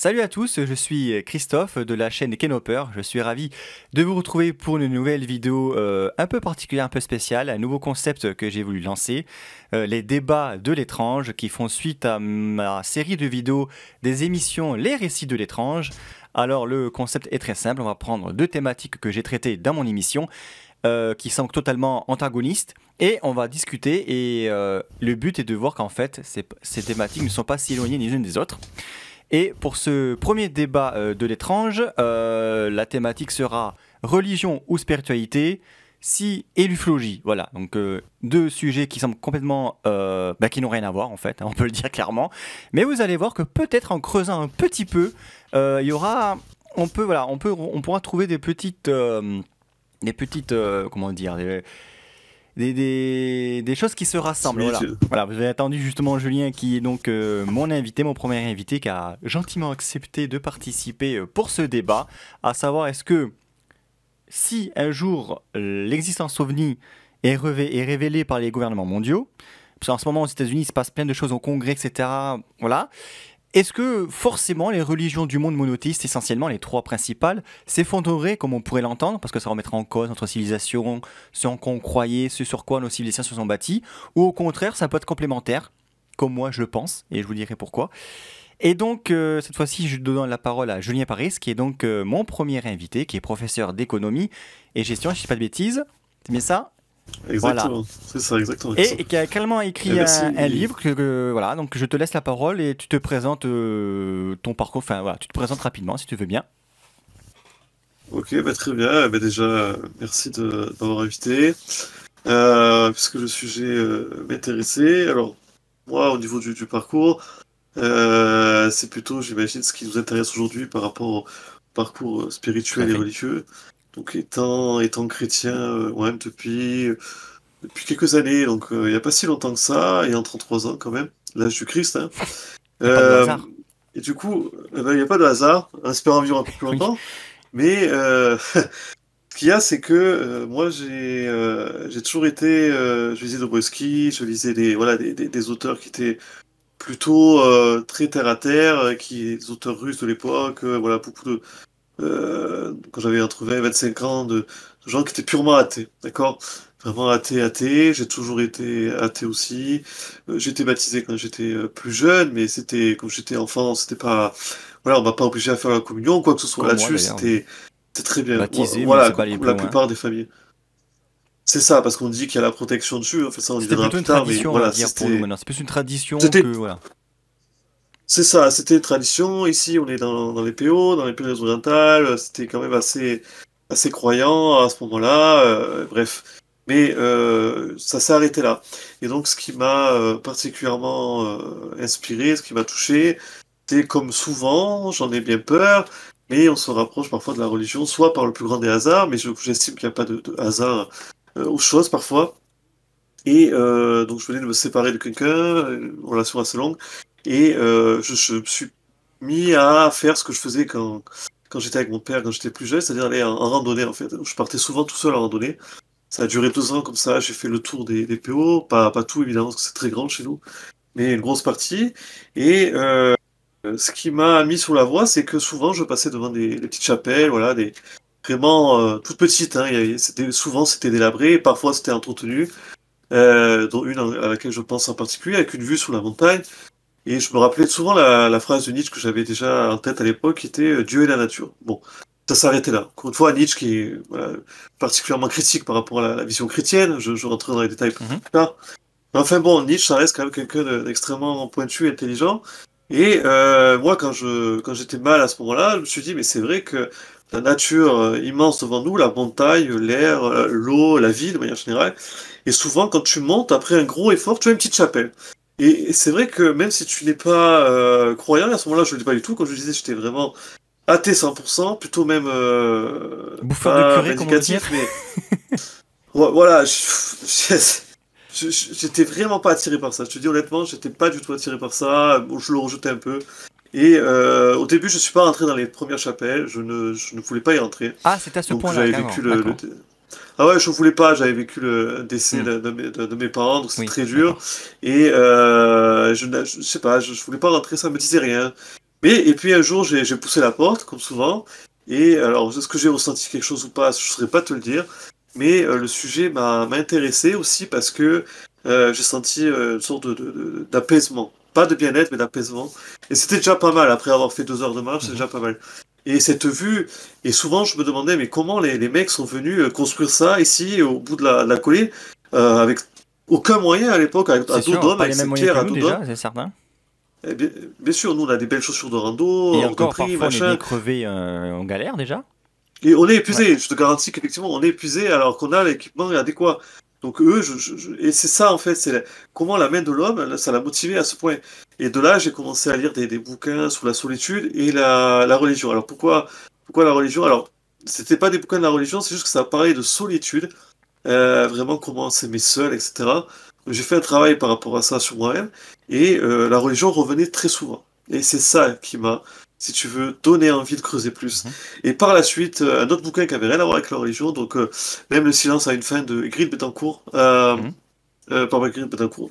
Salut à tous, je suis Christophe de la chaîne Kenhopper. Je suis ravi de vous retrouver pour une nouvelle vidéo un peu particulière, un peu spéciale, un nouveau concept que j'ai voulu lancer, les débats de l'étrange qui font suite à ma série de vidéos des émissions Les Récits de l'étrange. Alors le concept est très simple, on va prendre deux thématiques que j'ai traitées dans mon émission qui sont totalement antagonistes et on va discuter et le but est de voir qu'en fait ces thématiques ne sont pas si éloignées les unes des autres. Et pour ce premier débat de l'étrange, la thématique sera religion ou spiritualité, si et l'ufologie. Voilà, donc deux sujets qui semblent complètement, qui n'ont rien à voir en fait, hein, on peut le dire clairement. Mais vous allez voir que peut-être en creusant un petit peu, il y aura, on pourra trouver comment dire, des choses qui se rassemblent. Voilà. Voilà, vous avez attendu justement Julien qui est donc mon invité, mon premier invité qui a gentiment accepté de participer pour ce débat, à savoir est-ce que si un jour l'existence ovni est révélée par les gouvernements mondiaux, parce qu'en ce moment aux États-Unis il se passe plein de choses au Congrès, etc. Voilà. Est-ce que forcément les religions du monde monothéiste, essentiellement les trois principales, s'effondreraient comme on pourrait l'entendre, parce que ça remettrait en cause notre civilisation, ce en quoi on croyait, ce sur quoi nos civilisations se sont bâties, ou au contraire ça peut être complémentaire, comme moi je le pense, et je vous dirai pourquoi. Et donc cette fois-ci je donne la parole à Julien Paris, qui est donc mon premier invité, qui est professeur d'économie et gestion, si je ne dis pas de bêtises, c'est bien ça? Exactement, Voilà. c'est ça, exactement. Et qui a carrément écrit un livre voilà, donc je te laisse la parole et tu te présentes ton parcours, enfin voilà, tu te présentes rapidement si tu veux bien. Ok, très bien. Déjà, merci de m'avoir invité, puisque le sujet m'intéressait. Alors, moi, au niveau du parcours, c'est plutôt, j'imagine, ce qui nous intéresse aujourd'hui par rapport au parcours Tout à spirituel et fait. religieux. Donc, étant chrétien, ouais, depuis quelques années, donc il n'y a pas si longtemps que ça, ayant 33 ans quand même, l'âge du Christ, hein. Il n'y a pas de Euh, hasard. et du coup, il n'y a pas de hasard, on espère en vivre un peu plus Oui. longtemps, mais ce qu'il y a, c'est que moi, j'ai toujours été, je lisais Dobzhansky, je lisais des auteurs qui étaient plutôt très terre à terre, des auteurs russes de l'époque, voilà, quand j'avais entre 20 et 25 ans, de gens qui étaient purement athées, d'accord? Vraiment athée. J'ai toujours été athée aussi. J'ai été baptisé quand j'étais plus jeune, mais comme j'étais enfant, c'était pas, voilà, on m'a pas obligé à faire la communion, quoi que ce soit Comme moi là-dessus, d'ailleurs, oui. c'était très bien. Baptisé, mais Voilà, c'est pas aller comme plus la loin. plupart des familles. C'est ça, parce qu'on dit qu'il y a la protection dessus, enfin ça on y C'était viendra plutôt plus une tard, mais tradition, on va voilà, dire, pour nous maintenant. C'est plus une tradition que c'était, voilà. c'est ça, c'était une tradition. Ici, on est dans les PO, dans les Pyrénées orientales. C'était quand même assez croyant à ce moment-là. Bref. Mais ça s'est arrêté là. Et donc, ce qui m'a particulièrement inspiré, ce qui m'a touché, c'est comme souvent, j'en ai bien peur, mais on se rapproche parfois de la religion, soit par le plus grand des hasards, mais j'estime qu'il n'y a pas de hasard aux choses parfois. Et donc, je venais de me séparer de quelqu'un, une relation assez longue. Et je me suis mis à faire ce que je faisais quand j'étais avec mon père, quand j'étais plus jeune, c'est-à-dire aller en randonnée en fait. Donc, je partais souvent tout seul en randonnée. Ça a duré 2 ans comme ça, j'ai fait le tour des PO, pas tout évidemment, parce que c'est très grand chez nous, mais une grosse partie. Et ce qui m'a mis sur la voie, c'est que souvent je passais devant des petites chapelles, voilà, vraiment toutes petites, hein. Souvent c'était délabré, parfois c'était entretenu, dont une à laquelle je pense en particulier, avec une vue sur la montagne. Et je me rappelais souvent la phrase de Nietzsche que j'avais déjà en tête à l'époque, qui était Dieu et la nature. Bon, ça s'arrêtait là. Encore une fois, Nietzsche qui est voilà, particulièrement critique par rapport à la vision chrétienne, je rentrerai dans les détails plus Mhm. tard. Mais enfin bon, Nietzsche, ça reste quand même quelqu'un d'extrêmement pointu et intelligent. Et moi, quand j'étais mal à ce moment-là, je me suis dit, mais c'est vrai que la nature immense devant nous, la montagne, l'air, l'eau, la vie de manière générale, et souvent, quand tu montes, après un gros effort, tu as une petite chapelle. Et c'est vrai que même si tu n'es pas croyant, à ce moment-là, je ne le dis pas du tout, quand je disais j'étais vraiment athée 100%, plutôt même Bouffeur de pas curé, comme on veut dire. vindicatif, mais voilà, j'étais vraiment pas attiré par ça. Je te dis honnêtement, j'étais pas du tout attiré par ça, bon, je le rejetais un peu. Et au début, je suis pas rentré dans les premières chapelles, je ne voulais pas y rentrer. Ah, c'est à ce Donc point-là, j'avais vécu carrément. D'accord. ah ouais, je voulais pas, j'avais vécu le décès Hmm. de mes parents, donc c'est Oui, très dur. d'accord. Et je sais pas, je voulais pas rentrer, ça me disait rien. Et puis un jour, j'ai poussé la porte, comme souvent, et alors, est-ce que j'ai ressenti quelque chose ou pas, je ne saurais pas te le dire, mais le sujet m'a intéressé aussi parce que j'ai senti une sorte d'apaisement. Pas de bien-être, mais d'apaisement. Et c'était déjà pas mal, après avoir fait 2 heures de marche, c'est Mhm. déjà pas mal. Et cette vue, et souvent je me demandais, mais comment les mecs sont venus construire ça ici, au bout de la collée, avec aucun moyen à l'époque, à C'est dos sûr, d'homme, pas avec les mêmes cette moyens pierre que à nous dos d'homme. déjà, c'est certain. Bien sûr, nous on a des belles chaussures de rando, Et hors de encore, prix, parfois, on est bien machin. crevé en galère déjà. Et on est Ouais. épuisé, je te garantis qu'effectivement on est épuisé alors qu'on a l'équipement adéquat. Donc eux, et c'est ça en fait, comment la main de l'homme, ça l'a motivé à ce point. Et de là, j'ai commencé à lire des bouquins sur la solitude et la religion. Alors pourquoi la religion? Alors, c'était pas des bouquins de la religion, c'est juste que ça parlait de solitude, vraiment comment s'aimer seul, etc. J'ai fait un travail par rapport à ça sur moi-même, et la religion revenait très souvent. Et c'est ça qui m'a, si tu veux, donné envie de creuser plus. Mhm. Et par la suite, un autre bouquin qui avait rien à voir avec la religion, donc Même le silence a une fin de Ygritte Betancourt, Mhm. pas Ygritte Betancourt.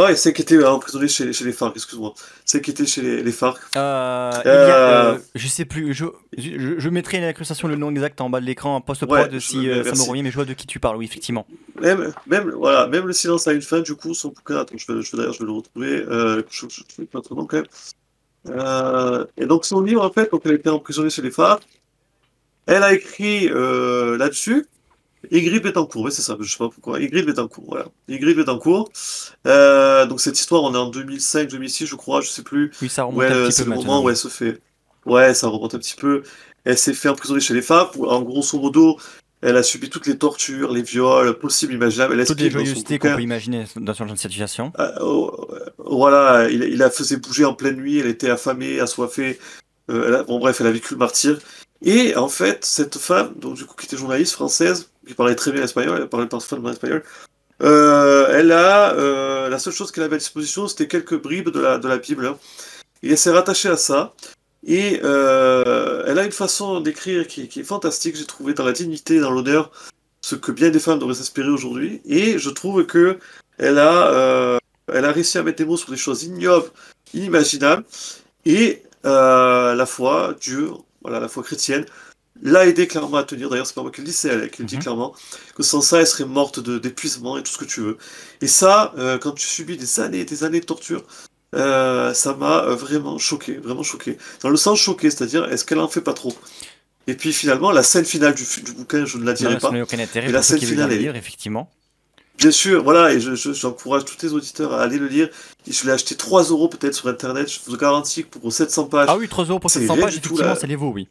Ah ouais, c'est qui était emprisonné chez les FARC, excuse-moi. C'est qui était chez les FARC. Il y a, Euh, je sais plus, je mettrai une incrustation le nom exact en bas de l'écran en ouais, post-prod je si veux bien, ça me merci. revient, mais je vois de qui tu parles, oui, effectivement. Voilà, même le silence a une fin, du coup, son bouquin, attends, d'ailleurs, je vais le retrouver, je vais pas trop long quand même. Et donc, son livre, en fait, donc elle était emprisonnée chez les FARC, elle a écrit là-dessus, Ygritte Betancourt, ouais, c'est ça, je sais pas pourquoi, Ygritte Betancourt, voilà. Ygritte Betancourt, donc cette histoire, on est en 2005-2006, je crois, je sais plus, Oui, ça où remonte un elle, petit peu c'est le maintenant, moment où elle oui. se fait, ouais, ça remonte un petit peu, elle s'est fait emprisonner chez les FARC, où, en grosso modo, elle a subi toutes les tortures, les viols possibles, imaginables, elle Toutes les explique dans son joyeusetés qu'on peut bouquin. imaginer dans ce genre de situation. Voilà, il la faisait bouger en pleine nuit, elle était affamée, assoiffée. Bon, bref, elle a vécu le martyr. Et en fait, cette femme, donc du coup, qui était journaliste française, qui parlait très bien espagnol, elle parlait parfaitement espagnol, la seule chose qu'elle avait à disposition, c'était quelques bribes de la Bible, hein. Et elle s'est rattachée à ça. Et elle a une façon d'écrire qui est fantastique, j'ai trouvé, dans la dignité, dans l'honneur, ce que bien des femmes devraient s'inspirer aujourd'hui. Et je trouve que elle a, euh, elle a réussi à mettre des mots sur des choses ignobles, inimaginables. Et la foi, Dieu, voilà, la foi chrétienne, l'a aidé clairement à tenir. D'ailleurs, c'est pas moi qui le dis, c'est elle qui le dit Mhm. clairement. Que sans ça, elle serait morte d'épuisement et tout ce que tu veux. Et ça, quand tu subis des années et des années de torture, ça m'a vraiment choqué, vraiment choqué. Dans le sens choqué, c'est-à-dire, est-ce qu'elle en fait pas trop? Et puis finalement, la scène finale du bouquin, je ne la dirai Non, ça pas, n'a aucun intérêt mais la pour ceux scène qui veulent lire finale le est, livre, effectivement. bien sûr, voilà, et j'encourage tous les auditeurs à aller le lire. Et je l'ai acheté 3 euros peut-être sur Internet, je vous garantis que pour 700 Ah pages, oui, 3 euros pour c'est 700 rien pages, du tout effectivement, là. ça les vaut, oui.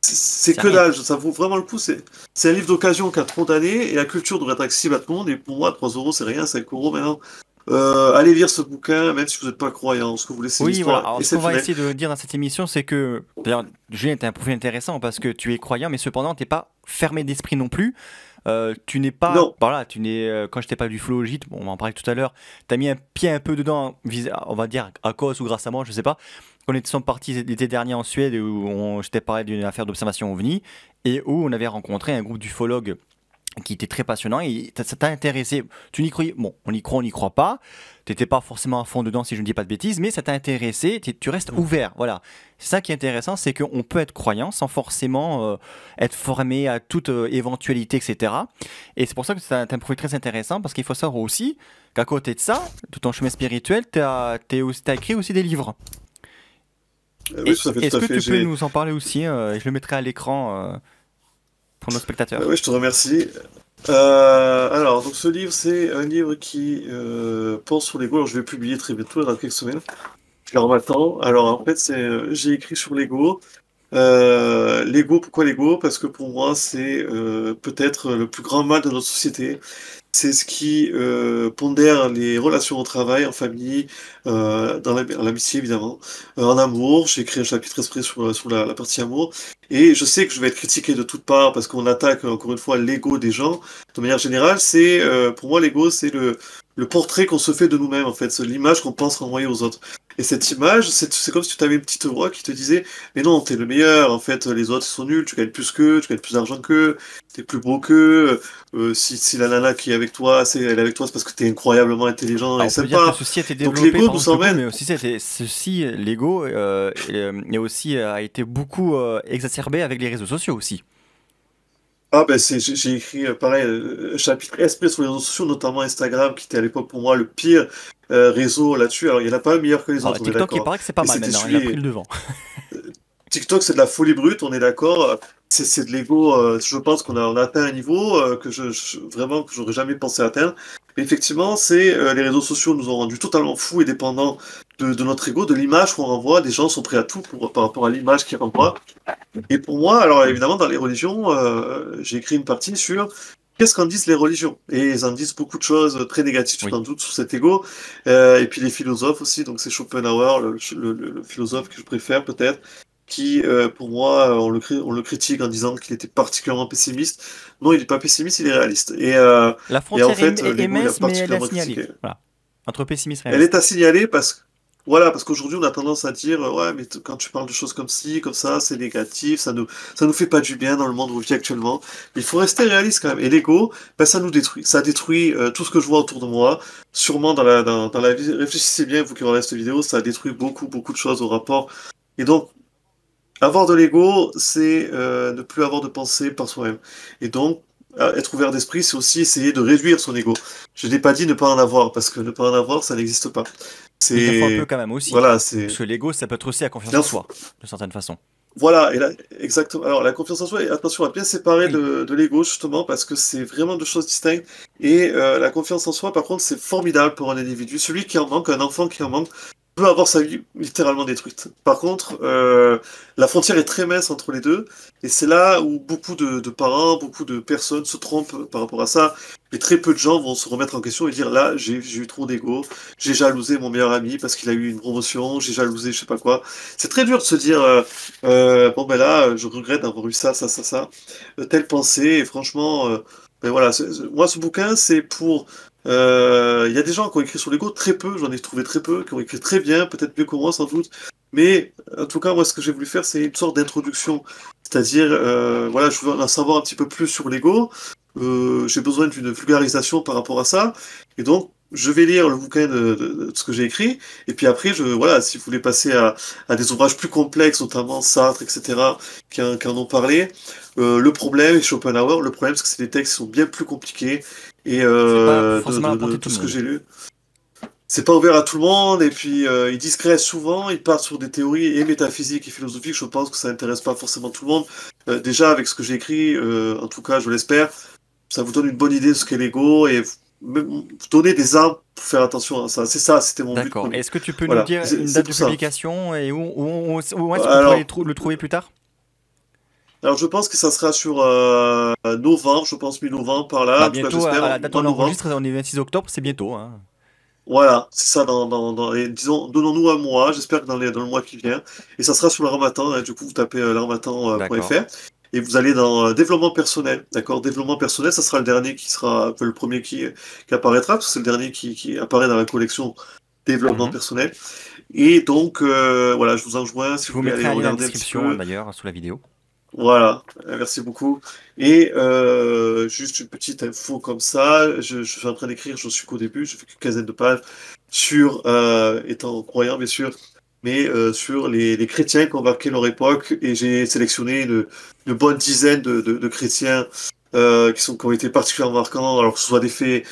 C'est C'est que rien. dalle, ça vaut vraiment le coup. C'est un livre d'occasion qui a trop d'années et la culture devrait être accessible à tout le monde. Et pour moi, 3 euros, c'est rien, 5 euros maintenant. Allez lire ce bouquin, même si vous n'êtes pas croyant. Ce que vous voulez, c'est une Oui, voilà. histoire Alors, ce qu'on va exceptionnelle. essayer de dire dans cette émission, c'est que, d'ailleurs, Julien est un profil intéressant parce que tu es croyant, mais cependant, tu n'es pas fermé d'esprit non plus. Tu n'es pas, Non, voilà, tu n'es, quand je t'ai pas du flowgite, bon, on en parlait tout à l'heure, tu as mis un pied un peu dedans, on va dire à cause ou grâce à moi, je sais pas. On était partis l'été dernier en Suède où je t'ai parlé d'une affaire d'observation OVNI et où on avait rencontré un groupe d'ufologues qui était très passionnant et ça t'a intéressé. Tu n'y croyais, bon, on n'y croit pas. T'étais pas forcément à fond dedans si je ne dis pas de bêtises, mais ça t'a intéressé. Tu restes ouvert, voilà. C'est ça qui est intéressant, c'est qu'on peut être croyant sans forcément être formé à toute éventualité, etc. Et c'est pour ça que c'est un profil très intéressant parce qu'il faut savoir aussi qu'à côté de ça, de ton chemin spirituel, t'as écrit aussi des livres. oui, Et tout à fait, tout est-ce à que fait. tu peux nous en parler aussi et je le mettrai à l'écran pour nos spectateurs. Oui, je te remercie. Alors, donc ce livre, c'est un livre qui pense sur l'ego. Alors, je vais le publier très bientôt, dans quelques semaines. Alors, maintenant, alors en fait, j'ai écrit sur l'ego. L'ego, pourquoi l'ego? Parce que pour moi, c'est peut-être le plus grand mal de notre société. C'est ce qui pondère les relations au travail, en famille, dans l'amitié évidemment, en amour. J'ai écrit un chapitre exprès sur la partie amour. Et je sais que je vais être critiqué de toutes parts parce qu'on attaque encore une fois l'ego des gens. De manière générale, pour moi l'ego, c'est le portrait qu'on se fait de nous-mêmes en fait, c'est l'image qu'on pense renvoyer aux autres. Et cette image, c'est comme si tu avais une petite voix qui te disait: «Mais non, t'es le meilleur, en fait, les autres, ils sont nuls, tu gagnes plus qu'eux, tu gagnes plus d'argent qu'eux, t'es plus beau qu'eux, si la nana qui est avec toi, elle est avec toi, c'est parce que t'es incroyablement intelligent Alors, et on peut dire que sympa». ceci a été Donc développé, l'ego nous pardon, je te coupe, emmène. mais aussi l'ego et aussi a été beaucoup exacerbé avec les réseaux sociaux aussi. Ah ben j'ai écrit pareil un chapitre exprès sur les réseaux sociaux, notamment Instagram, qui était à l'époque pour moi le pire réseau là-dessus. Alors il y en a pas un meilleur que les Alors, autres, on est TikTok, il d'accord. paraît que c'est pas Mais mal c'était maintenant, il a pris celui. le devant. TikTok, c'est de la folie brute, on est d'accord. C'est de l'ego. Je pense on a atteint un niveau vraiment que j'aurais jamais pensé atteindre. Mais effectivement, les réseaux sociaux nous ont rendus totalement fous et dépendants de notre ego, de l'image qu'on renvoie. Des gens sont prêts à tout par rapport à l'image qu'ils renvoient. Et pour moi, alors évidemment, dans les religions, j'ai écrit une partie sur qu'est-ce qu'en disent les religions. Et ils en disent beaucoup de choses très négatives, tu Oui. t'en doutes, sur cet ego. Et puis les philosophes aussi, donc c'est Schopenhauer, le philosophe que je préfère peut-être, qui, pour moi, on le critique en disant qu'il était particulièrement pessimiste. Non, il n'est pas pessimiste, il est réaliste. La Et en frontière fait, est l'ego, il a mince, mais elle est à particulièrement signaler. critiqué. Voilà. Entre pessimiste et Elle est réaliste. à signaler voilà, parce qu'aujourd'hui, on a tendance à dire, ouais, mais quand tu parles de choses comme ci, comme ça, c'est négatif, ça nous fait pas du bien dans le monde où on vit actuellement. Mais il faut rester réaliste quand même. Et l'ego, ben, ça nous détruit. Ça détruit tout ce que je vois autour de moi. Sûrement dans la vie, réfléchissez bien, vous qui regardez cette vidéo, ça détruit beaucoup, beaucoup de choses au rapport. Et donc, avoir de l'ego, c'est ne plus avoir de pensée par soi-même. Et donc, être ouvert d'esprit, c'est aussi essayer de réduire son ego. Je n'ai pas dit ne pas en avoir, parce que ne pas en avoir, ça n'existe pas. Il en faut un peu C'est, quand même aussi. voilà, Parce que l'ego, ça peut être aussi la confiance il en en faut- soi, de certaine façon. voilà, et là, exactement. Alors, la confiance en soi, et attention à bien séparer Oui. de l'ego, justement, parce que c'est vraiment deux choses distinctes. Et la confiance en soi, par contre, c'est formidable pour un individu. Celui qui en manque, un enfant qui en manque, peut avoir sa vie littéralement détruite. Par contre, la frontière est très mince entre les deux, et c'est là où beaucoup de parents, beaucoup de personnes se trompent par rapport à ça, et très peu de gens vont se remettre en question et dire, là, j'ai eu trop d'ego, j'ai jalousé mon meilleur ami parce qu'il a eu une promotion, j'ai jalousé je sais pas quoi. C'est très dur de se dire, bon ben là, je regrette d'avoir eu ça, ça, ça, ça, telle pensée, et franchement, ben voilà, moi ce bouquin, c'est pour il y a des gens qui ont écrit sur l'ego, très peu, j'en ai trouvé très peu, qui ont écrit très bien, peut-être mieux que moi sans doute, mais en tout cas, moi ce que j'ai voulu faire, c'est une sorte d'introduction, c'est-à-dire, voilà, je veux en savoir un petit peu plus sur l'ego, j'ai besoin d'une vulgarisation par rapport à ça, et donc je vais lire le bouquin de ce que j'ai écrit, et puis après, voilà, si vous voulez passer à des ouvrages plus complexes, notamment Sartre, etc., qui en ont parlé, le problème, et Schopenhauer, le problème, c'est que c'est des textes qui sont bien plus compliqués, et C'est pas forcément à la portée de de tout tout le ce que monde. j'ai lu, c'est pas ouvert à tout le monde, et puis ils discrètent souvent, ils partent sur des théories et métaphysiques et philosophiques, je pense que ça intéresse pas forcément tout le monde. Déjà, avec ce que j'ai écrit, en tout cas, je l'espère, ça vous donne une bonne idée de ce qu'est l'ego, et vous donner des armes pour faire attention à ça. C'est ça, c'était mon but D'accord. premier. Est-ce que tu peux nous Voilà, dire une c'est date de pour ça. publication et où est-ce qu'on pourrait Alors, le trouver plus tard? alors, je pense que ça sera sur novembre, je pense mi-novembre par là, Bah en tout cas bientôt, à j'espère, la date où mois on de novembre. enregistre, on est 26 octobre, c'est bientôt, hein. Voilà, c'est ça, disons, donnons-nous un mois, j'espère que dans le mois qui vient. Et ça sera sur l'Harmattan, hein, du coup, vous tapez D'accord. l'armatan.fr et vous allez dans développement personnel, d'accord? Développement personnel, ça sera le dernier qui sera, le premier qui apparaîtra, parce que c'est le dernier qui apparaît dans la collection développement Mhm. personnel. Et donc, voilà, je vous enjoins si Je vous vous voulez aller mettrai un lien dans la regarder un petit description peu. d'ailleurs sous la vidéo. Voilà, merci beaucoup. Et juste une petite info comme ça, je suis en train d'écrire, je suis qu'au début, je fais qu'une quinzaine de pages, sur, étant croyant bien sûr, mais sur les chrétiens qui ont marqué leur époque, et j'ai sélectionné une bonne dizaine de chrétiens qui ont été particulièrement marquants, alors que ce soit des faits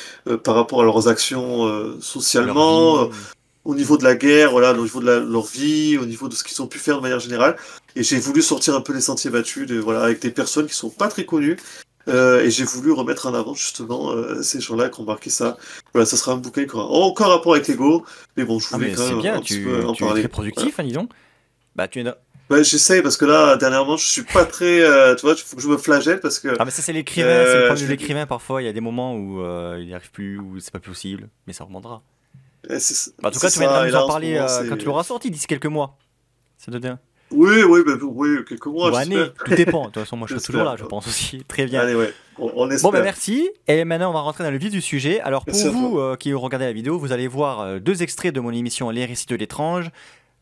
par rapport à leurs actions Leur socialement, vie. au niveau de la guerre, voilà, au niveau de leur vie, au niveau de ce qu'ils ont pu faire de manière générale. Et j'ai voulu sortir un peu les sentiers battus, voilà, avec des personnes qui sont pas très connues. Et j'ai voulu remettre en avant justement ces gens-là qui ont marqué ça. Voilà, ça sera un bouquin qui aura encore rapport avec l'ego, mais bon, je Ah voulais mais quand c'est même bien, un petit peu en tu es très parler. Voilà. productif, hein, dis donc. Bah tu es dans- Ouais, j'essaye parce que là, dernièrement, je suis pas très, tu vois, il faut que je me flagelle parce que Ah mais ça c'est l'écrivain, c'est le problème je de l'ai, l'écrivain parfois, il y a des moments où il n'y arrive plus, où c'est pas possible, mais ça remontera. c'est Bah, en tout c'est cas, tu viendras ça. Et nous en là, en ce parler moment, quand tu l'auras sorti d'ici quelques mois. Ça te dit? oui, quelques mois, Ou années, j'espère. tout dépend. De toute façon, moi je serai toujours là, J'espère. je pense aussi. Très bien. Allez, ouais, on Bon, ben espère. merci. Et maintenant, on va rentrer dans le vif du sujet. Alors, pour Merci à vous toi. qui regardez la vidéo, vous allez voir deux extraits de mon émission Les Récits de l'étrange.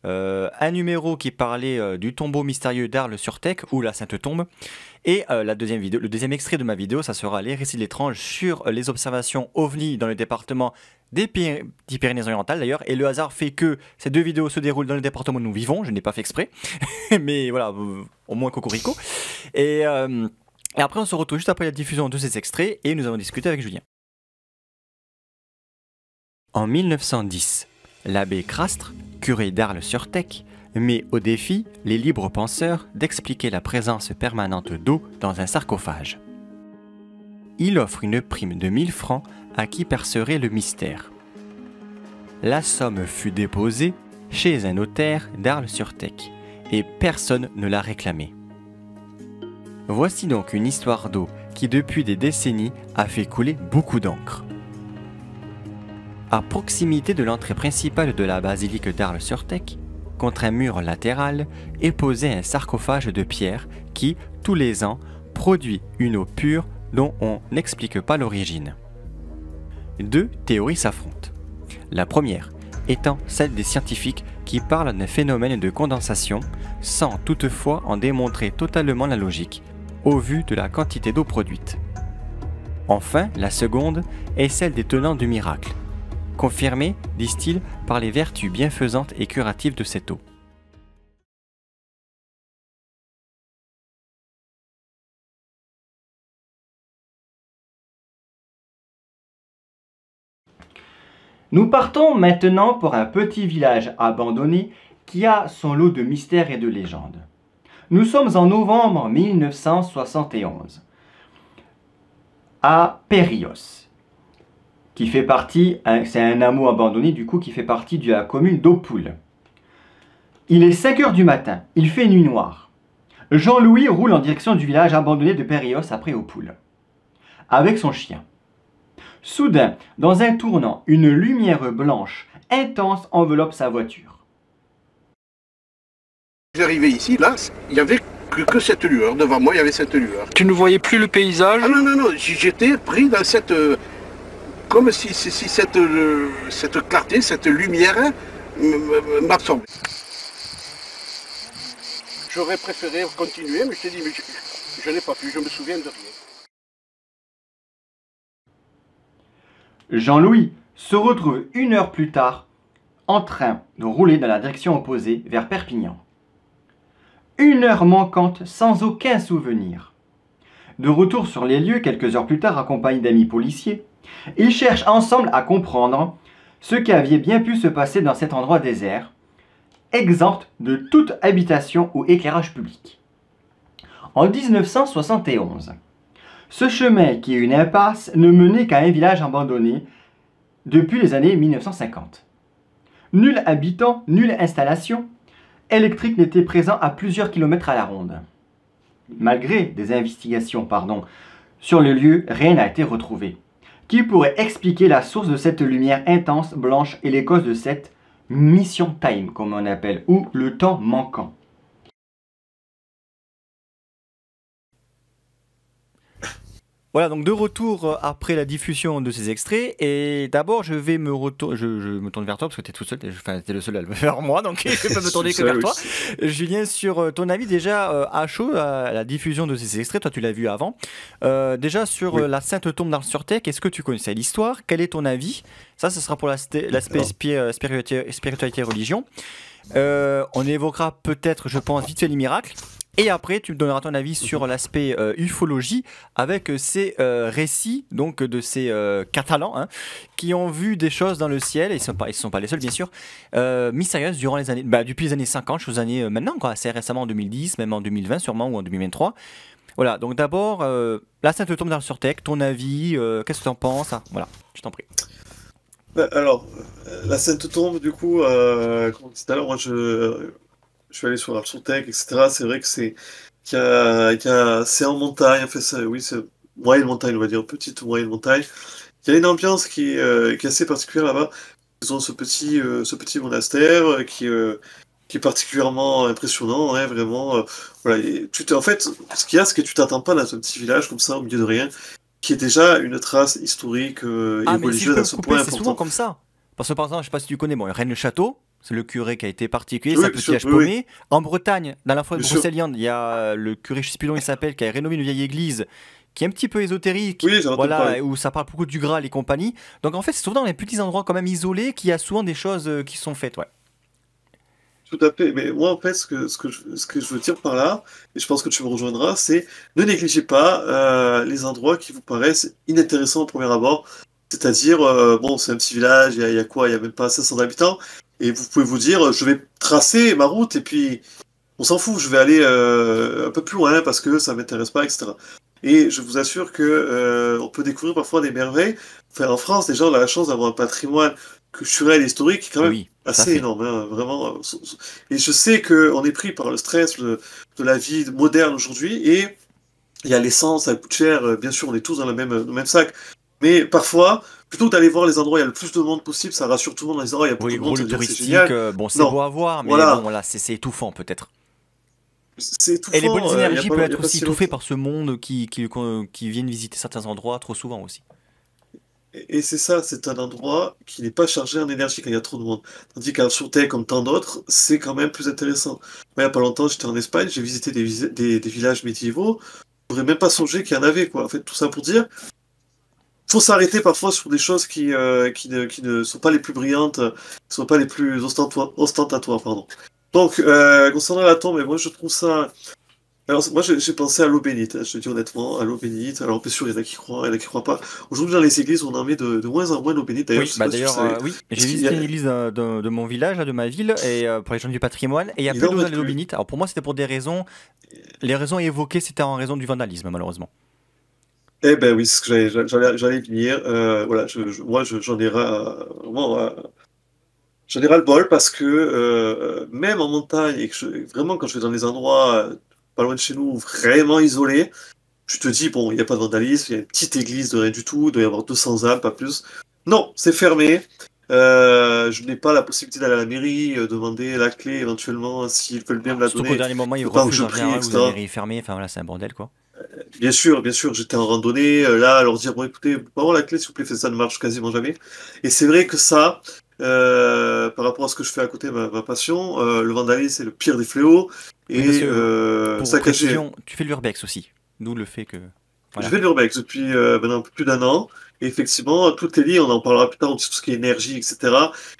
Un numéro qui parlait du tombeau mystérieux d'Arles-sur-Tech ou la Sainte Tombe. Et la deuxième vidéo, le deuxième extrait de ma vidéo, ça sera Les Récits de l'étrange sur les observations OVNI dans le département des Pyrénées-Orientales d'ailleurs. Et le hasard fait que ces deux vidéos se déroulent dans le département où nous vivons. Je n'ai pas fait exprès. Mais voilà, au moins cocorico. Et, euh, et après, on se retrouve juste après la diffusion de ces extraits et nous avons discuté avec Julien. En 1910, l'abbé Crastre, curé d'Arles-sur-Tech, met au défi les libres penseurs d'expliquer la présence permanente d'eau dans un sarcophage. Il offre une prime de 1000 francs à qui percerait le mystère. La somme fut déposée chez un notaire d'Arles-sur-Tech et personne ne l'a réclamée. Voici donc une histoire d'eau qui depuis des décennies a fait couler beaucoup d'encre. À proximité de l'entrée principale de la basilique d'Arles-sur-Tech, contre un mur latéral, est posé un sarcophage de pierre qui, tous les ans, produit une eau pure dont on n'explique pas l'origine. Deux théories s'affrontent. La première étant celle des scientifiques qui parlent d'un phénomène de condensation sans toutefois en démontrer totalement la logique, au vu de la quantité d'eau produite. Enfin, la seconde est celle des tenants du miracle, confirmée, disent-ils, par les vertus bienfaisantes et curatives de cette eau. Nous partons maintenant pour un petit village abandonné qui a son lot de mystères et de légendes. Nous sommes en novembre 1971 à Périos, qui fait partie, c'est un hameau abandonné du coup qui fait partie de la commune d'Aupoul. Il est 5 heures du matin, il fait nuit noire. Jean-Louis roule en direction du village abandonné de Périos après Aupoul, avec son chien. Soudain, dans un tournant, une lumière blanche intense enveloppe sa voiture. J'arrivais ici, là, il n'y avait que cette lueur. Devant moi, il y avait cette lueur. Tu ne voyais plus le paysage? Ah non, non, non, j'étais pris dans cette... comme si cette clarté, cette lumière m'absorbait. J'aurais préféré continuer, mais je t'ai dit, mais je n'ai pas pu, je me souviens de rien. Jean-Louis se retrouve 1 heure plus tard en train de rouler dans la direction opposée vers Perpignan. 1 heure manquante sans aucun souvenir. De retour sur les lieux quelques heures plus tard accompagné d'amis policiers, ils cherchent ensemble à comprendre ce qui avait bien pu se passer dans cet endroit désert, exempt de toute habitation ou éclairage public. En 1971, ce chemin qui est une impasse ne menait qu'à un village abandonné depuis les années 1950. Nul habitant, nulle installation électrique n'était présent à plusieurs kilomètres à la ronde. Malgré des investigations sur le lieu, rien n'a été retrouvé, qui pourrait expliquer la source de cette lumière intense blanche et les causes de cette mission time, comme on appelle, ou le temps manquant. Voilà, donc de retour après la diffusion de ces extraits, et d'abord je vais me retourner, je me tourne vers toi parce que tu es tout seul, enfin tu es le seul à le faire moi, donc je ne peux pas me tourner que vers toi. Julien, sur ton avis déjà à chaud, à la diffusion de ces extraits, toi tu l'as vu avant, déjà sur la Sainte Tombe d'Arles-sur-Tech, est-ce que tu connaissais l'histoire? Quel est ton avis? Ça, ce sera pour l'aspect spiritualité religion. On évoquera peut-être, je pense, vite fait les miracles. Et après, tu me donneras ton avis sur l'aspect ufologie avec ces récits donc de ces Catalans qui ont vu des choses dans le ciel, et ils ne sont pas les seuls bien sûr, mystérieuses durant les années, depuis les années 50 jusqu'aux années maintenant, quoi, assez récemment en 2010, même en 2020 sûrement ou en 2023. Voilà, donc d'abord, la Sainte Tombe d'Arles-sur-Tech, ton avis, qu'est-ce que tu en penses? Voilà, je t'en prie. Alors, la Sainte Tombe, du coup, comme on dit tout à l'heure, moi je suis allé sur Arles-sur-Tech, etc. C'est vrai que c'est en montagne, en fait, oui, c'est moyenne montagne, on va dire, petite ou moyenne montagne. Il y a une ambiance qui est assez particulière là-bas. Ils ont ce petit monastère qui qui est particulièrement impressionnant, hein, vraiment. Voilà, et en fait, ce qu'il y a, c'est que tu t'attends pas dans un petit village comme ça, au milieu de rien, qui est déjà une trace historique et Ah, mais si je religieuse peux à me ce couper, point c'est souvent important. comme ça. Parce que par exemple, je sais pas si tu connais, bon, Rennes-le-Château, c'est le curé qui a été particulier, c'est Oui, un bien petit sûr, village oui, oui, paumé. En Bretagne, dans la forêt bien sûr. brocéliande, il y a le curé, je sais plus comment il s'appelle, qui a rénové une vieille église qui est un petit peu ésotérique, Oui, j'en ai entendu parler. voilà, où ça parle beaucoup du Graal et compagnie. Donc en fait, c'est souvent dans les petits endroits quand même isolés qu'il y a souvent des choses qui sont faites, ouais. Tout à fait. Mais moi, en fait, ce que je veux dire par là, et je pense que tu me rejoindras, c'est ne négligez pas les endroits qui vous paraissent inintéressants au premier abord. C'est-à-dire, bon, c'est un petit village, il y a quoi? Il y a même pas 500 habitants. Et vous pouvez vous dire, je vais tracer ma route et puis on s'en fout, je vais aller un peu plus loin parce que ça m'intéresse pas, etc. Et je vous assure que on peut découvrir parfois des merveilles. Enfin, en France, déjà, on a la chance d'avoir un patrimoine culturel et historique qui est quand même Oui, tout à assez fait. énorme, hein, vraiment. Et je sais que on est pris par le stress de la vie moderne aujourd'hui et il y a l'essence, ça coûte cher. Bien sûr, on est tous dans le même sac. Mais parfois, plutôt que d'aller voir les endroits où il y a le plus de monde possible, ça rassure tout le monde dans les endroits où il y a Oui, beaucoup de gros monde, ça lieu veut dire que c'est touristique, génial. bon, c'est Non, beau à voir, mais bon, voilà, voilà, c'est étouffant peut-être. c'est Et les bonnes étouffant. énergies peuvent Il y a être pas aussi si étouffées longtemps. par ce monde qui viennent visiter certains endroits trop souvent aussi. Et c'est ça, c'est un endroit qui n'est pas chargé en énergie quand il y a trop de monde. Tandis qu'à Surte, comme tant d'autres, c'est quand même plus intéressant. Moi, il n'y a pas longtemps, j'étais en Espagne, j'ai visité des villages médiévaux. J'aurais même pas songé qu'il y en avait, quoi. En fait, tout ça pour dire, faut s'arrêter parfois sur des choses qui ne sont pas les plus brillantes, qui sont pas les plus ostentatoires, pardon. Donc, concernant la tombe, moi, je trouve ça. Alors, moi, j'ai pensé à l'eau bénite, hein, je te dis honnêtement, à l'eau bénite. Alors, bien sûr, il y en a qui croient, il y en a qui croient pas. Aujourd'hui, dans les églises, on en met de moins en moins l'eau bénite. D'ailleurs, je Oui, sais bah pas si tu d'ailleurs, savais. oui, Parce j'ai qu'il y a, visité une église de mon village, là, de ma ville, et pour les gens du patrimoine, et il n'y a ils plus n'en d'eau dans mettent les eaux plus. bénites. Alors pour moi, c'était pour des raisons, les raisons évoquées, c'était en raison du vandalisme, malheureusement. Eh ben oui, c'est ce que j'allais y venir. Voilà, moi, j'en ai ras le bol parce que même en montagne, et que vraiment, quand je vais dans des endroits pas loin de chez nous, vraiment isolés, tu te dis, bon, il n'y a pas de vandalisme, il y a une petite église de rien du tout, il doit y avoir 200 âmes, pas plus. Non, c'est fermé. Je n'ai pas la possibilité d'aller à la mairie, demander la clé éventuellement, s'ils veulent bien me la Surtout qu'au donner, dernier moment, ils le temps que refusent je en prie, général, vous la etc. mairie est fermée, enfin voilà, c'est un bordel quoi. Bien sûr, j'étais en randonnée, là, leur dire, bon, écoutez, vous pouvez avoir la clé, s'il vous plaît, ça ne marche quasiment jamais. Et c'est vrai que ça, par rapport à ce que je fais à côté, ma passion, le vandalisme, c'est le pire des fléaux, Oui, parce et que pour saccager. précision, tu fais l'urbex aussi. D'où le fait que. Je Voilà. vais de l'urbex depuis maintenant un peu plus d'un an. Et effectivement, tout est lié, on en parlera plus tard, aussi, tout ce qui est énergie, etc.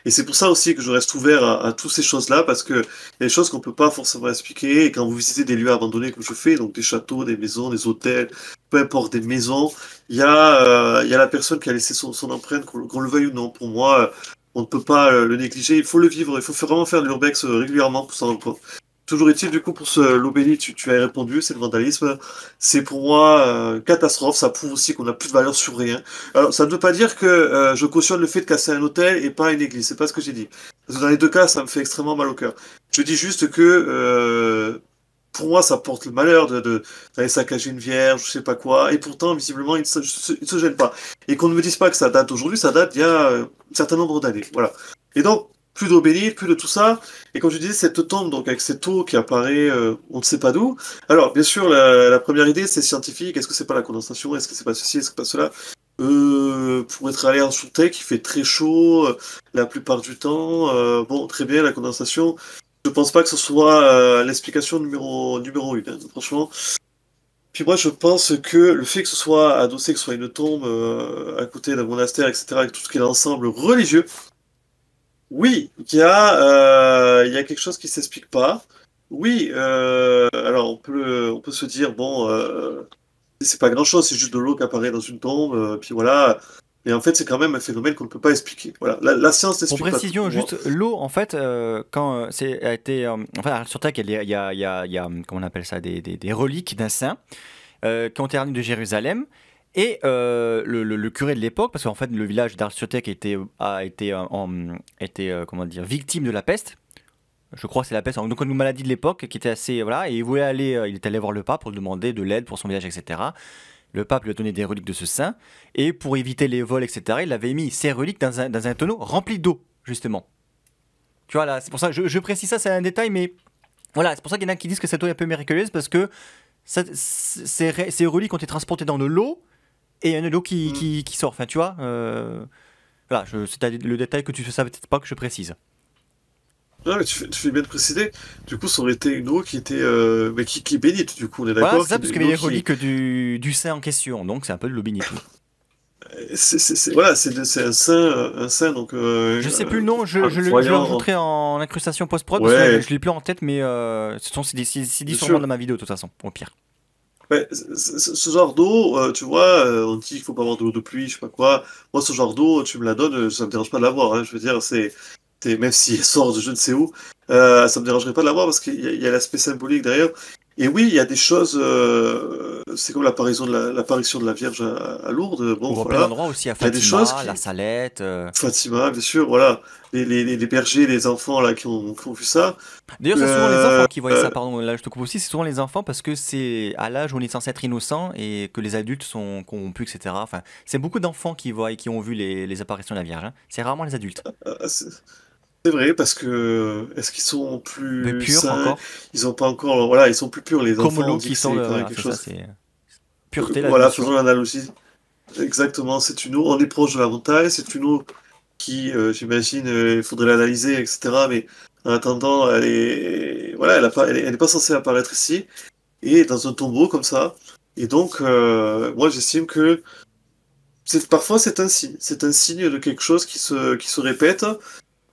Et c'est pour ça aussi que je reste ouvert à toutes ces choses-là, parce que il y a des choses qu'on peut pas forcément expliquer. Et quand vous visitez des lieux abandonnés comme je fais, donc des châteaux, des maisons, des hôtels, peu importe, des maisons, il y a la personne qui a laissé son empreinte, qu'on le veuille ou non. Pour moi, on ne peut pas le négliger, il faut le vivre, il faut vraiment faire de l'urbex régulièrement pour s'en rendre compte. Toujours est-il, du coup, pour l'Obélie, tu as répondu, c'est le vandalisme. C'est pour moi catastrophe, ça prouve aussi qu'on n'a plus de valeur sur rien. Alors, ça ne veut pas dire que je cautionne le fait de casser un hôtel et pas une église, c'est pas ce que j'ai dit. Parce que dans les deux cas, ça me fait extrêmement mal au cœur. Je dis juste que pour moi, ça porte le malheur d'aller saccager une vierge, je sais pas quoi, et pourtant, visiblement, il ne se gêne pas. Et qu'on ne me dise pas que ça date d'aujourd'hui, ça date d'il y a un certain nombre d'années. Voilà. Et donc, plus d'eau bénite, plus de tout ça. Et comme je disais, cette tombe, donc avec cette eau qui apparaît, on ne sait pas d'où. Alors, bien sûr, la première idée, c'est scientifique. Est-ce que c'est pas la condensation? Est-ce que c'est pas ceci? Est-ce que pas cela? Pour être allé en sous-tech, il fait très chaud la plupart du temps. Bon, très bien, la condensation. Je pense pas que ce soit l'explication numéro une, hein, franchement. Puis moi, je pense que le fait que ce soit adossé, que ce soit une tombe à côté d'un monastère, etc., avec tout ce qui est l'ensemble religieux, oui, il y a quelque chose qui s'explique pas. Oui, alors on peut se dire, bon, c'est pas grand-chose, c'est juste de l'eau qui apparaît dans une tombe, puis voilà. Et en fait, c'est quand même un phénomène qu'on ne peut pas expliquer. Voilà, la science Pour n'explique pas tout précision, pour moi. juste l'eau, en fait, quand c'est a été, enfin sur Terre, il y a, comment on appelle ça, des reliques d'un saint qui ont été ramenées de Jérusalem. Et le curé de l'époque, parce qu'en fait le village d'Arciotec a été, comment dire, victime de la peste. Je crois que c'est la peste, donc une maladie de l'époque qui était assez, voilà, et il voulait aller, il est allé voir le pape pour lui demander de l'aide pour son village, etc. Le pape lui a donné des reliques de ce saint, et pour éviter les vols, etc., il avait mis ces reliques dans un tonneau rempli d'eau, justement. Tu vois, là, c'est pour ça que je précise ça, c'est un détail, mais voilà, c'est pour ça qu'il y en a qui disent que cette eau est un peu miraculeuse, parce que ces reliques ont été transportées dans de l'eau, et il y a de l'eau qui sort. Enfin, tu vois, voilà, c'est le détail que tu ne savais peut-être pas que je précise. Non, mais tu fais bien de préciser. Du coup, ça aurait été une eau qui était mais qui est bénite, du coup, on est Voilà, d'accord. c'est ça, parce qu'il y a les reliques du saint en question, donc c'est un peu de l'eau bénite. Voilà, c'est un saint, donc. Je sais plus le nom, je le rajouterai en incrustation post-prod, parce que je l'ai plus en tête, mais c'est dit sûrement dans ma vidéo, de toute façon, au pire. Ouais, ce genre d'eau, tu vois, on dit qu'il faut pas avoir de l'eau de pluie, je sais pas quoi. Moi, ce genre d'eau, tu me la donnes, ça me dérange pas de l'avoir. Hein. Je veux dire, même si elle sort de je ne sais où, ça me dérangerait pas de l'avoir parce qu'il y a l'aspect symbolique derrière. Et oui, il y a des choses, c'est comme l'apparition de la Vierge à Lourdes. Bon, Ou à plein voilà. d'endroits aussi, à Il y a des choses Fatima, la Salette. Fatima, bien sûr, voilà. Les bergers, les enfants là qui ont vu ça. D'ailleurs, c'est souvent les enfants qui voient ça, pardon, là je te coupe aussi, c'est souvent les enfants parce que c'est à l'âge où on est censé être innocent et que les adultes sont corrompus, etc. Enfin, c'est beaucoup d'enfants qui voient et qui ont vu les apparitions de la Vierge. Hein. C'est rarement les adultes. C'est vrai parce que est-ce qu'ils sont Mais plus purs sains? encore. Ils ont pas encore, voilà, ils sont plus purs les Comme enfants. On l'eau dit qui que sort c'est de. quand même Voilà, quelque c'est ça, chose. c'est pureté, la Voilà, notion. faisons l'analogie. Exactement, c'est une eau. On est proche de la montagne, c'est une eau qui, j'imagine, il faudrait l'analyser, etc. Mais en attendant, voilà, elle est pas censée apparaître ici et dans un tombeau comme ça. Et donc, moi, j'estime que parfois c'est un signe de quelque chose qui se répète.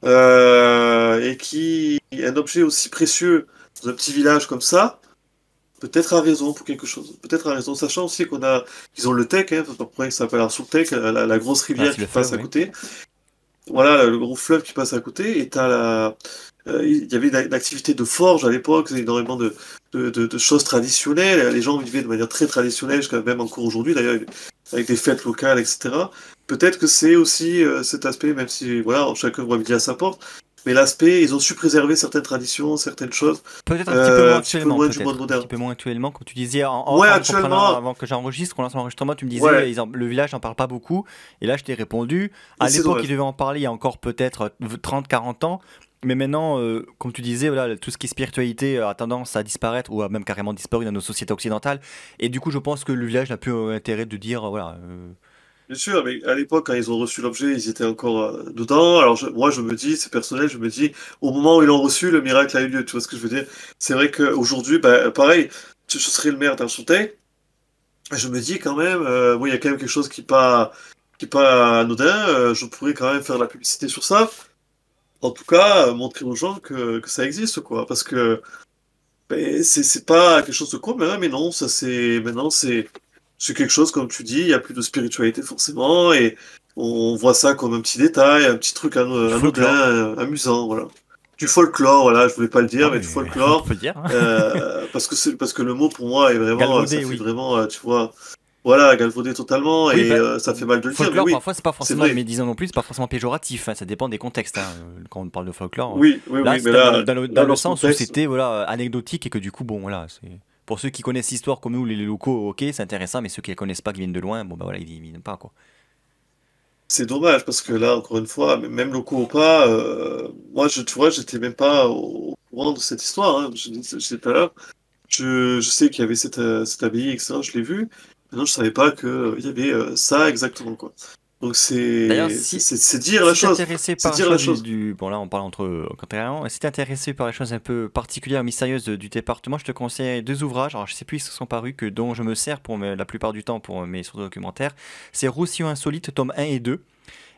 Et qui est un objet aussi précieux dans un petit village comme ça, peut-être a raison pour quelque chose. Peut-être a raison, sachant aussi qu'ils ont le Tech, hein, c'est pas pour rien que ça s'appelle un sous-Tech, la grosse Ah, rivière c'est qui le passe fleuve, à oui. côté. Voilà, le gros fleuve qui passe à côté, et il y avait une activité de forge à l'époque, énormément de choses traditionnelles. Les gens vivaient de manière très traditionnelle, jusqu'à même encore aujourd'hui d'ailleurs, avec des fêtes locales, etc. Peut-être que c'est aussi cet aspect, même si voilà, chacun voit midi à sa porte, mais l'aspect, ils ont su préserver certaines traditions, certaines choses, Peut-être un petit peu moins un petit peu actuellement, loin du monde peut-être. Un moderne. petit peu moins actuellement, comme tu disais en off, Ouais, actuellement, avant que j'enregistre, qu'on lance l'enregistrement, tu me disais ouais, le village n'en parle pas beaucoup. Et là, je t'ai répondu. et À c'est l'époque, ils dommage. devaient en parler il y a encore peut-être 30-40 ans. Mais maintenant, comme tu disais, voilà, tout ce qui est spiritualité a tendance à disparaître ou a même carrément disparu dans nos sociétés occidentales. Et du coup, je pense que le village n'a plus intérêt de dire, voilà. Bien sûr, mais à l'époque, quand ils ont reçu l'objet, ils étaient encore dedans. Alors moi, je me dis, c'est personnel, je me dis, au moment où ils l'ont reçu, le miracle a eu lieu. Tu vois ce que je veux dire? C'est vrai qu'aujourd'hui, bah, pareil, je serais le maire d'un Soutec. Je me dis quand même, bon, il y a quand même quelque chose qui est pas anodin. Je pourrais quand même faire de la publicité sur ça. En tout cas, montrer aux gens que ça existe, quoi. Parce que ben, c'est pas quelque chose de commun, mais non, ça c'est maintenant c'est quelque chose comme tu dis, il y a plus de spiritualité forcément et on voit ça comme un petit détail, un petit truc Du anodin, folklore. amusant, voilà. Du folklore, voilà, je voulais pas le dire, Non, mais du mais on folklore peut le dire. Hein. parce que le mot pour moi est vraiment ça Galvaudé, fait oui. vraiment tu vois voilà, galvaudé totalement Oui, et bah, ça fait mal de le dire, mais folklore, oui, parfois, c'est pas c'est forcément, vrai. mais disons non plus, c'est pas forcément péjoratif. Hein, ça dépend des contextes. Hein, quand on parle de folklore, Oui, oui, là, oui, mais c'était là dans là le dans ce sens où contexte, c'était voilà, anecdotique et que du coup, bon, voilà, c'est pour ceux qui connaissent l'histoire comme nous, les locaux, ok, c'est intéressant, mais ceux qui la connaissent pas, qui viennent de loin, bon, bah voilà, ils viennent pas, quoi. c'est dommage parce que là, encore une fois, même locaux ou pas, moi, tu vois, j'étais même pas au courant de cette histoire. Hein. Je disais tout à l'heure, je sais qu'il y avait cette abbaye, etc. Je l'ai vu. Maintenant, je savais pas que il y avait ça exactement quoi. Donc D'ailleurs, c'est dire la si t'es chose. intéressé C'est par les dire la choses chose. bon là on parle entre contrariants, si t'es intéressé par les choses un peu particulières, mystérieuses du département, je te conseille deux ouvrages, alors je sais plus ils se sont parus, dont je me sers la plupart du temps pour mes sources documentaires, c'est Roussillon Insolite, tome 1 et 2.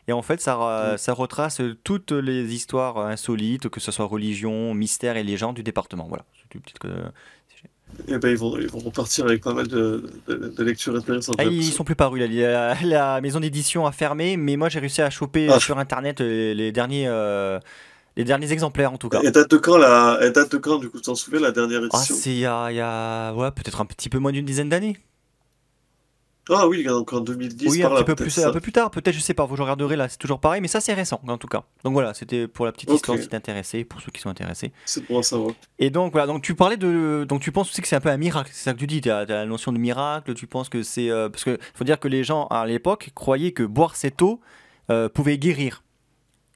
Et en fait, Mm. ça retrace toutes les histoires insolites, que ce soit religion, mystère et légendes du département. Voilà. C'est une petite, Et ben ils vont repartir avec pas mal de lectures intéressantes, ah, j'ai ils l'impression. sont plus parus. La maison d'édition a fermé, mais moi j'ai réussi à choper Ah, sur internet les derniers exemplaires en tout cas. elle date de quand du coup, tu t'en souviens la dernière Ah, édition? c'est ouais, peut-être un petit peu moins d'une dizaine d'années. Ah oui, donc en 2010 Oui, un par petit là peu peut-être plus, un ça. peu plus tard, peut-être, je sais pas, je regarderai là, c'est toujours pareil, mais ça c'est récent en tout cas. Donc voilà, c'était pour la petite Ok, histoire si t'es intéressé, pour ceux qui sont intéressés. c'est pour en savoir. Et donc voilà, donc tu parlais donc tu penses aussi que c'est un peu un miracle, c'est ça que tu dis, t'as la notion de miracle, tu penses que c'est, parce que faut dire que les gens à l'époque croyaient que boire cette eau pouvait guérir.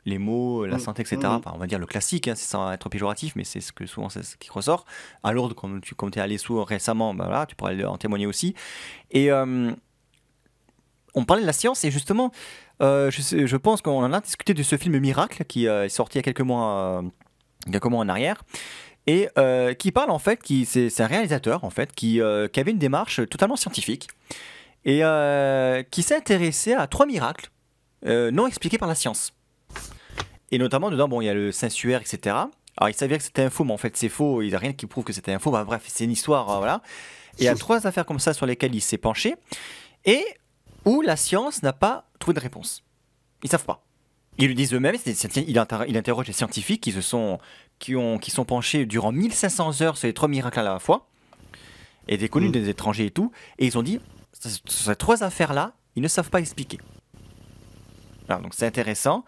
les mots, la santé, etc. Mm. Enfin, on va dire le classique, hein, c'est sans être péjoratif, mais c'est souvent c'est ce qui ressort. À Lourdes, comme tu es allé sous récemment, bah voilà, tu pourrais en témoigner aussi. Et on parlait de la science, et justement, je pense qu'on en a discuté de ce film Miracle qui est sorti il y a quelques mois en arrière. Et qui parle en fait, c'est un réalisateur en fait qui avait une démarche totalement scientifique et qui s'est intéressé à 3 miracles non expliqués par la science. Et notamment dedans, bon, il y a le Saint-Suaire, etc. Alors il s'avère que c'était un faux, mais en fait c'est faux. Il n'y a rien qui prouve que c'était un faux. Bah, bref, c'est une histoire, voilà. Et il y a 3 affaires comme ça sur lesquelles il s'est penché et où la science n'a pas trouvé de réponse. Ils savent pas. Ils le disent eux-mêmes. Il interroge les scientifiques qui sont penchés durant 1500 heures sur les 3 miracles à la fois, et des connus des étrangers et tout, et ils ont dit, ces 3 affaires-là, ils ne savent pas expliquer. Alors, donc c'est intéressant.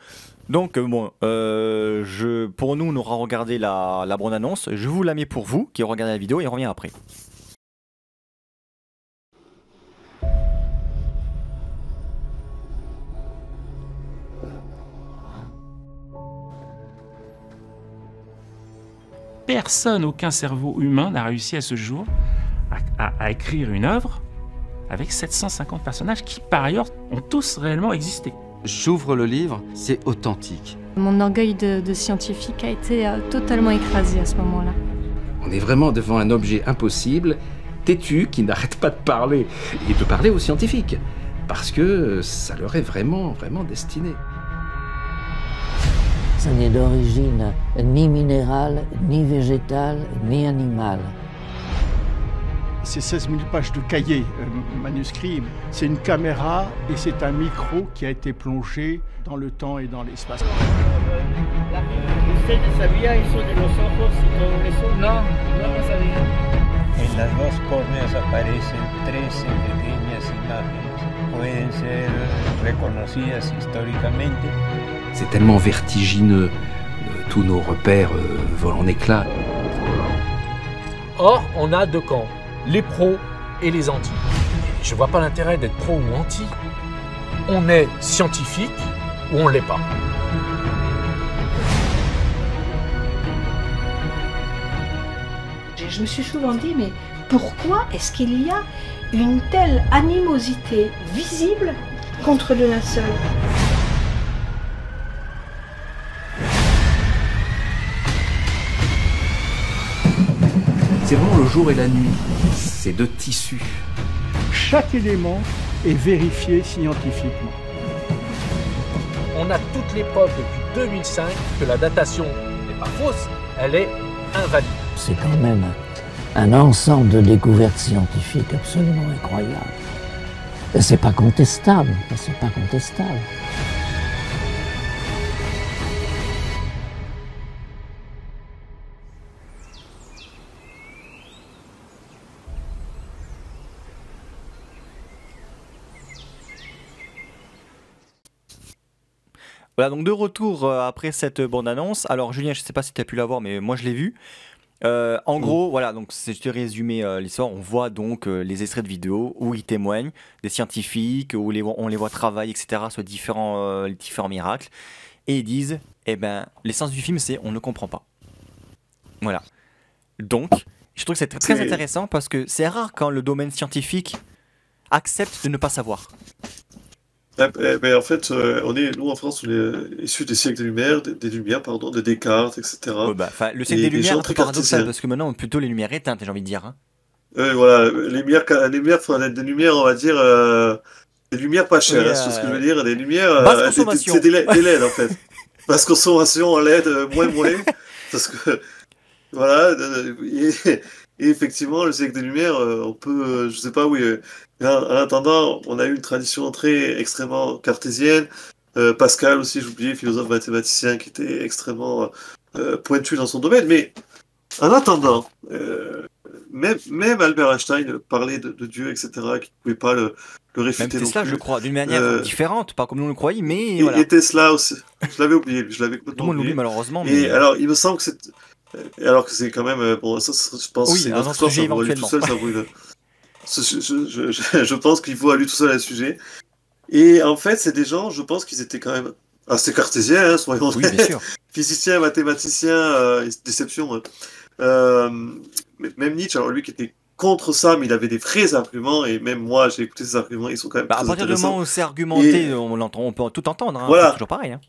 Donc bon, pour nous, on aura regardé la bande-annonce, je vous la mets pour vous, qui regardez la vidéo, et on revient après. Personne, aucun cerveau humain n'a réussi à ce jour à écrire une œuvre avec 750 personnages qui, par ailleurs, ont tous réellement existé. J'ouvre le livre, c'est authentique. Mon orgueil de scientifique a été totalement écrasé à ce moment-là. On est vraiment devant un objet impossible, têtu, qui n'arrête pas de parler, et de parler aux scientifiques, parce que ça leur est vraiment, vraiment destiné. Ça n'est d'origine ni minérale, ni végétale, ni animale. C'est 16 000 pages de cahiers manuscrits. C'est une caméra et c'est un micro qui a été plongé dans le temps et dans l'espace. ¿Ustedes sabían eso de los ojos y todo eso? No, no lo sabía. En las 2 córneas aparecen 13 pequeñas imágenes. Pueden ser reconocidas históricamente. C'est tellement vertigineux, tous nos repères volent en éclats. Or, on a 2 camps, les pros et les anti. Je vois pas l'intérêt d'être pro ou anti. On est scientifique ou on l'est pas. Je me suis souvent dit, mais pourquoi est-ce qu'il y a une telle animosité visible contre le linceul ? C'est vraiment le jour et la nuit, ces 2 tissus. Chaque élément est vérifié scientifiquement. On a toutes les preuves depuis 2005 que la datation n'est pas fausse, elle est invalide. C'est quand même un ensemble de découvertes scientifiques absolument incroyables. Et c'est pas contestable, c'est pas contestable. Voilà, donc de retour après cette bande-annonce. Alors Julien, je sais pas si tu as pu la voir, mais moi je l'ai vu. En gros, voilà, donc je te résumé l'histoire. On voit donc les extraits de vidéos où ils témoignent des scientifiques, où on les voit travailler, etc. sur les différents miracles. Et ils disent, eh ben, l'essence du film, c'est on ne comprend pas. Voilà. Donc, je trouve que c'est très intéressant parce que c'est rare quand le domaine scientifique accepte de ne pas savoir. Mais en fait, nous en France, on est issus des siècles des Lumières, des Lumières, pardon, de Descartes, etc. Le siècle des Lumières, c'est très paradoxal parce que maintenant, on a plutôt les lumières éteintes, j'ai envie de dire. Hein. Voilà, les lumières, faudra être des lumières, on va dire, des lumières pas chères, c'est ce que je veux dire, des lumières, c'est des LED en fait. Basse consommation en LED, moins, parce que, voilà, et effectivement, le siècle des Lumières, on peut, je sais pas, oui. En attendant, on a eu une tradition extrêmement cartésienne. Pascal aussi, j'oubliais, philosophe mathématicien qui était extrêmement pointu dans son domaine. Mais en attendant, même Albert Einstein parlait de Dieu, etc., qui ne pouvait pas le réfuter. Même Tesla, je crois, d'une manière différente, pas comme nous le croyons, mais voilà. Et Tesla aussi, je l'avais oublié, je l'avais complètement oublié. Malheureusement. Mais... Et alors, il me semble que c'est... Alors que c'est quand même... Bon, ça, je pense que c'est notre histoire, ça brûle tout seul, ça brûle... Je pense qu'il faut aller tout seul à ce sujet. Et en fait, c'est des gens, je pense qu'ils étaient quand même assez cartésien, hein, soyons Oui, bien sûr. physicien, mathématicien, déception. Hein. Même Nietzsche, alors lui qui était contre ça, mais il avait des vrais arguments, et même moi j'ai écouté ces arguments, ils sont quand même À très partir du intéressants. moment où c'est argumenté, Et on peut tout entendre, hein, voilà. c'est toujours pareil. Hein.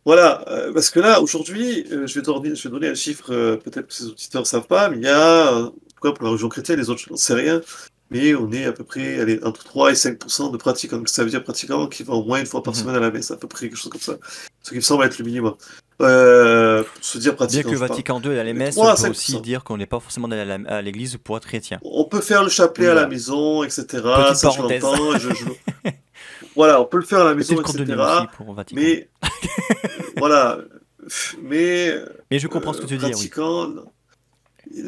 Voilà, parce que là, aujourd'hui, je vais donner un chiffre, peut-être que ces auditeurs ne savent pas, mais il y a, en tout cas pour la religion chrétienne, les autres, je n'en sais rien, mais on est à peu près allez, entre 3 et 5% de pratiquants. Donc ça veut dire pratiquants qui vont au moins une fois par semaine à la messe, à peu près quelque chose comme ça. Ce qui me semble être le minimum. Pour se dire Bien pratiquant. que je parle. Vatican II à la messe, 3 à on peut aussi 5%. dire qu'on n'est pas forcément allé à l'église pour être chrétien. On peut faire le chapelet Oui, à la voilà. maison, etc. Petite Ça, je parenthèse. l'entends. Voilà, on peut le faire à la maison, Petite courte de etc. nuit aussi pour Vatican. Mais voilà, mais je comprends ce que tu dis, oui. pratiquant,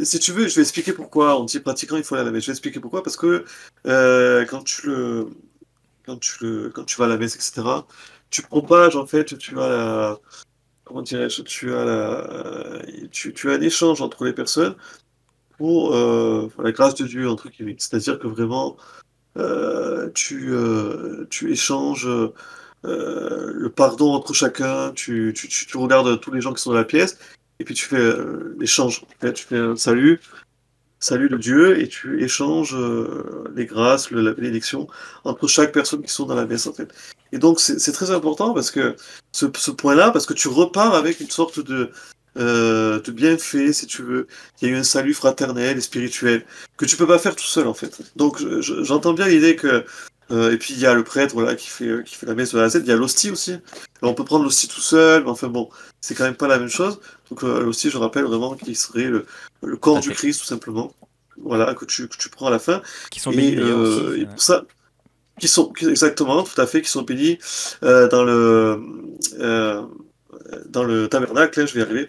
si tu veux, je vais expliquer pourquoi on dit pratiquant, il faut aller à la messe. Je vais expliquer pourquoi, parce que quand tu vas à la messe, etc., tu propages, en fait, tu as la, comment dirais-je, tu as un échange entre les personnes pour la grâce de Dieu, entre guillemets. C'est-à-dire que vraiment, tu échanges le pardon entre chacun, tu regardes tous les gens qui sont dans la pièce, et puis tu fais l'échange. Tu fais un salut de Dieu, et tu échanges les grâces, la bénédiction entre chaque personne qui sont dans la messe, en fait. Et donc c'est très important parce que ce point-là, parce que tu repars avec une sorte de bienfait, si tu veux. Il y a eu un salut fraternel et spirituel que tu peux pas faire tout seul, en fait. Donc j'entends bien l'idée que et puis il y a le prêtre, voilà, qui fait la messe de A à Z. Il y a l'hostie aussi. Alors, on peut prendre l'hostie tout seul, mais enfin bon, c'est quand même pas la même chose. Donc l'hostie, je rappelle vraiment qu'il serait le corps du Christ, tout simplement. Voilà, que tu prends à la fin. Qui sont bénis d'ailleurs aussi. Et pour ça, exactement, tout à fait, qui sont bénis dans le tabernacle, hein, je vais y arriver,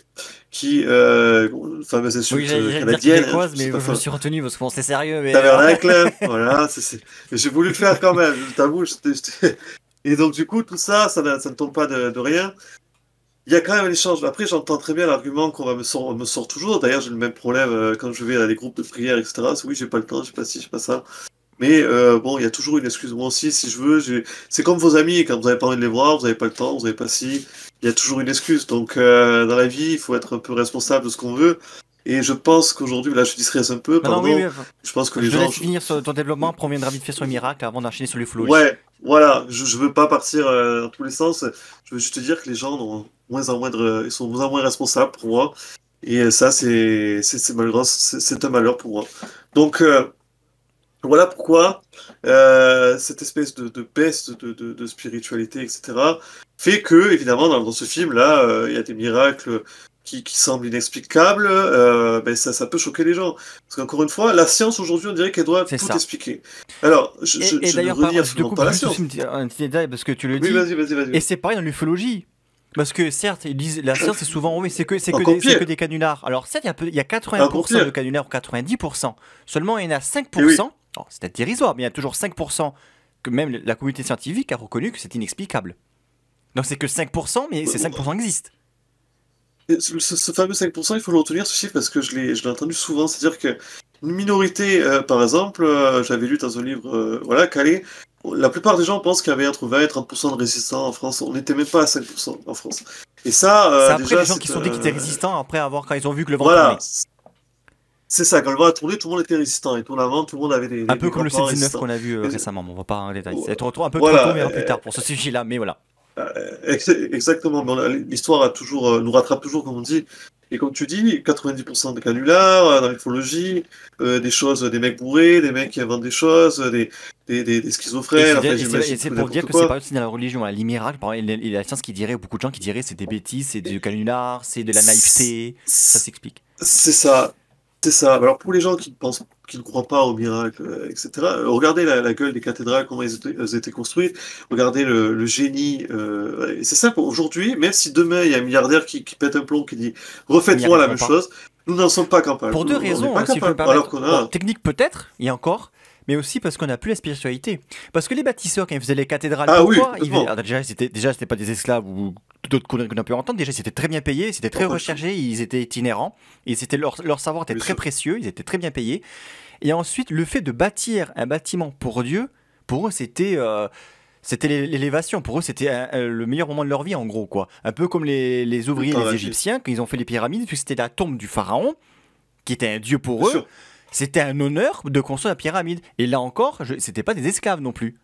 qui fameuse insulte canadienne. Mais je me suis retenu parce qu'on c'est sérieux. Mais tabernacle, voilà, j'ai voulu le faire quand même, je t'avoue. Et donc du coup, tout ça ne tombe pas de rien. Il y a quand même un échange. Après, j'entends très bien l'argument qu'on me sort toujours. D'ailleurs, j'ai le même problème quand je vais dans les groupes de prière, etc. Oui, j'ai pas le temps, j'ai pas ci, j'ai pas ça. Mais bon, il y a toujours une excuse. Moi aussi, si je veux, c'est comme vos amis, quand vous n'avez pas envie de les voir, vous n'avez pas le temps, vous n'avez pas ci, il y a toujours une excuse. Donc, dans la vie, il faut être un peu responsable de ce qu'on veut. Et je pense qu'aujourd'hui, là, je distresse un peu, pardon. Oui, je pense que les gens... Je laisse finir sur ton développement, après on viendra vite fait sur le miracle avant d'enchaîner sur l'ufologie. Ouais, voilà, je veux pas partir dans tous les sens. Je veux juste te dire que les gens sont ils sont moins en moins responsables pour moi. Et ça, c'est malheureux, c'est un malheur pour moi. Donc, voilà pourquoi cette espèce de baisse de spiritualité, etc., fait que, évidemment, dans ce film-là, il y a des miracles qui semblent inexplicables, ça peut choquer les gens. Parce qu'encore une fois, la science, aujourd'hui, on dirait qu'elle doit tout expliquer. Alors, je d'ailleurs, veux redire absolument pas la science. Un petit détail, parce que tu le dis. Oui, vas-y. Et c'est pareil dans l'ufologie. Parce que certes, ils disent la science c'est souvent oui, c'est que des canulars. Alors certes, il y a 80% de canulars ou 90%. Seulement il y en a 5%. Oui. Oh, c'est peut-être dérisoire, mais il y a toujours 5% que même la communauté scientifique a reconnu que c'est inexplicable. Donc c'est que 5%, mais ces 5% existent. Ce fameux 5%, il faut le retenir ce chiffre parce que je l'ai entendu souvent. C'est-à-dire que une minorité, par exemple, j'avais lu dans un livre, Calais. La plupart des gens pensent qu'il y avait entre 20 et 30% de résistants en France. On n'était même pas à 5% en France. Et ça, c'est après déjà, les gens qui sont dit qu'ils étaient résistants après quand ils ont vu que le vent tournait. Voilà. C'est ça, quand le vent a tourné, tout le monde était résistant. Et tournant, tout le monde avait des. Un peu comme le 7-19 qu'on a vu récemment. On va pas en détail. C'est un peu trop tôt, mais plus tard pour ce sujet-là. Mais voilà. Exactement. L'histoire nous rattrape toujours, comme on dit. Et comme tu dis, 90% de canulars dans l'ufologie, des mecs bourrés, des mecs qui inventent des choses, des schizophrènes. Et c'est pour dire que c'est pas aussi dans la religion. Les miracles, il y a la science qui dirait, beaucoup de gens qui diraient c'est des bêtises, c'est du canular, c'est de la naïveté. Ça s'explique. C'est ça. Alors pour les gens qui ne croient pas aux miracles, etc., regardez la gueule des cathédrales, comment elles étaient construites, regardez le génie. Et c'est simple, aujourd'hui, même si demain il y a un milliardaire qui pète un plomb, qui dit refaites-moi la même chose, nous n'en sommes pas capables. Pour deux raisons, si je peux me permettre. Technique peut-être, il y a encore, mais aussi parce qu'on n'a plus la spiritualité. Parce que les bâtisseurs, quand ils faisaient les cathédrales, déjà, c'était pas des esclaves ou d'autres conneries qu'on a pu entendre. Déjà, c'était très bien payé, c'était très recherché, ils étaient itinérants, leur savoir était très précieux, ils étaient très bien payés. Et ensuite, le fait de bâtir un bâtiment pour Dieu, pour eux, c'était C'était l'élévation. Pour eux, c'était le meilleur moment de leur vie, en gros, quoi. Un peu comme les ouvriers, les Égyptiens, quand ils ont fait les pyramides, puisque c'était la tombe du pharaon, qui était un dieu pour eux. C'était un honneur de construire la pyramide. Et là encore, c'était pas des esclaves non plus.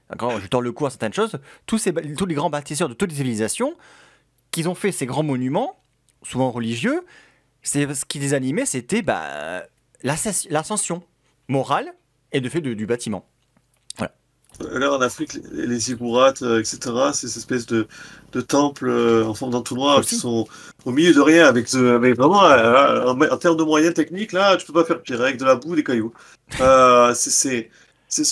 D'accord, je tords le cou à certaines choses. Tous les grands bâtisseurs de toutes les civilisations, qu'ils ont fait ces grands monuments, souvent religieux, ce qui les animait, c'était l'ascension morale et de fait du bâtiment. Voilà. Là, en Afrique, les ziggourats, etc., c'est ces espèces de temples en forme d'entonnoir qui sont au milieu de rien, avec vraiment, en termes de moyens techniques, là, tu peux pas faire pire, avec de la boue, des cailloux.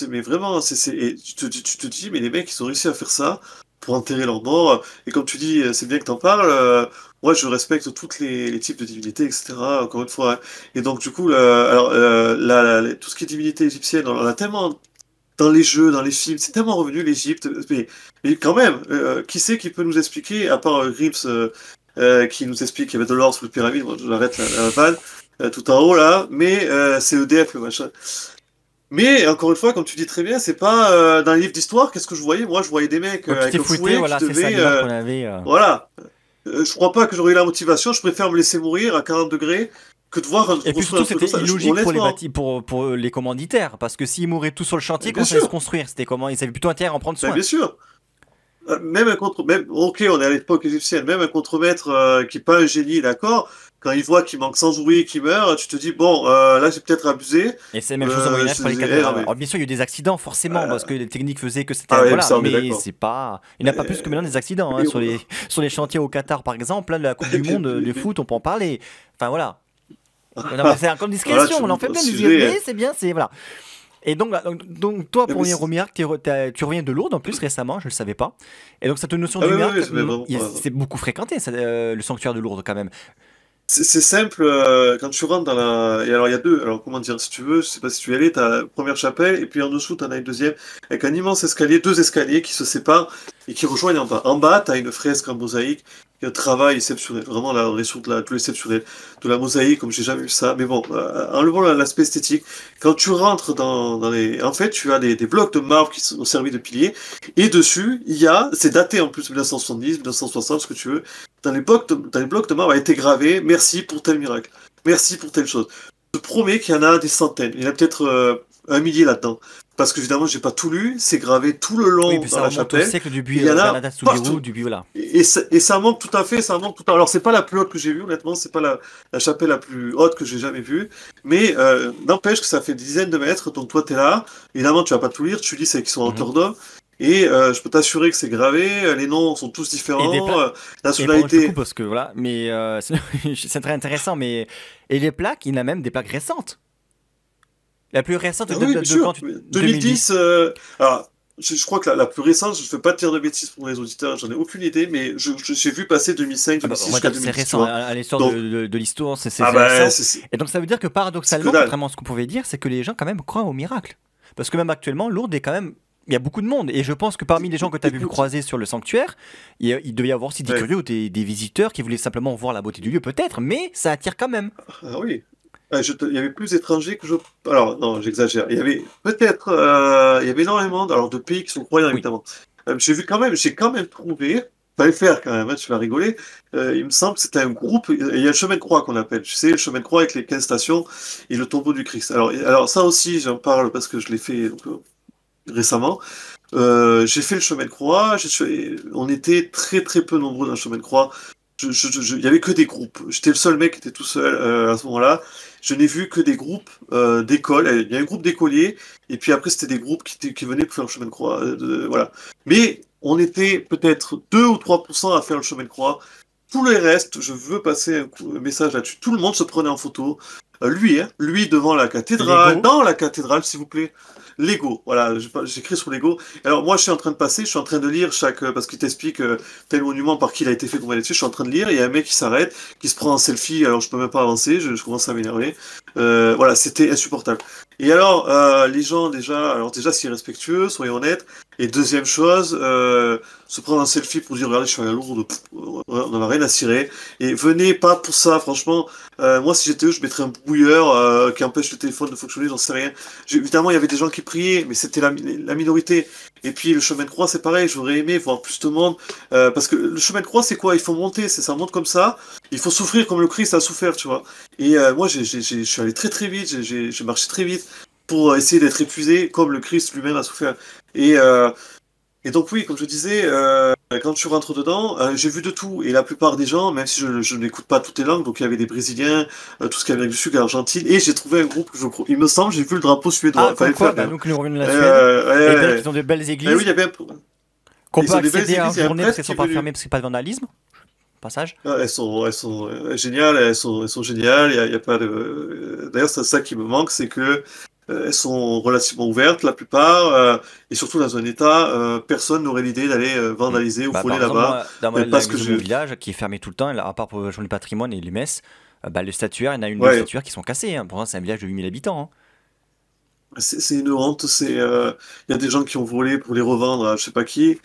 Mais vraiment, et tu te dis, mais les mecs, ils ont réussi à faire ça pour enterrer leurs morts. Et comme tu dis, c'est bien que t'en parles. Moi, je respecte tous les types de divinités, etc. Encore une fois. Hein. Et donc, du coup, tout ce qui est divinité égyptienne, on a tellement dans les jeux, dans les films, c'est tellement revenu l'Égypte. Mais quand même, qui c'est qui peut nous expliquer, à part Grips, qui nous explique qu'il y avait de l'or sous les pyramides. Moi, je l'arrête la vanne, tout en haut là. Mais c'est EDF le machin. Mais encore une fois, comme tu dis très bien, c'est pas dans les livres d'histoire. Qu'est-ce que je voyais? Moi, je voyais des mecs avec un fouet voilà, qui devaient. Ça, qu'on avait, Voilà. Je crois pas que j'aurais eu la motivation. Je préfère me laisser mourir à 40 degrés que de voir. Et puis surtout, c'était illogique pour les commanditaires, parce que s'ils mouraient tous sur le chantier, quand ça allait se construire, c'était comment? Ils avaient plutôt intérêt à en prendre soin. Bien sûr. Ok, on est à l'époque égyptienne. Même un contremaître qui est pas un génie, d'accord. Quand il voit qu'il manque 100 ouvriers qui meurent, tu te dis, bon, là, j'ai peut-être abusé. Et c'est la même chose au Moyen-Âge pour les cathédrales. Alors, bien sûr, il y a eu des accidents, forcément, parce que les techniques faisaient que c'était... mais c'est pas... Il n'y en a pas plus que maintenant des accidents. Hein, sur les chantiers au Qatar, par exemple, là, de la Coupe du Monde de foot, on peut en parler. Enfin, voilà. C'est encore une discrétion, on en fait plein mais c'est bien, c'est... Voilà. Et donc toi, pour revenir au miracle, tu reviens de Lourdes, en plus, récemment, je ne le savais pas. Et donc, cette notion du miracle, c'est beaucoup fréquenté, le sanctuaire de Lourdes, quand même. C'est simple, quand tu rentres dans la... Et alors, il y a deux, alors comment dire, si tu veux, je sais pas si tu y allais, t'as la première chapelle, et puis en dessous, t'en as une deuxième, avec un immense escalier, deux escaliers qui se séparent et qui rejoignent en bas. En bas, t'as une fresque en mosaïque, un travail exceptionnel, vraiment la ressource de l'exceptionnel, de la mosaïque, comme j'ai jamais vu ça, mais bon, enlevons l'aspect esthétique. Quand tu rentres dans les... En fait, tu as des blocs de marbre qui sont servis de piliers, et dessus, c'est daté en plus, 1970, 1960, ce que tu veux, dans les blocs de marbre a été gravé « Merci pour tel miracle, merci pour telle chose ». Je te promets qu'il y en a des centaines, il y en a peut-être 1 millier là-dedans. Parce que évidemment, j'ai pas tout lu, c'est gravé tout le long dans la chapelle. Au siècle du il y en a partout. Et ça manque tout à fait, ça manque tout à fait. Alors, c'est pas la plus haute que j'ai vue, honnêtement, c'est pas la chapelle la plus haute que j'ai jamais vue, mais n'empêche que ça fait des dizaines de mètres, donc toi, t'es là, évidemment, tu vas pas tout lire, tu lis celles qui sont en hauteur d'homme, et je peux t'assurer que c'est gravé, les noms sont tous différents, la sonorité... parce que voilà, mais c'est très intéressant, mais... Et les plaques, il y en a même des plaques récentes. La plus récente de quand 2010. Alors, je crois que la plus récente, je ne fais pas de tir de bêtises pour les auditeurs, j'en ai aucune idée, mais j'ai vu passer 2005, 2006 jusqu'à 2010. C'est récent, à l'histoire de l'histoire, c'est récent. Et donc ça veut dire que paradoxalement, contrairement à ce qu'on pouvait dire, c'est que les gens quand même croient au miracle. Parce que même actuellement, Lourdes est quand même... Il y a beaucoup de monde, et je pense que parmi les gens que tu as vu croiser sur le sanctuaire, il devait y avoir aussi des curieux ou des visiteurs qui voulaient simplement voir la beauté du lieu, peut-être, mais ça attire quand même. Ah oui. Il y avait plus d'étrangers que je... Alors, non, j'exagère. Il y avait peut-être... il y avait énormément de pays qui sont croyants, évidemment. J'ai quand même trouvé... Fallait le faire, quand même, hein, tu vas rigoler. Il me semble que c'était un groupe... Il y a le chemin de croix qu'on appelle. Tu sais, le chemin de croix avec les 15 stations et le tombeau du Christ. Alors ça aussi, j'en parle parce que je l'ai fait récemment. J'ai fait le chemin de croix. On était très très peu nombreux dans le chemin de croix. Il y avait que des groupes. J'étais le seul mec qui était tout seul à ce moment-là. Je n'ai vu que des groupes d'écoles. Il y a un groupe d'écoliers, et puis après c'était des groupes qui venaient pour faire le chemin de croix. Voilà. Mais on était peut-être 2 ou 3% à faire le chemin de croix. Tout le reste, je veux passer un message là-dessus. Tout le monde se prenait en photo. Lui devant la cathédrale, dans la cathédrale, s'il vous plaît. Lego, voilà, j'écris sur Lego. Alors moi je suis en train de lire parce qu'il t'explique tel monument par qui il a été fait, comment il est fait. Je suis en train de lire, et il y a un mec qui s'arrête, qui se prend en selfie, alors je peux même pas avancer, je commence à m'énerver. Voilà, c'était insupportable. Et alors, les gens déjà c'est irrespectueux, soyons honnêtes. Et deuxième chose, se prendre un selfie pour dire regardez, je suis à la Lourde, on n'en a rien à cirer. Et venez pas pour ça, franchement. Moi, si j'étais eux, je mettrais un brouilleur qui empêche le téléphone de fonctionner, j'en sais rien. Évidemment, il y avait des gens qui priaient, mais c'était la minorité. Et puis le chemin de croix, c'est pareil, j'aurais aimé voir plus de monde, parce que le chemin de croix, c'est quoi? Il faut monter, ça monte comme ça, il faut souffrir comme le Christ a souffert, tu vois. Et moi, je suis allé très très vite, j'ai marché très vite pour essayer d'être épuisé comme le Christ lui-même a souffert. Et donc oui, comme je disais, quand tu rentres dedans, j'ai vu de tout. Et la plupart des gens, même si je n'écoute pas toutes les langues, donc il y avait des Brésiliens, tout ce qui est Amérique du Sud, l'Argentine, et j'ai trouvé un groupe, il me semble, j'ai vu le drapeau suédois. Ah, comme quoi, donc nous revenons de la Suède. Et ils ont de belles églises. Oui, il y avait qu'on peut accéder à une journée parce qu'elles ne sont pas fermées, parce qu'il n'y a pas de vandalisme. Passage. Elles sont géniales, elles sont géniales. Il y a pas de. D'ailleurs, c'est ça qui me manque, c'est que elles sont relativement ouvertes, la plupart, et surtout dans un état, personne n'aurait l'idée d'aller vandaliser ou voler là-bas. Dans mon village, qui est fermé tout le temps, à part pour le journée du patrimoine et les messes, le statuaire, il y en a une ou deux statuaires qui sont cassés. Hein. Pourtant, c'est un village de 8000 habitants. Hein. C'est une honte. Il y a des gens qui ont volé pour les revendre à je sais pas qui.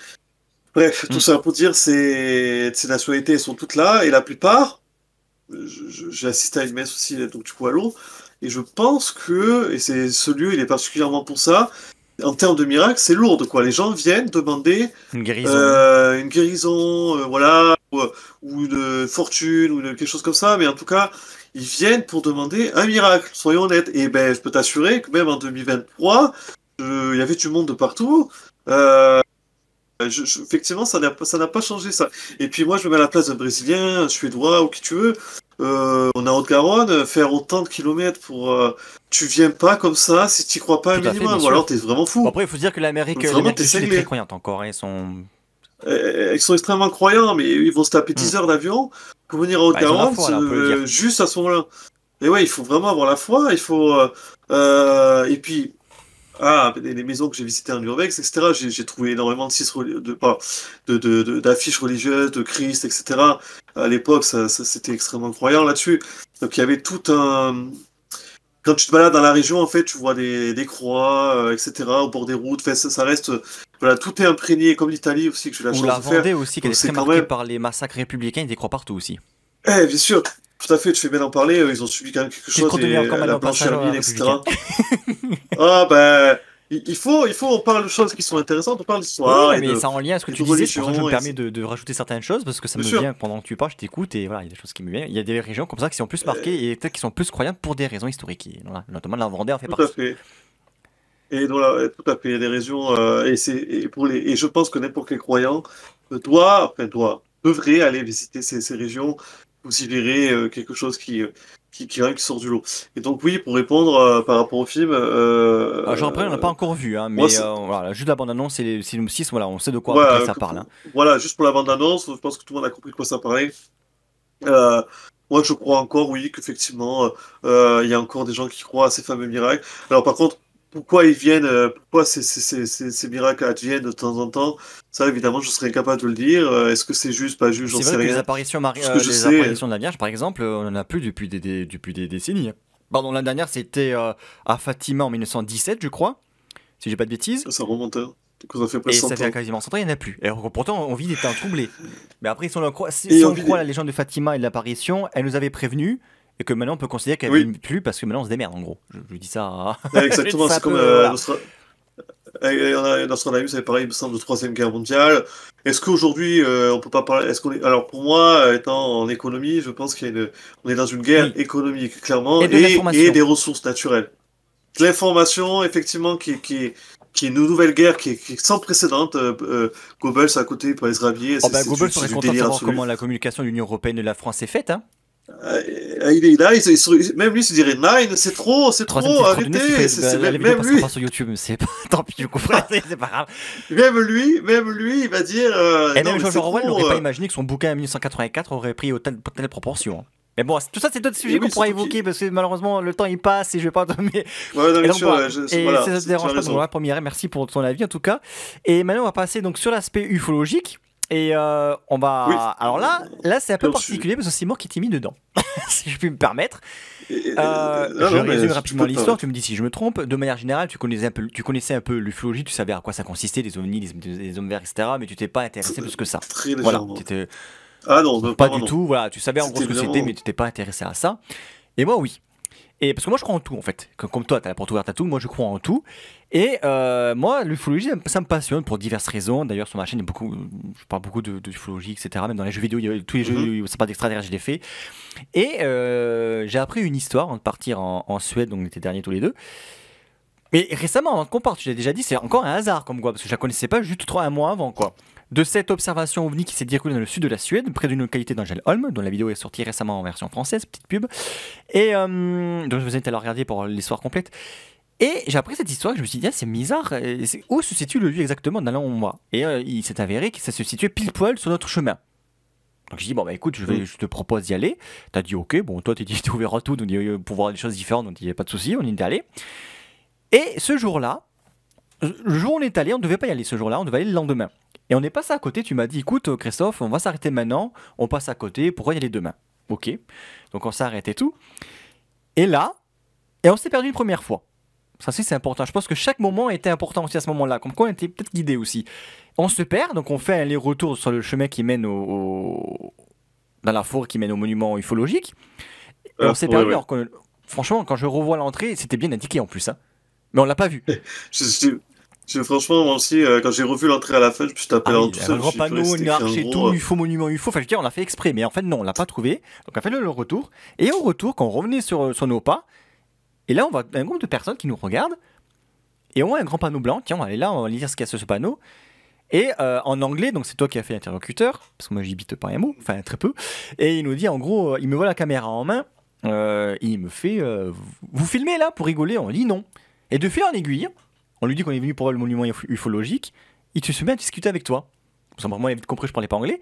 Bref, tout ça pour dire, ces nationalités, elles sont toutes là, et la plupart, j'ai assisté à une messe aussi, donc du coup à Lourdes, et je pense que, et ce lieu, il est particulièrement pour ça, en termes de miracle, c'est Lourdes, quoi. Les gens viennent demander une guérison, voilà, ou une fortune, ou quelque chose comme ça, mais en tout cas, ils viennent pour demander un miracle, soyons honnêtes. Et ben, je peux t'assurer que même en 2023, il y avait du monde de partout. Effectivement, ça n'a pas changé ça. Et puis moi, je me mets à la place d'un Brésilien, un Suédois ou qui tu veux. On a Haute-Garonne, faire autant de kilomètres pour. Tu viens pas comme ça si tu crois pas un minimum, ou alors t'es vraiment fou. Bon, après, il faut dire que l'Amérique du Sud est très croyante encore. Ils sont extrêmement croyants, mais ils vont se taper 10 heures d'avion pour venir à Haute-Garonne, juste à ce moment-là. Et ouais, il faut vraiment avoir la foi. Il faut. Et puis. Les maisons que j'ai visitées en Urbex, etc., j'ai trouvé énormément d'affiches religieuses, de Christ, etc. À l'époque, c'était extrêmement croyant là-dessus. Donc il y avait tout un... Quand tu te balades dans la région, en fait, tu vois des croix, etc., au bord des routes. Enfin, ça reste... Voilà, tout est imprégné, comme l'Italie aussi, que j'ai la chance de faire. Ou la Vendée aussi, qui est très marquée par les massacres républicains, il y a des croix partout aussi. Bien sûr. Tout à fait, tu fais bien d'en parler, ils ont subi quand même quelque chose, la planche Hermine, etc. Il faut, on parle de choses qui sont intéressantes, on parle d'histoire. Oui, mais ça en lien à ce que tu disais, c'est pour ça que je me permets de rajouter certaines choses, parce que ça me vient pendant que tu parles, je t'écoute, et voilà, il y a des choses qui me viennent. Il y a des régions comme ça qui sont plus marquées, et peut-être qui sont plus croyantes pour des raisons historiques, et, voilà, notamment la Vendée en fait partie. Tout à fait. Et voilà, tout à fait, il y a des régions, et je pense que n'importe quel croyant devrait aller visiter ces régions. Vous y verrez quelque chose qui sort du lot. Et donc oui, pour répondre par rapport au film... après, on n'a pas encore vu, hein, mais voilà, juste la bande-annonce et les synopsis, voilà, on sait de quoi ça parle. Hein. Voilà, juste pour la bande-annonce, je pense que tout le monde a compris de quoi ça parlait. Moi, je crois encore, oui, qu'effectivement, il y a encore des gens qui croient à ces fameux miracles. Alors par contre, pourquoi ces miracles adviennent de temps en temps, ça évidemment je serais incapable de le dire. Est-ce que c'est juste, pas juste, j'en sais rien. Les apparitions de la Vierge, par exemple, on n'en a plus depuis des décennies. Pardon, la dernière c'était à Fatima en 1917, je crois, si j'ai pas de bêtises. Ça remonte, hein. Ça fait quasiment 100 ans, il n'y en a plus. Et pourtant, on vit des temps troublés. Mais après, si on croit la légende de Fatima et de l'apparition, elle nous avait prévenu. Et que maintenant on peut considérer qu'elle ne vient plus parce que maintenant on se démerde en gros. Je dis ça. Exactement, c'est comme Nostradamus avait parlé, il me semble, de 3e guerre mondiale. Est-ce qu'aujourd'hui on peut pas parler. Alors pour moi, étant en économie, je pense on est dans une guerre économique, clairement, et des ressources naturelles. De l'information, effectivement, qui est une nouvelle guerre qui est sans précédente. Goebbels à côté pour les rabier. Goebbels serait content de savoir comment la communication de l'Union Européenne et de la France est faite, hein. Il est là, même lui se dirait Nine, c'est trop, arrêtez. Même lui sur YouTube, c'est pas tant pis, je comprends, c'est pas grave. Même lui, il va dire. Et même George Orwell n'aurait pas imaginé que son bouquin en 1984 aurait pris telle proportion. Mais bon, tout ça, c'est d'autres sujets qu'on pourra évoquer parce que malheureusement le temps il passe et je vais pas. Ça se dérange pas pour la première. Merci pour ton avis en tout cas. Et maintenant, on va passer donc sur l'aspect ufologique. Et on va. Oui. Alors là c'est un peu particulier parce que c'est moi qui t'ai mis dedans, si je puis me permettre. Je résume rapidement l'histoire. Tu me dis si je me trompe. De manière générale, tu connaissais un peu l'ufologie, tu savais à quoi ça consistait, les ovnis, les hommes verts, etc. Mais tu t'es pas intéressé plus que ça. Très voilà. Non, pas du tout. Voilà, tu savais en gros ce que c'était, mais tu t'es pas intéressé à ça. Et moi, oui. Et parce que moi je crois en tout en fait, comme toi t'as la porte ouverte à tout, moi je crois en tout. Et moi l'ufologie ça me passionne pour diverses raisons. D'ailleurs sur ma chaîne je parle beaucoup d'ufologie, etc. Même dans les jeux vidéo, tous les jeux où ça parle d'extraterrestres je les fais. Et j'ai appris une histoire avant de partir en Suède, donc l'été dernier tous les deux. Mais récemment, avant qu'on parte, tu l'as déjà dit, c'est encore un hasard comme quoi, parce que je la connaissais pas juste un mois avant quoi. De cette observation ovni qui s'est déroulée dans le sud de la Suède, près d'une localité d'Angelholm, dont la vidéo est sortie récemment en version française, petite pub. Et donc je vous invite à la regarder pour l'histoire complète. Et j'ai appris cette histoire et je me suis dit, ah, c'est bizarre, où se situe le lieu exactement d'Alain Omwa? Et il s'est avéré que ça se situait pile poil sur notre chemin. Donc j'ai dit, bon bah écoute, je te propose d'y aller. T'as dit, ok, bon toi t'es dit, tu ouvert à tout, donc pour voir des choses différentes, donc il n'y avait pas de souci, on y est allé. Et ce jour-là, le jour où on est allé, on ne devait pas y aller ce jour-là, on devait aller le lendemain. Et on est passé à côté, tu m'as dit, écoute Christophe, on va s'arrêter maintenant, on passe à côté, pourquoi y aller demain? Ok, donc on s'est arrêté tout. Et là, on s'est perdu une première fois. Ça c'est important, je pense que chaque moment était important aussi à ce moment-là, comme quoi on était peut-être guidé aussi. On se perd, donc on fait un aller-retour sur le chemin qui mène dans la forêt qui mène au monument ufologique. Et on s'est perdu, alors que franchement, quand je revois l'entrée, c'était bien indiqué en plus, hein. Mais on l'a pas vu. Franchement, moi aussi, quand j'ai revu l'entrée à la fin, je me suis tapé dans tout ça. Un grand panneau, une arche et tout, UFO, monument UFO. Enfin, je veux dire, on l'a fait exprès, mais en fait, non, on l'a pas trouvé. Donc, on a fait le retour. Et au retour, quand on revenait sur nos pas, et là, on voit un groupe de personnes qui nous regardent. Et on voit un grand panneau blanc. Tiens, on va aller là, on va lire ce qu'il y a sur ce panneau. Et en anglais, donc c'est toi qui as fait l'interlocuteur, parce que moi, j'y bite pas un mot, enfin, très peu. Et il nous dit, en gros, il me voit la caméra en main. Il me fait, vous filmez là pour rigoler? On dit non. Et de fil en aiguille, on lui dit qu'on est venu pour voir le monument ufologique, il se met à discuter avec toi. Moi, il a vite compris que je parlais pas anglais.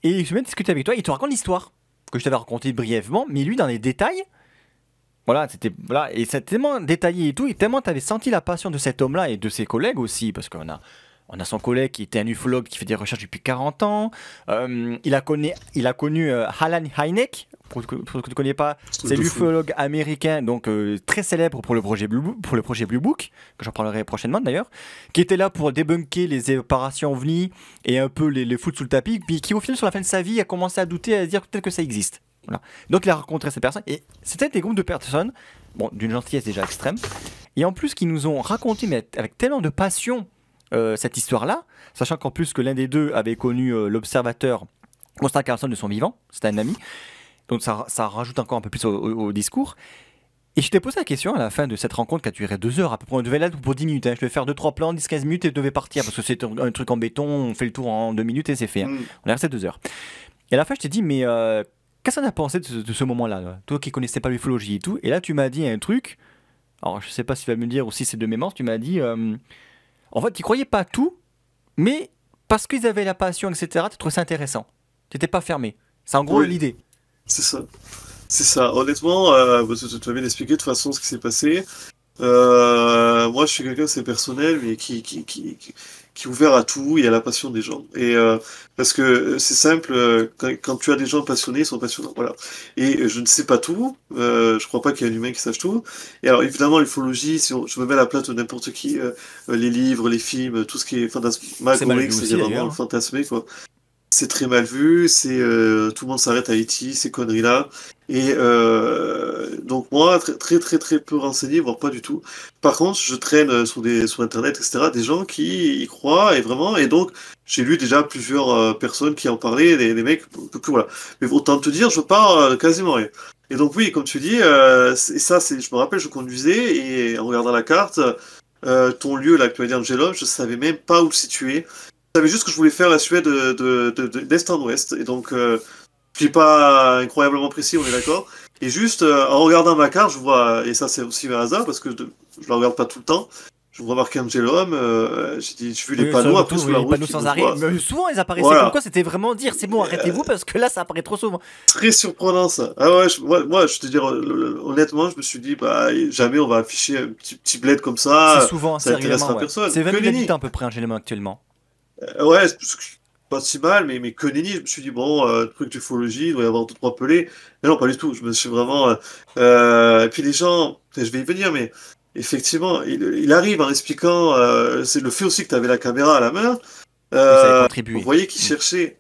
Et il se met à discuter avec toi, il te raconte l'histoire que je t'avais racontée brièvement, mais lui, dans les détails, voilà, et c'est tellement détaillé et tout, et tellement tu avais senti la passion de cet homme-là et de ses collègues aussi, parce qu'on a son collègue qui était un ufologue qui fait des recherches depuis 40 ans. Il a connu Alan Hynek, pour que tu ne connais pas, c'est l'ufologue américain, donc très célèbre pour le projet Blue Book, que j'en parlerai prochainement d'ailleurs, qui était là pour débunker les opérations OVNI et un peu les foutre sous le tapis, puis qui au final sur la fin de sa vie a commencé à douter, à dire peut-être que ça existe. Voilà. Donc il a rencontré ces personnes, et c'était des groupes de personnes, bon, d'une gentillesse déjà extrême, et en plus qui nous ont raconté, mais avec tellement de passion, cette histoire-là, sachant qu'en plus que l'un des deux avait connu l'observateur Constant Carlson de son vivant, c'était un ami, donc ça rajoute encore un peu plus au discours. Et je t'ai posé la question à la fin de cette rencontre qui a duré 2 heures, à peu près, on devait là pour 10 minutes, hein. Je devais faire 2-3 plans, 10-15 minutes et je devais partir, parce que c'est un truc en béton, on fait le tour en 2 minutes et c'est fait, hein. On est resté 2 heures. Et à la fin je t'ai dit, mais qu'est-ce qu'on a pensé de ce moment-là, là, toi qui connaissais pas l'ufologie et tout, et là tu m'as dit un truc, alors je sais pas si tu vas me dire aussi c'est de mémoire, tu m'as dit... En fait, tu croyais pas tout, mais parce qu'ils avaient la passion, etc., tu trouvais ça intéressant. Tu n'étais pas fermé. C'est en gros l'idée. C'est ça. C'est ça. Honnêtement, tu as bien expliqué de toute façon ce qui s'est passé. Moi, je suis quelqu'un, c'est personnel, mais qui est ouvert à tout et à la passion des gens. Et parce que c'est simple, quand tu as des gens passionnés, ils sont passionnants. Voilà. Et je ne sais pas tout. Je crois pas qu'il y ait un humain qui sache tout. Et alors évidemment, l'ufologie, si je me mets à la place de n'importe qui, les livres, les films, tout ce qui est fantasmagorique, c'est vraiment le fantasmé, quoi. C'est très mal vu, tout le monde s'arrête à E.T., ces conneries-là. Et donc moi, très très très peu renseigné, voire pas du tout. Par contre, je traîne sur Internet, etc., des gens qui y croient, et vraiment, et donc j'ai lu déjà plusieurs personnes qui en parlaient, des mecs, que voilà. Mais autant te dire, je pars quasiment rien. Et donc oui, comme tu dis, je me rappelle, je conduisais, et en regardant la carte, ton lieu, là, que tu m'as dit Angelholm, je savais même pas où le situer. Je savais juste que je voulais faire la Suède d'est en ouest, et donc je suis pas incroyablement précis, on est d'accord. Et juste en regardant ma carte, je vois, et ça c'est aussi un hasard parce que je la regarde pas tout le temps, je vois marqué Angelholm, j'ai vu les panneaux après sur la route. Les panneaux sans arrêt, mais souvent ils apparaissaient comme quoi c'était vraiment dire c'est bon, arrêtez-vous parce que là ça apparaît trop souvent. Très surprenant ça. Ah ouais, moi je te dis honnêtement, je me suis dit bah jamais on va afficher un petit bled comme ça. C'est souvent, ça intéressera personne. C'est 20 000 habitants à peu près Angelholm actuellement. Ouais, pas si mal, mais que nenni, je me suis dit, bon, truc d'ufologie, il doit y avoir 2-3 pelés. Mais non, pas du tout, je me suis vraiment... et puis les gens, je vais y venir, mais effectivement, il arrive en expliquant, c'est le fait aussi que tu avais la caméra à la main, vous voyez qu'il cherchait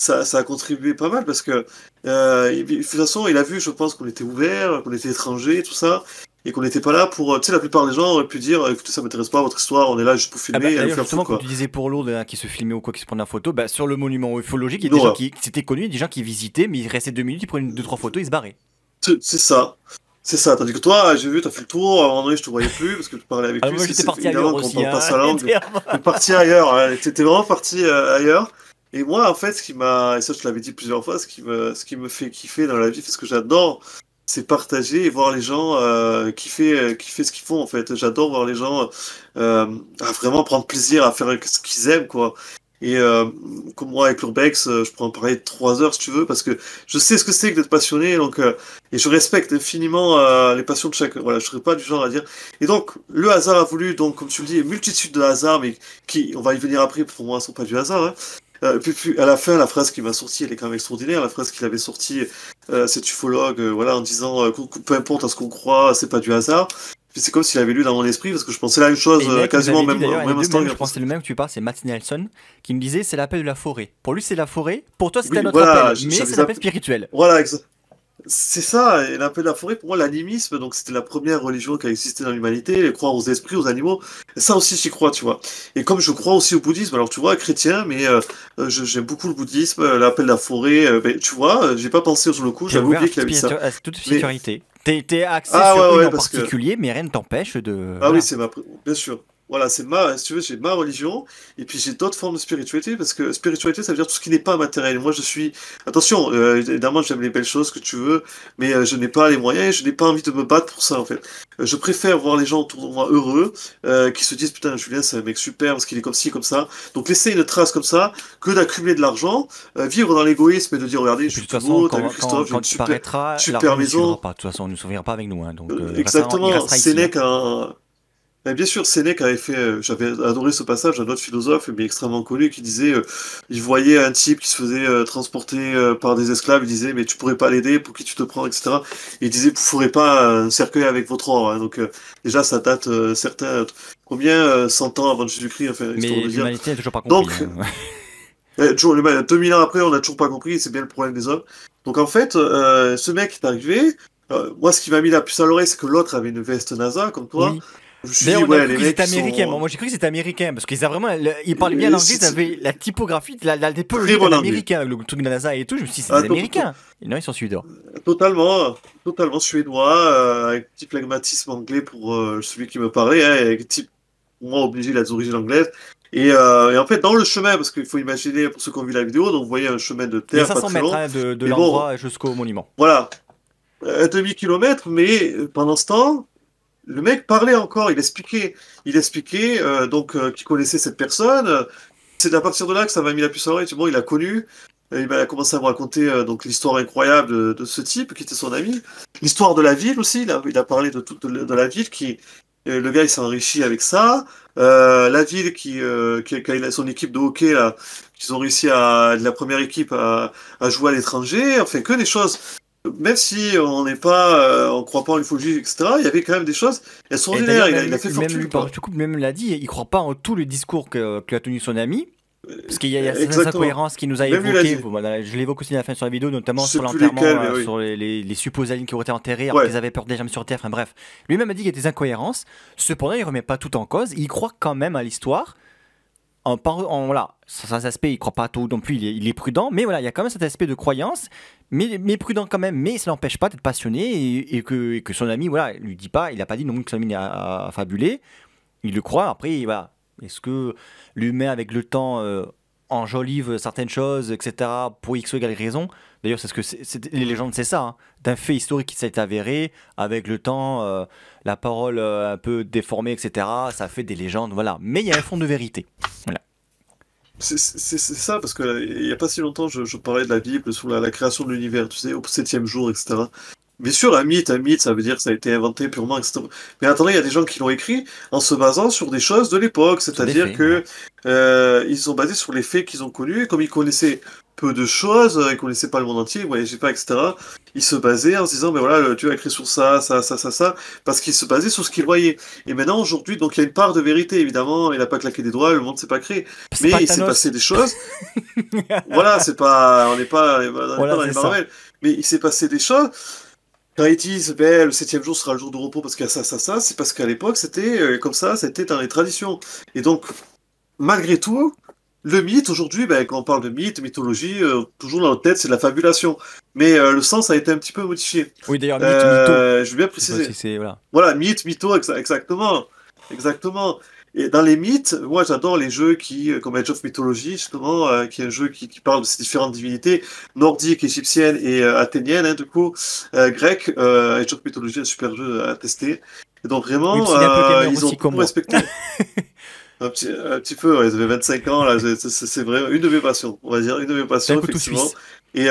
ça a contribué pas mal parce que de toute façon, il a vu, je pense, qu'on était ouvert, qu'on était étrangers, tout ça, et qu'on n'était pas là pour. Tu sais, la plupart des gens auraient pu dire, écoutez, ça m'intéresse pas votre histoire, on est là juste pour filmer et d'ailleurs, faire justement, foutre, quoi. comme tu disais pour Lourdes, qui se filmait ou quoi, qui se prenait en photo, sur le monument ufologique, il y a des gens qui c'était connu, des gens qui visitaient, mais ils restaient 2 minutes, ils prenaient 2-3 photos, ils se barraient. C'est ça. C'est ça, tandis que toi, j'ai vu, t'as fait le tour, à un moment donné, je te voyais plus, parce que tu parlais avec lui. Moi, j'étais parti ailleurs aussi, pas sa langue. T'es parti ailleurs, hein. T'étais vraiment parti ailleurs. Et moi, en fait, ce qui m'a, et ça, je te l'avais dit plusieurs fois, ce qui me fait kiffer dans la vie, ce que j'adore, c'est partager et voir les gens kiffer ce qu'ils font, en fait. J'adore voir les gens à vraiment prendre plaisir à faire ce qu'ils aiment, quoi. Et comme moi avec l'Urbex, je pourrais en parler 3 heures si tu veux, parce que je sais ce que c'est que d'être passionné, donc et je respecte infiniment les passions de chacun. Voilà, je serais pas du genre à dire. Et donc le hasard a voulu, donc comme tu le dis, une multitude de hasards, mais qui, on va y venir après, pour moi, sont pas du hasard. Hein. Puis à la fin, la phrase qui m'a sorti, elle est quand même extraordinaire. La phrase qu'il avait sortie, cet ufologue, voilà, en disant peu importe à ce qu'on croit, c'est pas du hasard. C'est comme s'il avait lu dans mon esprit, parce que je pensais la même chose, quasiment au même instant. Je pense que c'est le même que tu parles, c'est Matt Nelson, qui me disait c'est l'appel de la forêt. Pour lui, c'est la forêt, pour toi, c'était un autre appel, mais c'est l'appel spirituel. Voilà, c'est ça, et l'appel de la forêt, pour moi, l'animisme, donc c'était la première religion qui a existé dans l'humanité, croire aux esprits, aux animaux, ça aussi j'y crois, tu vois. Et comme je crois aussi au bouddhisme, alors tu vois, chrétien, mais j'aime beaucoup le bouddhisme, l'appel de la forêt, tu vois, j'ai pas pensé sur le coup, j'avais oublié qu'il y avait ça. Toute spiritualité. T'es axé sur une en particulier, mais rien ne t'empêche de... Ah oui, c'est bien sûr. Voilà, si tu veux, j'ai ma religion, et puis j'ai d'autres formes de spiritualité, parce que spiritualité, ça veut dire tout ce qui n'est pas matériel. Moi, attention, évidemment, j'aime les belles choses que tu veux, mais je n'ai pas les moyens, et je n'ai pas envie de me battre pour ça, en fait. Je préfère voir les gens autour de moi heureux, qui se disent, putain, Julien, c'est un mec super, parce qu'il est comme ci, comme ça. Donc, laisser une trace comme ça, que d'accumuler de l'argent, vivre dans l'égoïsme et de dire, regardez, je suis tout beau, t'as vu Christophe, j'ai une super maison. De toute façon, on ne s'ouvrira pas avec nous, hein, donc, exactement, Sénèque bien sûr, Sénèque avait fait, j'avais adoré ce passage, un autre philosophe, mais extrêmement connu, qui disait, il voyait un type qui se faisait transporter par des esclaves, il disait, mais tu pourrais pas l'aider, pour qui tu te prends, etc. Et il disait, vous ferez pas un cercueil avec votre or, hein. Donc déjà, ça date combien 100 ans avant Jésus-Christ, enfin, mais l'humanité n'a toujours pas compris. Donc, 2000 ans après, on n'a toujours pas compris, c'est bien le problème des hommes. Donc en fait, ce mec est arrivé, moi, ce qui m'a mis la puce à l'oreille, c'est que l'autre avait une veste NASA, comme toi. Oui. D'ailleurs, on a cru que c'était américain. Moi, j'ai cru que c'était américain parce qu'ils ils parlaient bien l'anglais, ils avaient la typographie, la typologie américaine avec le truc de la NASA et tout. Je me suis dit, c'est des Américains. Et non, ils sont suédois. Totalement suédois, avec petit phlegmatisme anglais pour celui qui me parlait, hein, avec type, pour moi, obligé, il a des origines anglaises. Et en fait, dans le chemin, parce qu'il faut imaginer, pour ceux qui ont vu la vidéo, donc vous voyez un chemin de terre, 500 mètres hein, de l'endroit jusqu'au monument. Voilà, un demi-kilomètre, mais pendant ce temps, le mec parlait encore, il expliquait qu'il connaissait cette personne. C'est à partir de là que ça m'a mis la puce à l'oreille. Bon, il a connu, il a commencé à me raconter donc l'histoire incroyable de ce type qui était son ami, l'histoire de la ville aussi. Il a parlé de la ville qui, le gars il s'est enrichi avec ça. La ville qui a son équipe de hockey là, qu'ils ont réussi de la première équipe à jouer à l'étranger. Enfin, que des choses. Même si on n'est pas, on croit pas en l'ufologie, etc., il y avait quand même des choses extraordinaires. Il a fait fortune. Même l'a dit, il croit pas en tout le discours qu'a tenu son ami. Parce qu'il y a certaines incohérences qu'il nous a évoquées. Voilà, je l'évoque aussi à la fin sur la vidéo, notamment sur l'enterrement, sur les supposés aliens qui auraient été enterrés, alors qu'ils avaient peur des jamais sur Terre. Enfin bref, lui-même a dit qu'il y a des incohérences. Cependant, il remet pas tout en cause. Il croit quand même à l'histoire. Voilà, cet aspect, il croit pas à tout non plus, il est prudent, mais voilà, il y a quand même cet aspect de croyance, mais prudent quand même, mais ça n'empêche pas d'être passionné et que son ami, voilà, lui dit pas, il a pas dit non plus que son ami a fabulé, il le croit, après, voilà, est-ce que l'humain avec le temps enjolive certaines choses, etc., pour X ou égale raison. D'ailleurs, les légendes, c'est ça, hein. D'un fait historique qui s'est avéré, avec le temps, la parole un peu déformée, etc., ça fait des légendes, voilà. Mais il y a un fond de vérité. Voilà. C'est ça, parce qu'il n'y a pas si longtemps, je parlais de la Bible sur la création de l'univers, tu sais, au 7e jour, etc. Bien sûr, un mythe, ça veut dire que ça a été inventé purement, etc. Mais attendez, il y a des gens qui l'ont écrit en se basant sur des choses de l'époque, c'est-à-dire que ils sont basés sur les faits qu'ils ont connus, et comme ils connaissaient peu de choses, ils connaissaient pas le monde entier, ils voyageaient pas, etc. Ils se basaient en se disant, ben voilà, le Dieu a écrit sur ça, parce qu'ils se basaient sur ce qu'ils voyaient. Et maintenant, aujourd'hui, donc il y a une part de vérité, évidemment, il n'a pas claqué des doigts, le monde s'est pas créé. Mais il s'est passé des choses. Voilà, c'est pas, on n'est pas dans les Marvel. Mais il s'est passé des choses. Quand ils disent, ben, le 7e jour sera le jour de repos parce qu'il y a ça, c'est parce qu'à l'époque, c'était comme ça, c'était dans les traditions. Et donc, malgré tout, le mythe, aujourd'hui, ben, quand on parle de mythe, mythologie, toujours dans notre tête, c'est de la fabulation. Mais le sens a été un petit peu modifié. Oui, d'ailleurs, mythe, mytho. Je veux bien préciser. Voilà. Voilà, mythe, mytho, exactement. Exactement. Et dans les mythes, moi j'adore les jeux comme Age of Mythology, justement, qui est un jeu qui parle de ces différentes divinités, nordiques, égyptiennes et athéniennes, du coup, grecques. Age of Mythology, un super jeu à tester. Et donc vraiment, ils ont beaucoup respecté. Un petit peu, ouais, ça fait 25 ans, là, c'est vraiment une de mes passions, on va dire, une de mes passions, effectivement. Et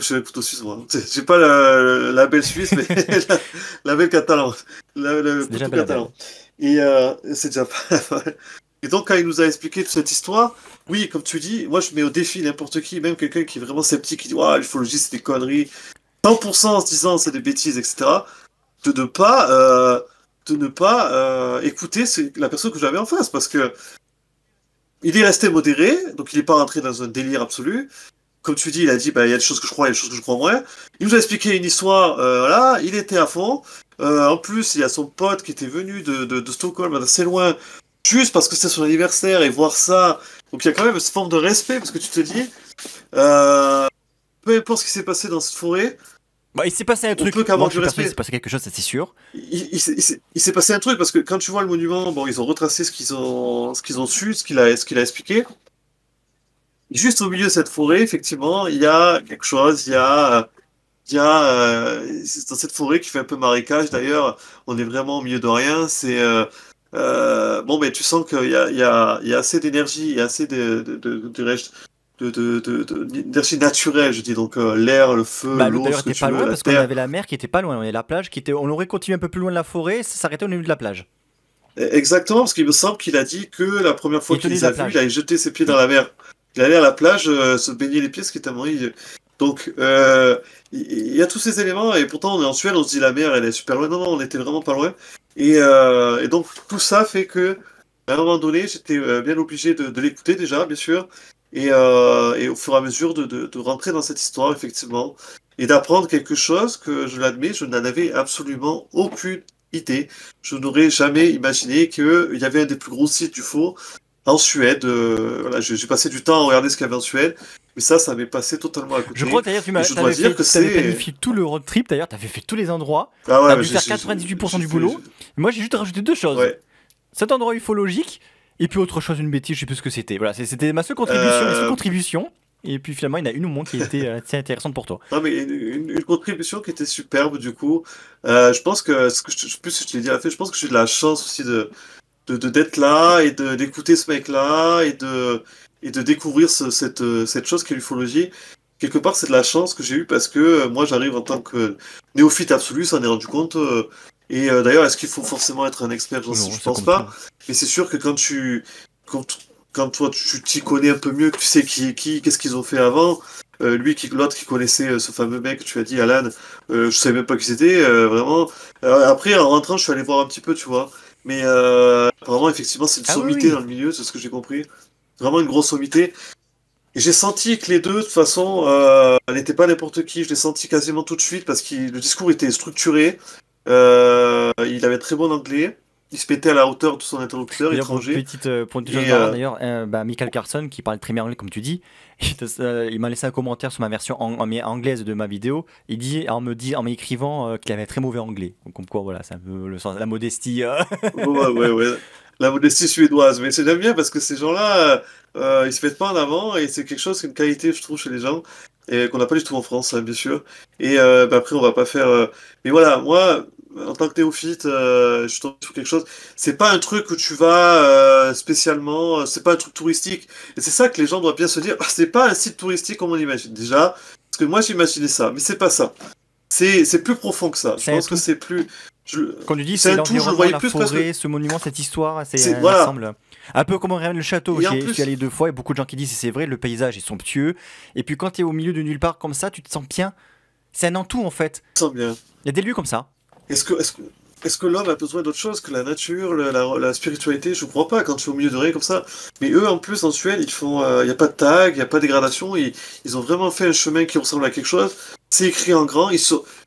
j'ai un couteau suisse, moi. J'ai pas la belle suisse, mais la belle catalan. Le couteau catalan. Et c'est déjà pas mal. Et donc, quand il nous a expliqué toute cette histoire, oui, comme tu dis, moi je mets au défi n'importe qui, même quelqu'un qui est vraiment sceptique, qui dit « l'ufologie c'est des conneries », 100% en se disant c'est des bêtises, etc., de ne pas écouter la personne que j'avais en face, parce que il est resté modéré, donc il n'est pas rentré dans un délire absolu. Comme tu dis, il a dit, il y a des choses que je crois, il y a des choses que je crois moins. Il nous a expliqué une histoire, voilà, il était à fond. En plus, il y a son pote qui était venu de Stockholm, d'assez loin, juste parce que c'était son anniversaire, et voir ça. Donc il y a quand même cette forme de respect, parce que tu te dis, peu importe ce qui s'est passé dans cette forêt, il s'est passé un truc. Il s'est passé quelque chose, c'est sûr. Il s'est passé un truc, parce que quand tu vois le monument, bon, ils ont retracé ce qu'ils ont su, ce qu'il a expliqué. Juste au milieu de cette forêt, effectivement, il y a quelque chose, il y a dans cette forêt qui fait un peu marécage, d'ailleurs, on est vraiment au milieu de rien, c'est bon, mais tu sens qu'il y a assez d'énergie, il y a assez d'énergie naturelle, je dis, donc l'air, le feu, l'eau, d'ailleurs, ce que t'es tu pas veux, loin, la parce qu'on terre. avait la mer qui était pas loin, on avait la plage qui était, on aurait continué un peu plus loin de la forêt, ça s'arrêtait au niveau de la plage. Exactement, parce qu'il me semble qu'il a dit que la première fois qu'il les a vus, il allait jeter ses pieds dans la mer. Il allait à la plage se baigner les pieds, ce qui est tellement... Donc, il y a tous ces éléments, et pourtant on est en Suède, on se dit la mer, elle est super loin. Non, on était vraiment pas loin. Et donc, tout ça fait que, à un moment donné, j'étais bien obligé de l'écouter déjà, bien sûr, et au fur et à mesure de rentrer dans cette histoire, effectivement, et d'apprendre quelque chose que, je l'admets, je n'en avais absolument aucune idée. Je n'aurais jamais imaginé qu'il y avait un des plus gros sites UFO en Suède. Voilà, j'ai passé du temps à regarder ce qu'il y avait en Suède, mais ça m'est passé totalement à côté. Je crois que d'ailleurs, tu avais planifié tout le road trip, d'ailleurs, tu avais fait tous les endroits, tu as dû faire 98% du boulot. Moi, j'ai juste rajouté deux choses. Ouais. Cet endroit ufologique, et puis autre chose, une bêtise, je sais plus ce que c'était. Voilà, c'était ma seule contribution, Et puis finalement, il y en a une au moins qui était assez intéressante pour toi. Non, mais une contribution qui était superbe, du coup. Je pense que, plus je te l'ai dit à la fin, je pense que j'ai de la chance aussi d'être là et d'écouter ce mec-là et de découvrir cette chose qu'est l'ufologie. Quelque part, c'est de la chance que j'ai eue parce que moi, j'arrive en tant que néophyte absolu, ça en est rendu compte. Et d'ailleurs, est-ce qu'il faut forcément être un expert? Je pense pas. Mais c'est sûr que quand toi, tu t'y connais un peu mieux, que tu sais qu'est-ce qu'ils ont fait avant. L'autre qui connaissait ce fameux mec que tu as dit, Alan, je savais même pas qui c'était, vraiment. Après, en rentrant, je suis allé voir un petit peu, tu vois. Mais apparemment, effectivement, c'est une sommité dans le milieu, c'est ce que j'ai compris. Vraiment une grosse sommité. Et j'ai senti que les deux, de toute façon, n'étaient pas n'importe qui. Je l'ai senti quasiment tout de suite parce que le discours était structuré. Il avait un très bon anglais. Il se mettait à la hauteur de son interlocuteur étranger. Pour une petite chose d'ailleurs, Michael Carson, qui parle très bien anglais, comme tu dis, il m'a laissé un commentaire sur ma version anglaise de ma vidéo. Il dit, en m'écrivant qu'il avait très mauvais anglais. Donc, comme quoi, voilà, c'est un peu le sens, la modestie. Ouais. La modestie suédoise. Mais j'aime bien parce que ces gens-là, ils se mettent pas en avant et c'est quelque chose, c'est une qualité, je trouve, chez les gens. Et qu'on n'a pas du tout en France, hein, bien sûr. Et après, on va pas faire... Mais voilà, moi... En tant que néophyte, je suis tombé sur quelque chose. C'est pas un truc où tu vas spécialement. C'est pas un truc touristique. Et c'est ça que les gens doivent bien se dire. C'est pas un site touristique comme on l'imagine. Déjà, parce que moi j'imaginais ça, mais c'est pas ça. C'est plus profond que ça. Je pense que c'est plus. Quand tu dis c'est c'est un tout, je le l'environnement, voyais la plus forêt, presque. ce monument, cette histoire, c'est C'est- un voilà. ensemble. Un peu comme Rennes le château, Et en j'y plus- suis allé 2 fois et beaucoup de gens qui disent c'est vrai, le paysage est somptueux. Et puis quand tu es au milieu de nulle part comme ça, tu te sens bien. C'est un en-tout en fait. Je sens bien. Il y a des lieux comme ça. Est-ce que l'homme a besoin d'autre chose que la nature, la spiritualité? Je crois pas quand tu es au milieu de rien comme ça. Mais eux, en plus, en Suède, ils font, il n'y a pas de tag, il n'y a pas de dégradation. Ils ont vraiment fait un chemin qui ressemble à quelque chose. C'est écrit en grand.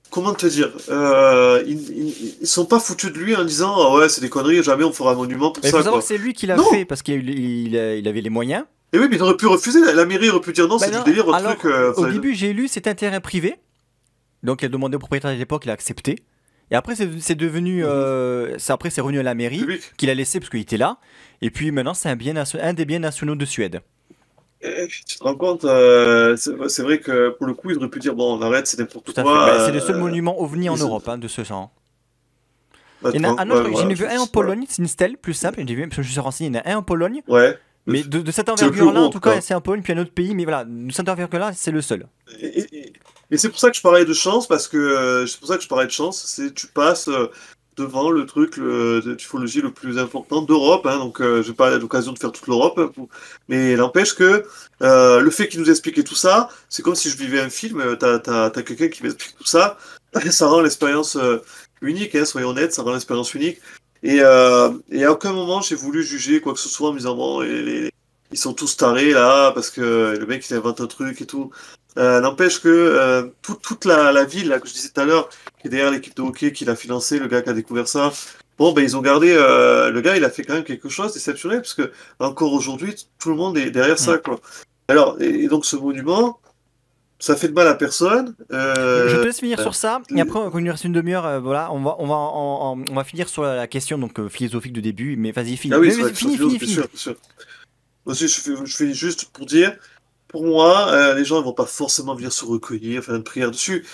Comment te dire? Ils sont pas foutus de lui en disant, ah ouais, c'est des conneries, jamais on fera un monument pour Il ça, faut savoir quoi. que c'est lui qui l'a Non. fait parce qu'il avait les moyens. Et oui, mais il aurait pu refuser. La mairie aurait pu dire non, Bah c'est non, du délire, votre alors, truc. au début, j'ai lu, c'est un terrain privé. Donc il a demandé au propriétaire de l'époque, il a accepté. Et après, c'est devenu. Après, c'est revenu à la mairie, qu'il a laissé parce qu'il était là. Et puis maintenant, c'est un des biens nationaux de Suède. Tu te rends compte, c'est vrai que pour le coup, il aurait pu dire bon, on arrête, c'est n'importe Tout à fait. quoi. Bah, c'est le seul monument ovni en ils ont- Europe de ce genre. Bah, Il y en a un autre, ouais, j'en ai voilà, vu un en Pologne, c'est une stèle plus simple. J'ai vu, parce que je suis renseigné, il y en a un en Pologne. Ouais. Mais de cette C'est le plus envergure-là, gros, en tout cas, quoi. c'est en Pologne, puis un autre pays. Mais voilà, de cette envergure-là, c'est le seul. Et c'est pour ça que je parlais de chance, parce que c'est pour ça que je parlais de chance, c'est tu passes devant le truc d'ufologie le plus important d'Europe, hein, donc j'ai pas l'occasion de faire toute l'Europe, mais n'empêche que le fait qu'il nous expliquait tout ça, c'est comme si je vivais un film, t'as quelqu'un qui m'explique tout ça, ça rend l'expérience unique, hein, soyons honnêtes, ça rend l'expérience unique, et à aucun moment j'ai voulu juger quoi que ce soit en me disant bon, ils sont tous tarés là, parce que le mec il invente un truc et tout. N'empêche que toute la ville là, que je disais tout à l'heure, qui est derrière l'équipe de hockey, qui l'a financé, le gars qui a découvert ça, bon ben ils ont gardé, le gars il a fait quand même quelque chose d'exceptionnel, parce que encore aujourd'hui tout le monde est derrière ça, quoi. Alors, et donc ce monument, ça fait de mal à personne. Je te laisse finir sur ça, et après, quand il nous reste une demi-heure, voilà, on va finir sur la question donc, philosophique de début, mais vas-y, finis. Ah oui, Mais c'est vrai vas-y, que finis, bien finis. sûr, bien sûr. Aussi, je fais juste pour dire, pour moi, les gens ne vont pas forcément venir se recueillir, faire une prière dessus,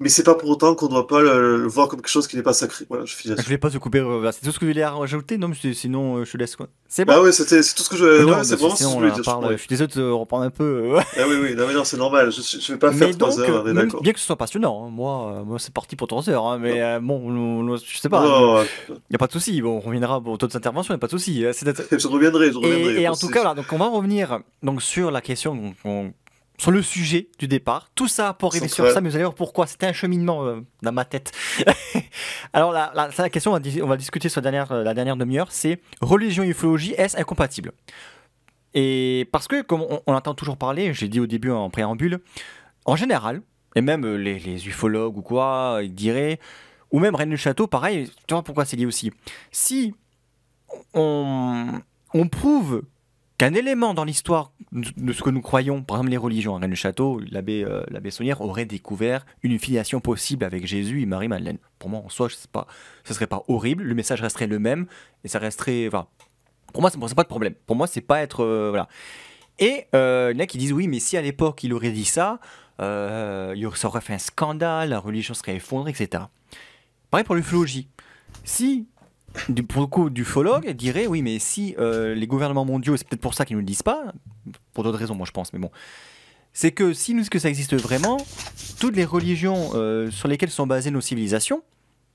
mais c'est pas pour autant qu'on ne doit pas le voir comme quelque chose qui n'est pas sacré. Voilà, je finis Je là-dessus. vais pas te couper, c'est tout ce que je voulais rajouter, non, mais sinon je te laisse quoi. C'est bon. Bah ouais, c'est tout ce que je. Non, Ouais, c'est vraiment ce que je voulais dire. je suis désolé de te reprendre un peu. Ah oui, non, mais non, c'est normal, je vais pas faire Mais 3 donc, heures, on est même d'accord. bien que ce soit passionnant, hein, moi c'est parti pour 3 heures, hein, mais bon, je sais pas, Non, il n'y a pas de souci, bon, on reviendra pour d'autres interventions, il n'y a pas de souci. Je reviendrai, Et en pas de tout souci. cas, voilà, donc on va revenir donc, sur la question, sur le sujet du départ. Tout ça pour arriver sur Central. ça, mais vous allez voir pourquoi. C'était un cheminement dans ma tête. Alors, la question, on va discuter sur la dernière demi-heure, c'est religion et ufologie, est-ce incompatible? Et parce que, comme on entend toujours parler, j'ai dit au début en préambule, en général, et même les ufologues ou quoi, ils diraient, ou même Rennes le Château, pareil, tu vois pourquoi c'est lié aussi. Si on prouve qu'un élément dans l'histoire de ce que nous croyons, par exemple les religions, Rennes le Château, l'abbé Saunière aurait découvert une filiation possible avec Jésus et Marie-Madeleine. Pour moi, en soi, ce serait pas horrible, le message resterait le même, et ça resterait... Voilà. Pour moi, c'est pas de problème. Pour moi, c'est pas être... voilà. Et il y en a qui disent, oui, mais si à l'époque, il aurait dit ça, ça aurait fait un scandale, la religion serait effondrée, etc. Pareil pour l'ufologie. Si... pour le coup, d'ufologue dirait oui, mais si les gouvernements mondiaux, c'est peut-être pour ça qu'ils ne nous le disent pas, pour d'autres raisons, moi je pense, mais bon, c'est que s'ils nous disent que ça existe vraiment, toutes les religions sur lesquelles sont basées nos civilisations,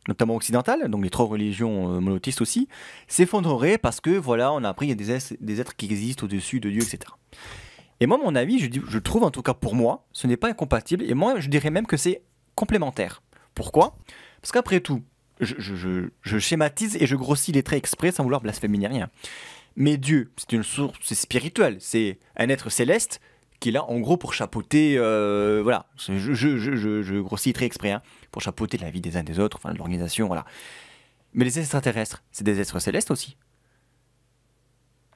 notamment occidentales, donc les 3 religions monothéistes aussi, s'effondreraient parce que voilà, on a appris qu'il y a des êtres qui existent au-dessus de Dieu, etc. Et moi, mon avis, je trouve en tout cas pour moi, ce n'est pas incompatible, et moi je dirais même que c'est complémentaire. Pourquoi ? Parce qu'après tout, je schématise et je grossis les traits exprès sans vouloir blasphémer ni rien. Mais Dieu, c'est une source, c'est spirituel, c'est un être céleste qui est là en gros pour chapeauter, voilà, je grossis les traits exprès, hein, pour chapeauter la vie des uns des autres, enfin de l'organisation, voilà. Mais les extraterrestres, c'est des êtres célestes aussi.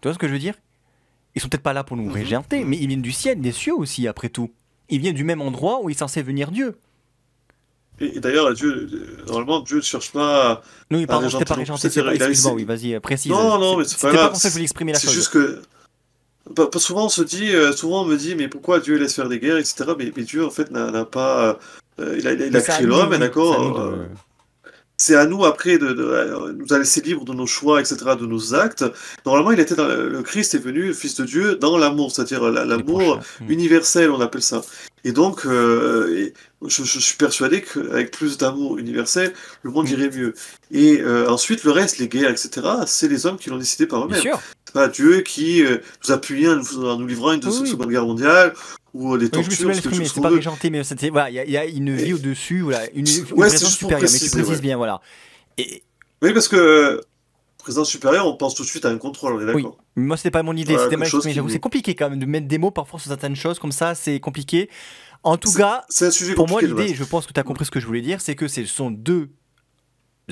Tu vois ce que je veux dire ? Ils sont peut-être pas là pour nous régenter, mais ils viennent du ciel, des cieux aussi, après tout. Ils viennent du même endroit où est censé venir Dieu. Et d'ailleurs, normalement, Dieu ne cherche pas Non, il pardon, c'était pas régenter. régenter, excuse-moi, oui, vas-y, précise. Non, mais c'est pas grave. C'était pas comme ça que je voulais exprimer la chose. C'est juste que... Souvent, on me dit, mais pourquoi Dieu laisse faire des guerres, etc. Mais Dieu, en fait, n'a pas... il a créé l'homme, d'accord. C'est à nous, après, de nous a laissé libre de nos choix, etc., de nos actes. Normalement, le Christ est venu, le Fils de Dieu, dans l'amour, c'est-à-dire l'amour universel, on appelle ça. Et donc, je suis persuadé qu'avec plus d'amour universel, le monde irait mieux. Et ensuite, le reste, les guerres, etc., c'est les hommes qui l'ont décidé par eux-mêmes. C'est pas Dieu qui nous a puni en nous livrant une Seconde Guerre mondiale, ou des tortures. Je me suis mal exprimé, c'est pas méchanté, mais voilà, il y a une vie au-dessus, voilà, une présence supérieure, mais tu précises bien, voilà. Oui, parce que présence supérieure, on pense tout de suite à un contrôle, on est d'accord. Oui, moi c'était pas mon idée, c'était mal exprimé, j'avoue, c'est compliqué quand même de mettre des mots parfois sur certaines choses, comme ça, c'est compliqué. En tout cas, c'est un sujet pour moi, l'idée, je pense que tu as compris ce que je voulais dire, c'est que ce sont deux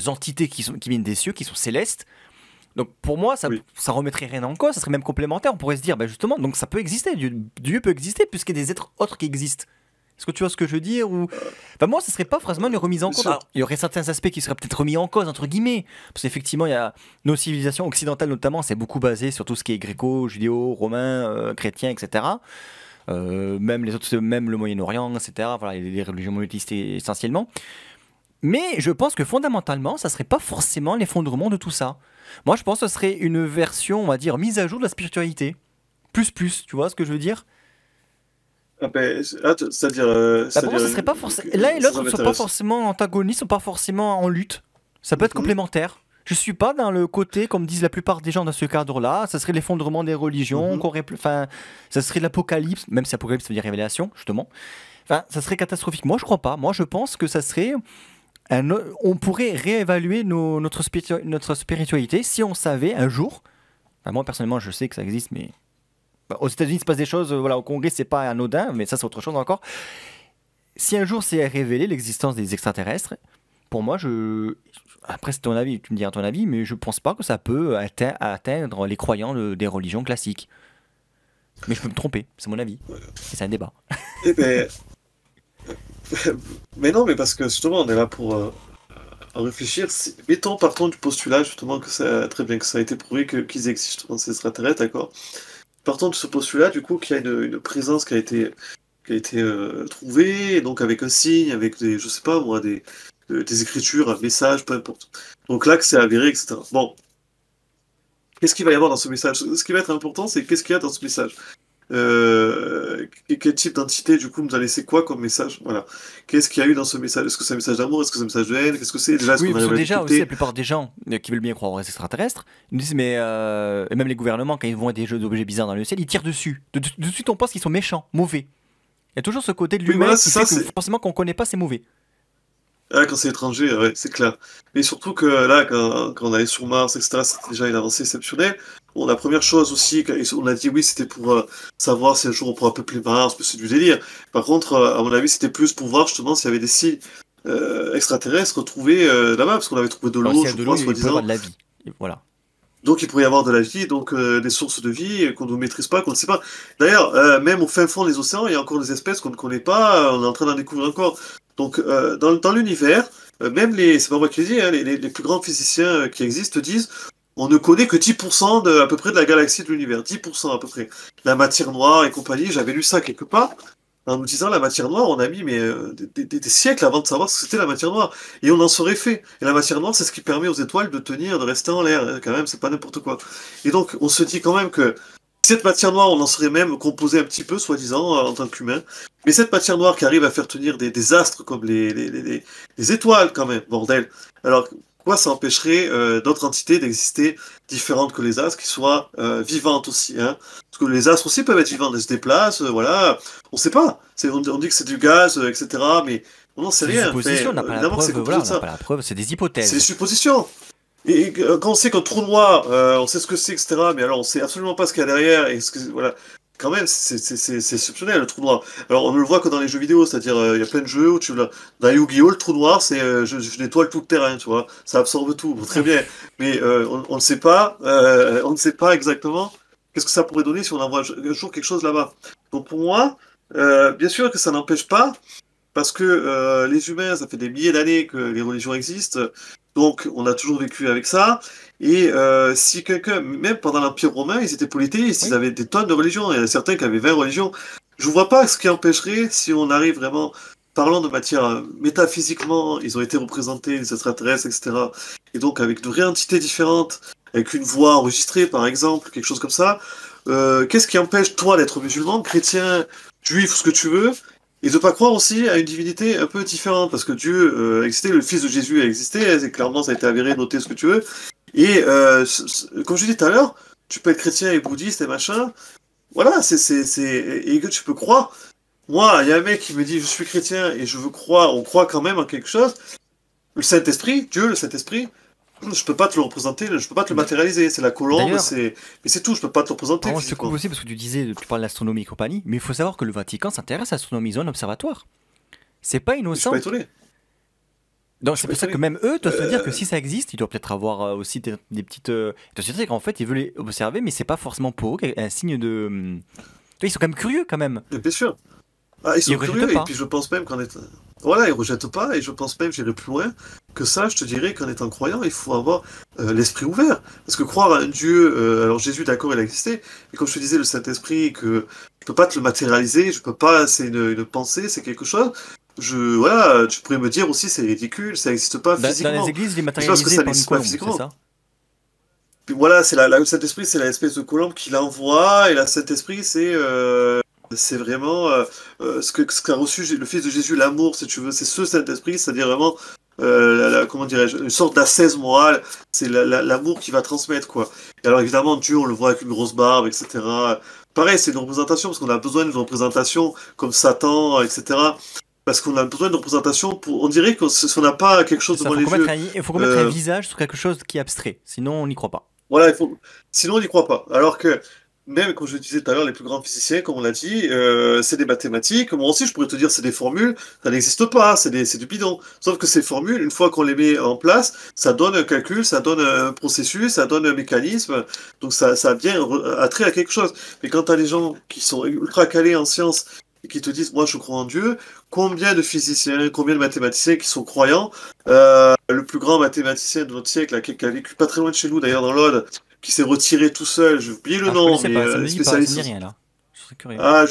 entités qui viennent des cieux, qui sont célestes. Donc pour moi, ça remettrait rien en cause, ça serait même complémentaire. On pourrait se dire, justement, donc ça peut exister, Dieu peut exister, puisqu'il y a des êtres autres qui existent. Est-ce que tu vois ce que je veux dire ou... moi, ce serait pas forcément une remise en cause. Alors, il y aurait certains aspects qui seraient peut-être remis en cause, entre guillemets. Parce qu'effectivement, il y a nos civilisations occidentales, notamment, c'est beaucoup basé sur tout ce qui est gréco, judéo, romain, chrétien, etc. Même les autres, même le Moyen-Orient, etc. Voilà, les religions monothéistes essentiellement. Mais je pense que fondamentalement, ça serait pas forcément l'effondrement de tout ça. Moi, je pense que ce serait une version, on va dire, mise à jour de la spiritualité. Plus, tu vois ce que je veux dire ? C'est-à-dire... pour moi, ça serait pas forcément... L'un et l'autre ne sont pas forcément antagonistes, ne sont pas forcément en lutte. Ça peut être complémentaire. Je suis pas dans le côté, comme disent la plupart des gens dans ce cadre-là, ça serait l'effondrement des religions, ça serait l'apocalypse, même si apocalypse ça veut dire révélation, justement. Enfin, ça serait catastrophique. Moi, je crois pas. Moi, je pense que ça serait... on pourrait réévaluer notre spiritualité si on savait un jour... moi, personnellement, je sais que ça existe, mais... aux États-Unis, il se passe des choses, voilà, au Congrès, c'est pas anodin, mais ça, c'est autre chose encore. Si un jour c'est révélé l'existence des extraterrestres, pour moi, après, c'est ton avis, tu me diras ton avis, mais je pense pas que ça peut atteindre les croyants des religions classiques. Mais je peux me tromper, c'est mon avis. Et c'est un débat. Mais non, mais parce que justement, on est là pour en réfléchir. Partons du postulat, justement, que ça, très bien, que ça a été prouvé qu'ils existent, justement, ces extraterrestres, d'accord. Partons de ce postulat, du coup, qu'il y a une présence qui a été trouvée, donc avec un signe, avec des, je sais pas moi, des écritures, un message, peu importe. Donc là, que c'est avéré, etc. Bon. Qu'est-ce qu'il va y avoir dans ce message ? Ce qui va être important, c'est qu'est-ce qu'il y a dans ce message ? Quel type d'entité, du coup, nous a laissé quoi comme message ? Voilà. Qu'est-ce qu'il y a eu dans ce message ? Est-ce que c'est un message d'amour ? Est-ce que c'est un message de haine ? Qu'est-ce que c'est ? Déjà, aussi, la plupart des gens qui veulent bien croire aux extraterrestres, ils nous disent, mais et même les gouvernements, quand ils voient des jeux d'objets bizarres dans le ciel, ils tirent dessus. De suite, on pense qu'ils sont méchants, mauvais. Il y a toujours ce côté de l'humain qui fait que forcément qu'on connaît pas, c'est mauvais. Quand c'est étranger, ouais, c'est clair. Mais surtout que là, quand on allait sur Mars, etc., c'était déjà une avancée exceptionnelle. Bon, la première chose aussi, on a dit oui, c'était pour savoir si un jour on pourra peupler Mars, c'est du délire. Par contre, à mon avis, c'était plus pour voir justement s'il y avait des signes extraterrestres retrouvés là-bas, parce qu'on avait trouvé de l'eau, je crois, soi-disant. Il pourrait y avoir de la vie. Voilà. Donc il pourrait y avoir de la vie, donc des sources de vie qu'on ne maîtrise pas, qu'on ne sait pas. D'ailleurs, même au fin fond des océans, il y a encore des espèces qu'on ne connaît pas, on est en train d'en découvrir encore. Donc dans l'univers, même c'est pas moi qui le dis, hein, les plus grands physiciens qui existent disent on ne connaît que 10% à peu près de la galaxie de l'univers, 10% à peu près. La matière noire et compagnie, j'avais lu ça quelque part, en nous disant la matière noire, on a mis des siècles avant de savoir ce que c'était la matière noire, et on en serait fait. Et la matière noire, c'est ce qui permet aux étoiles de tenir, de rester en l'air, quand même, c'est pas n'importe quoi. Et donc, on se dit quand même que cette matière noire, on en serait même composé un petit peu, soi-disant, en tant qu'humain. Mais cette matière noire qui arrive à faire tenir des astres comme les étoiles, quand même, bordel. Alors, quoi ça empêcherait d'autres entités d'exister différentes que les astres, qui soient vivantes aussi, hein. Parce que les astres aussi peuvent être vivants, ils se déplacent, voilà. On sait pas. On dit que c'est du gaz, etc., mais on n'en sait rien. C'est des suppositions, on n'a pas la preuve, voilà, on n'a pas la preuve, c'est des hypothèses. C'est des suppositions. Et quand on sait qu'un trou noir, on sait ce que c'est, etc., mais alors on sait absolument pas ce qu'il y a derrière, et voilà. Quand même, c'est exceptionnel, le trou noir. Alors, on ne le voit que dans les jeux vidéo, c'est-à-dire, il y a plein de jeux où dans Yu-Gi-Oh!, le trou noir, c'est je nettoie tout le terrain, tu vois. Ça absorbe tout, bon, très bien. Mais on ne sait pas, exactement qu'est-ce que ça pourrait donner si on envoie un jour quelque chose là-bas. Donc, pour moi, bien sûr que ça n'empêche pas, parce que les humains, ça fait des milliers d'années que les religions existent, donc on a toujours vécu avec ça. Et si quelqu'un, même pendant l'Empire romain, ils étaient polythéistes, ils avaient des tonnes de religions, il y en a certains qui avaient 20 religions. Je ne vois pas ce qui empêcherait, si on arrive vraiment, parlant de matière métaphysiquement, ils ont été représentés, les extraterrestres, etc. Et donc avec de vraies entités différentes, avec une voix enregistrée par exemple, quelque chose comme ça. Qu'est-ce qui empêche toi d'être musulman, chrétien, juif, ce que tu veux, Et de pas croire aussi à une divinité un peu différente, parce que Dieu existait, le Fils de Jésus a existé, c'est clairement, ça a été avéré, noté ce que tu veux. Et comme je disais tout à l'heure, tu peux être chrétien et bouddhiste et machin. Voilà, et que tu peux croire. Moi, il y a un mec qui me dit je suis chrétien et je veux croire, on croit quand même en quelque chose. Le Saint-Esprit, Dieu, le Saint-Esprit, je peux pas te le représenter, je peux pas te le matérialiser. C'est la colombe, mais c'est tout, je peux pas te le représenter. Je te coupe aussi parce que tu parles d'astronomie et compagnie, mais il faut savoir que le Vatican s'intéresse à l'astronomie, ils ont un observatoire. C'est pas innocent. Je suis pas étonné. Donc c'est pour ça que même eux doivent se dire que si ça existe, ils doivent peut-être avoir aussi des petites. Ils doivent se dire qu'en fait ils veulent les observer, mais c'est pas forcément pour eux un signe de. Ils sont quand même curieux quand même. Bien sûr. Ah, ils sont curieux, et puis je pense même qu'en étant... Voilà, ils rejettent pas, et je pense même, j'irai plus loin, que ça, je te dirais qu'en étant croyant, il faut avoir l'esprit ouvert. Parce que croire à un Dieu, alors Jésus, d'accord, il a existé, mais comme je te disais, le Saint-Esprit, que je peux pas te le matérialiser, je peux pas, c'est une pensée, c'est quelque chose. Voilà, tu pourrais me dire aussi, c'est ridicule, ça n'existe pas physiquement. Dans les églises, il est matérialisé par une colombe, c'est ça? Puis voilà, le Saint-Esprit, c'est l'espèce de colombe qui l'envoie, et le Saint-Esprit, c'est vraiment ce qu'a reçu le Fils de Jésus, l'amour, si tu veux, c'est ce Saint-Esprit, c'est-à-dire vraiment, comment dirais-je, une sorte d'ascèse morale, c'est l'amour qui va transmettre, quoi. Et alors évidemment, Dieu, on le voit avec une grosse barbe, etc. Pareil, c'est une représentation, parce qu'on a besoin d'une représentation comme Satan, etc. Parce qu'on a besoin de représentation on dirait que si on n'a pas quelque chose devant les yeux... Il faut mettre un visage sur quelque chose qui est abstrait, sinon on n'y croit pas. Voilà, sinon on n'y croit pas. Alors que, même comme je le disais tout à l'heure, les plus grands physiciens, comme on l'a dit, c'est des mathématiques. Moi aussi, je pourrais te dire c'est des formules, ça n'existe pas, c'est du bidon. Sauf que ces formules, une fois qu'on les met en place, ça donne un calcul, ça donne un processus, ça donne un mécanisme. Donc ça a bien attrait à quelque chose. Mais quand tu as des gens qui sont ultra calés en sciences et qui te disent moi je crois en Dieu, combien de physiciens, combien de mathématiciens qui sont croyants, le plus grand mathématicien de notre siècle, qui a vécu pas très loin de chez nous d'ailleurs dans l'Aude, qui s'est retiré tout seul, j'ai oublié le nom, mais spécialiste. Ça me dit rien là. Je serais curieux. Ah,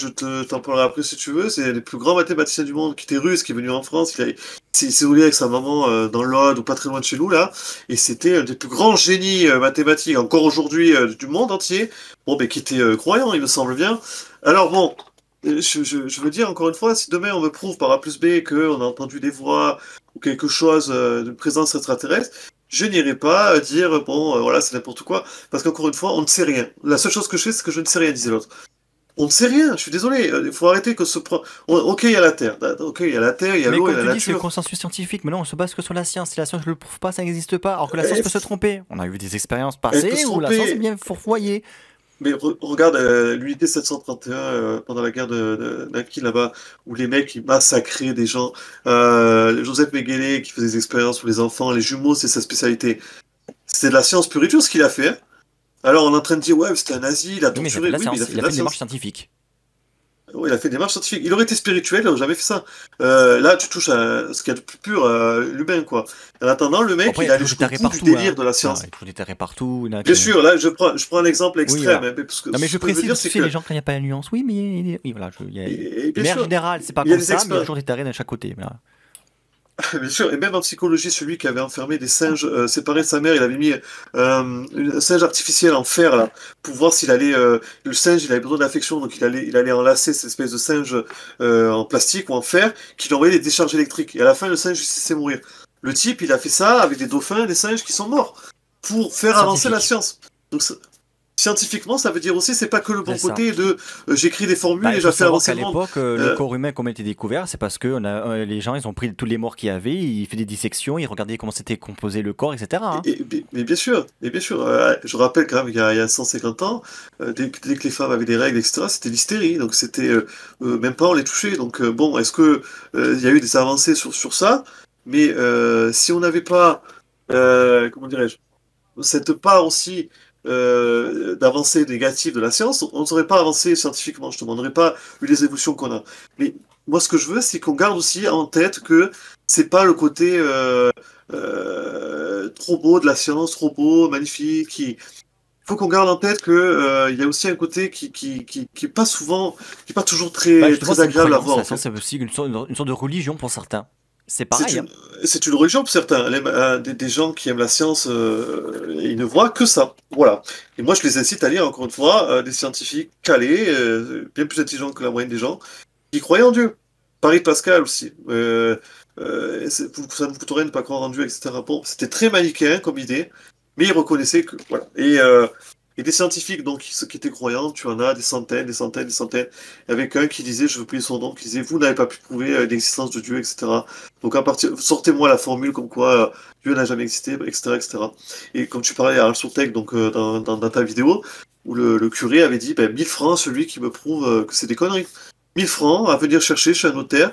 t'en parlerai après si tu veux, c'est le plus grand mathématicien du monde, qui était russe, qui est venu en France, il s'est roulé avec sa maman dans l'Aude ou pas très loin de chez nous là, et c'était un des plus grands génies mathématiques encore aujourd'hui du monde entier, bon, mais qui était croyant, il me semble bien. Alors bon, je veux dire encore une fois, si demain on me prouve par A plus B qu'on a entendu des voix ou quelque chose de présence extraterrestre, je n'irai pas dire bon voilà c'est n'importe quoi, parce qu'encore une fois on ne sait rien. La seule chose que je sais c'est que je ne sais rien, disait l'autre. On ne sait rien, je suis désolé, il faut arrêter que ok, il y a la Terre, ok, il y a la Terre, il y a l'eau, il y a la nature. C'est le consensus scientifique, mais non, on se base que sur la science. Si la science ne le prouve pas, ça n'existe pas, alors que la science peut se tromper. On a eu des expériences passées où la science est bien fourvoyée. Mais regarde l'unité 731 pendant la guerre d'Aki là-bas, où les mecs ils massacraient des gens. Joseph Mengele qui faisait des expériences sur les enfants, les jumeaux, c'est sa spécialité. C'était de la science pure et dure ce qu'il a fait. Hein. Alors on est en train de dire ouais, c'était un nazi, il a torturé. Il a fait une démarche scientifique. Oui, il a fait des démarches scientifiques. Il aurait été spirituel, il n'aurait jamais fait ça. Là, tu touches à ce qu'il y a de plus pur, l'humain, quoi. En attendant, le mec, après, il a jusqu'au bout du délire de la science. Il y a toujours des terrains partout. Bien sûr, là, je prends un exemple extrême. Oui, parce que non, mais je précise aussi les gens quand il n'y a pas la nuance. Oui, mais voilà. Mais en général, c'est pas comme ça, mais il y a toujours des terrains de chaque côté. Bien sûr, et même en psychologie, celui qui avait enfermé des singes séparés de sa mère, il avait mis un singe artificiel en fer là, pour voir s'il allait. Le singe, il avait besoin d'affection, donc il allait enlacer cette espèce de singe en plastique ou en fer, qui lui envoyait des décharges électriques. Et à la fin, le singe il s'est mourir. Le type, il a fait ça avec des dauphins, des singes qui sont morts, pour faire avancer la science. Donc, scientifiquement, ça veut dire aussi, c'est pas que le bon côté de j'écris des formules et j'ai fait avancer le monde. À l'époque, le corps humain, comment il était découvert, c'est parce que les gens, ils ont pris tous les morts qu'il y avait, ils fait des dissections, ils regardaient comment s'était composé le corps, etc. Hein. Mais bien sûr, je rappelle quand même qu'il y a 150 ans, dès que les femmes avaient des règles, etc., c'était l'hystérie, donc c'était même pas on les touchait. Donc bon, est-ce que il y a eu des avancées sur ça? Mais si on n'avait pas, comment dirais-je, cette part aussi d'avancées négatives de la science, on ne saurait pas avancer scientifiquement, justement, on n'aurait pas eu les évolutions qu'on a. Mais moi, ce que je veux, c'est qu'on garde aussi en tête que c'est pas le côté trop beau de la science, trop beau, magnifique. Il faut qu'on garde en tête que il y a aussi un côté qui est pas souvent, qui est pas toujours très agréable à voir. La science, c'est aussi une sorte de religion pour certains. C'est pareil. C'est une religion pour certains. Des gens qui aiment la science, ils ne voient que ça. Voilà. Et moi, je les incite à lire, encore une fois, des scientifiques calés, bien plus intelligents que la moyenne des gens, qui croyaient en Dieu. Paris-Pascal aussi. Ça ne vous coûte rien de ne pas croire en Dieu, etc. Bon, c'était très manichéen comme idée, mais ils reconnaissaient que voilà. Et des scientifiques donc qui étaient croyants, tu en as des centaines, des centaines, des centaines. Avec un qui disait, je veux oublier son nom, qui disait, vous n'avez pas pu prouver l'existence de Dieu, etc. Donc sortez-moi la formule comme quoi Dieu n'a jamais existé, etc., etc. Et comme tu parlais à Alsotech, donc dans ta vidéo, où le curé avait dit, 1000 francs celui qui me prouve que c'est des conneries. 1000 francs à venir chercher chez un notaire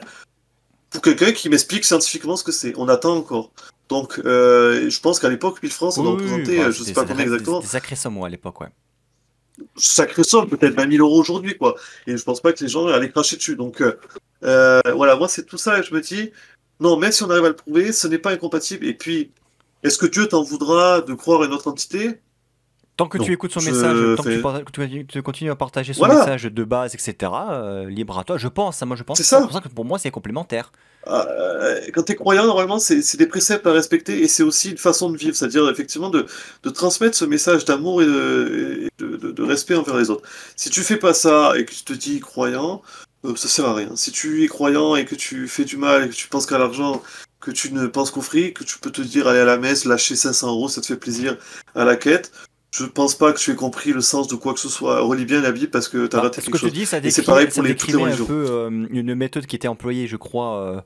pour quelqu'un qui m'explique scientifiquement ce que c'est. On attend encore. Donc, je pense qu'à l'époque, 1000 francs, ça doit représenter, je ne sais pas combien exactement. Des sacrés sommes à l'époque, ouais. Sacré somme, peut-être 20 000 € aujourd'hui, quoi. Et je pense pas que les gens allaient cracher dessus. Donc, voilà, moi, c'est tout ça, et je me dis, non, même si on arrive à le prouver, ce n'est pas incompatible. Et puis, est-ce que Dieu t'en voudra de croire à une autre entité? Tant que tu écoutes son message, tant que tu continues à partager son message de base, etc., libre à toi, je pense. Moi, je pense. C'est ça. Que pour moi, c'est complémentaire. Quand tu es croyant, normalement, c'est des préceptes à respecter et c'est aussi une façon de vivre, c'est-à-dire effectivement de transmettre ce message d'amour et de respect envers les autres. Si tu fais pas ça et que tu te dis croyant, ça sert à rien. Si tu es croyant et que tu fais du mal et que tu penses qu'à l'argent, que tu ne penses qu'au fric, que tu peux te dire aller à la messe, lâcher 500 €, ça te fait plaisir à la quête. Je pense pas que tu aies compris le sens de quoi que ce soit. Relis bien la Bible parce que tu as raté quelque chose. Ce que tu dis, ça décrit, c'est pareil pour toutes les religions. Un peu une méthode qui était employée, je crois,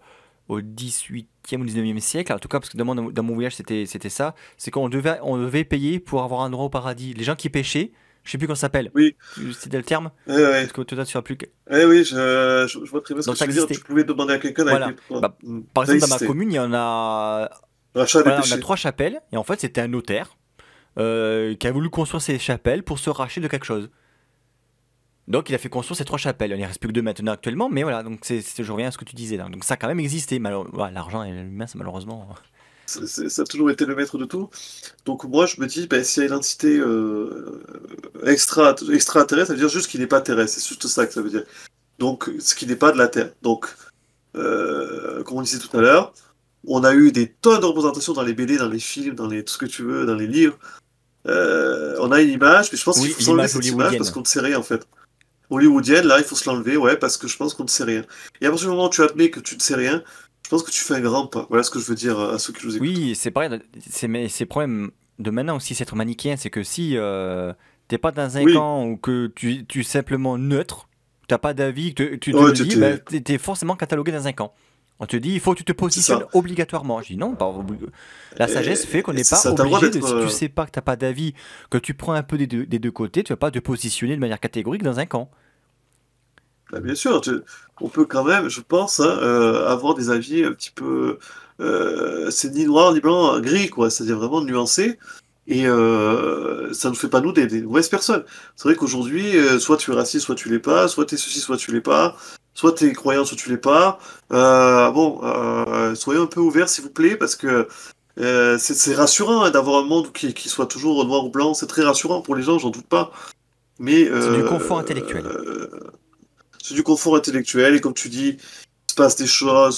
au 18e ou 19e siècle. En tout cas, parce que dans mon voyage, c'était ça. C'est qu'on devait payer pour avoir un droit au paradis. Les gens qui péchaient, je sais plus comment ça s'appelle. Oui. C'était le terme. Parce que toi, tu as plus. Oui, je vois très bien ce que tu veux dire. Tu pouvais demander à quelqu'un. Voilà. Par exemple, dans ma commune, il y en a. On a 3 chapelles, et en fait, c'était un notaire. Qui a voulu construire ces chapelles pour se racheter de quelque chose. Donc il a fait construire ces 3 chapelles. Il ne reste plus que 2 maintenant actuellement, mais voilà, donc je reviens à ce que tu disais là. Donc ça a quand même existé. L'argent et l'humain, c'est malheureusement. Ça a toujours été le maître de tout. Donc moi je me dis, s'il y a une entité extraterrestre, ça veut dire juste qu'il n'est pas terrestre. C'est juste ça que ça veut dire. Donc ce qui n'est pas de la Terre. Donc, comme on disait tout à l'heure, on a eu des tonnes de représentations dans les BD, dans les films, dans tout ce que tu veux, dans les livres. On a une image, mais je pense qu'il faut s'enlever cette image parce qu'on ne sait rien en fait. Hollywoodienne, là, il faut se l'enlever, parce que je pense qu'on ne sait rien. Et à partir du moment où tu admets que tu ne sais rien, je pense que tu fais un grand pas. Voilà ce que je veux dire à ceux qui nous écoutent. Oui, c'est pareil. C'est le problème de maintenant aussi, c'est être manichéen, c'est que si t'es pas dans un camp ou que tu es simplement neutre, t'as pas d'avis, tu te dis, t'es forcément catalogué dans un camp. On te dit, il faut que tu te positionnes obligatoirement. Je dis non, pas la sagesse fait qu'on n'est pas obligé, si tu sais pas que tu n'as pas d'avis, que tu prends un peu des deux côtés, tu ne vas pas te positionner de manière catégorique dans un camp. Bien sûr, on peut quand même, je pense, avoir des avis un petit peu... c'est ni noir, ni blanc, gris, quoi. C'est-à-dire vraiment nuancé. Et ça ne fait pas nous des mauvaises personnes. C'est vrai qu'aujourd'hui, soit tu es raciste, soit tu l'es pas, soit tu es ceci, soit tu l'es pas. Soit tu es croyant, soit tu l'es pas. Soyez un peu ouverts, s'il vous plaît, parce que c'est rassurant d'avoir un monde qui soit toujours noir ou blanc. C'est très rassurant pour les gens, j'en doute pas. Mais c'est du confort intellectuel. C'est du confort intellectuel, et comme tu dis, il se passe des choses,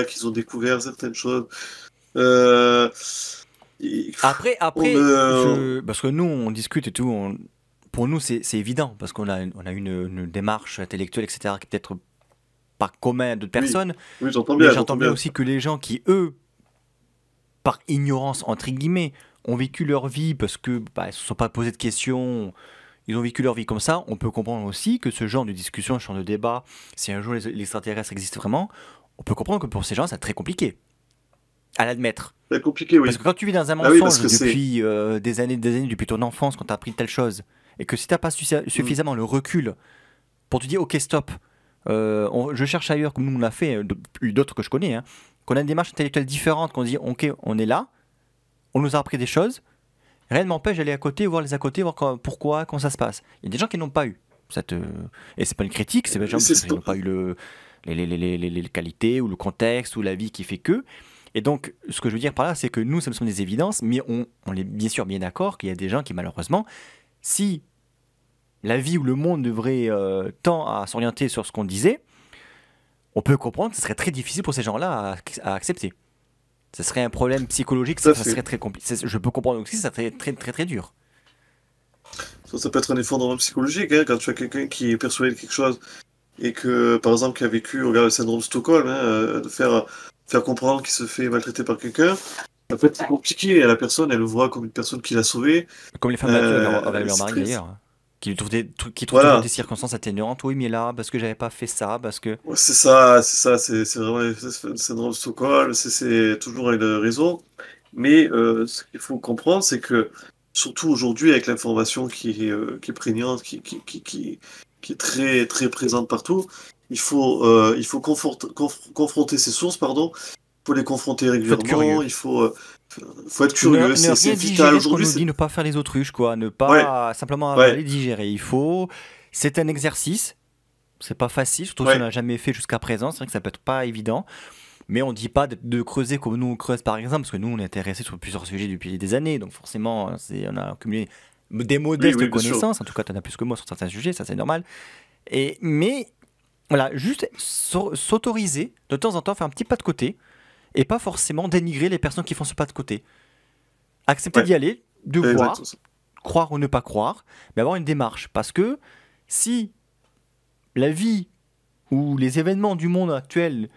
qu'ils ont découvert certaines choses. Après, parce que nous, on discute et tout. Pour nous, c'est évident, parce qu'on a une démarche intellectuelle, etc., qui est peut-être pas commun à d'autres personnes. Oui, j'entends bien. Mais j'entends bien aussi que les gens qui, eux, par ignorance, entre guillemets, ont vécu leur vie parce que ils ne se sont pas posé de questions, ils ont vécu leur vie comme ça, on peut comprendre aussi que ce genre de discussion, ce genre de débat, si un jour les extraterrestres existent vraiment, on peut comprendre que pour ces gens, c'est très compliqué à l'admettre. C'est compliqué, oui. Parce que quand tu vis dans un mensonge depuis des années, depuis ton enfance, quand tu as appris telle chose, et que si tu n'as pas suffisamment le recul pour te dire ok stop, je cherche ailleurs, comme nous on l'a fait, d'autres que je connais, qu'on a une démarche intellectuelle différente, qu'on dit ok on est là, on nous a appris des choses, rien ne m'empêche d'aller à côté, voir les à côté, voir pourquoi, comment ça se passe. Il y a des gens qui n'ont pas eu et c'est pas une critique, c'est des gens qui n'ont pas eu les qualités ou le contexte ou la vie qui fait que. Et donc, ce que je veux dire par là, c'est que nous, ça nous semble des évidences, mais on est bien sûr bien d'accord qu'il y a des gens qui, malheureusement, si la vie ou le monde devrait tend à s'orienter sur ce qu'on disait, on peut comprendre que ce serait très difficile pour ces gens-là à accepter. Ce serait un problème psychologique, ça serait très compliqué. Je peux comprendre aussi que ça serait très, très, très dur. Ça peut être un effondrement psychologique, quand tu as quelqu'un qui est persuadé de quelque chose et que, par exemple, qui a vécu, regarde le syndrome de Stockholm, de faire comprendre qu'il se fait maltraiter par quelqu'un. En fait, c'est compliqué. La personne, elle le voit comme une personne qui l'a sauvé. Comme les femmes battues avec leur mari d'ailleurs. Qui trouvent des circonstances atténuantes. Oui, mais là, parce que j'avais pas fait ça, parce que... Ouais, c'est ça. C'est vraiment le syndrome de Stockholm. C'est toujours une raison. Mais ce qu'il faut comprendre, c'est que, surtout aujourd'hui, avec l'information qui est prégnante, qui est très, très présente partout, il faut confronter ces sources, pardon. Il faut les confronter régulièrement. Il faut être curieux. C'est vital aujourd'hui. On nous dit ne pas faire les autruches, quoi. Ne pas simplement les digérer. C'est un exercice. C'est pas facile, surtout si on n'a jamais fait jusqu'à présent. C'est vrai que ça peut être pas évident. Mais on ne dit pas de creuser comme nous on creuse par exemple, parce que nous on est intéressés sur plusieurs sujets depuis des années, donc forcément on a accumulé des modestes connaissances, en tout cas tu en as plus que moi sur certains sujets, ça c'est normal. Mais voilà, juste s'autoriser de temps en temps, faire un petit pas de côté, et pas forcément dénigrer les personnes qui font ce pas de côté. Accepter d'y aller, de voir, croire ou ne pas croire, mais avoir une démarche, parce que si la vie ou les événements du monde actuel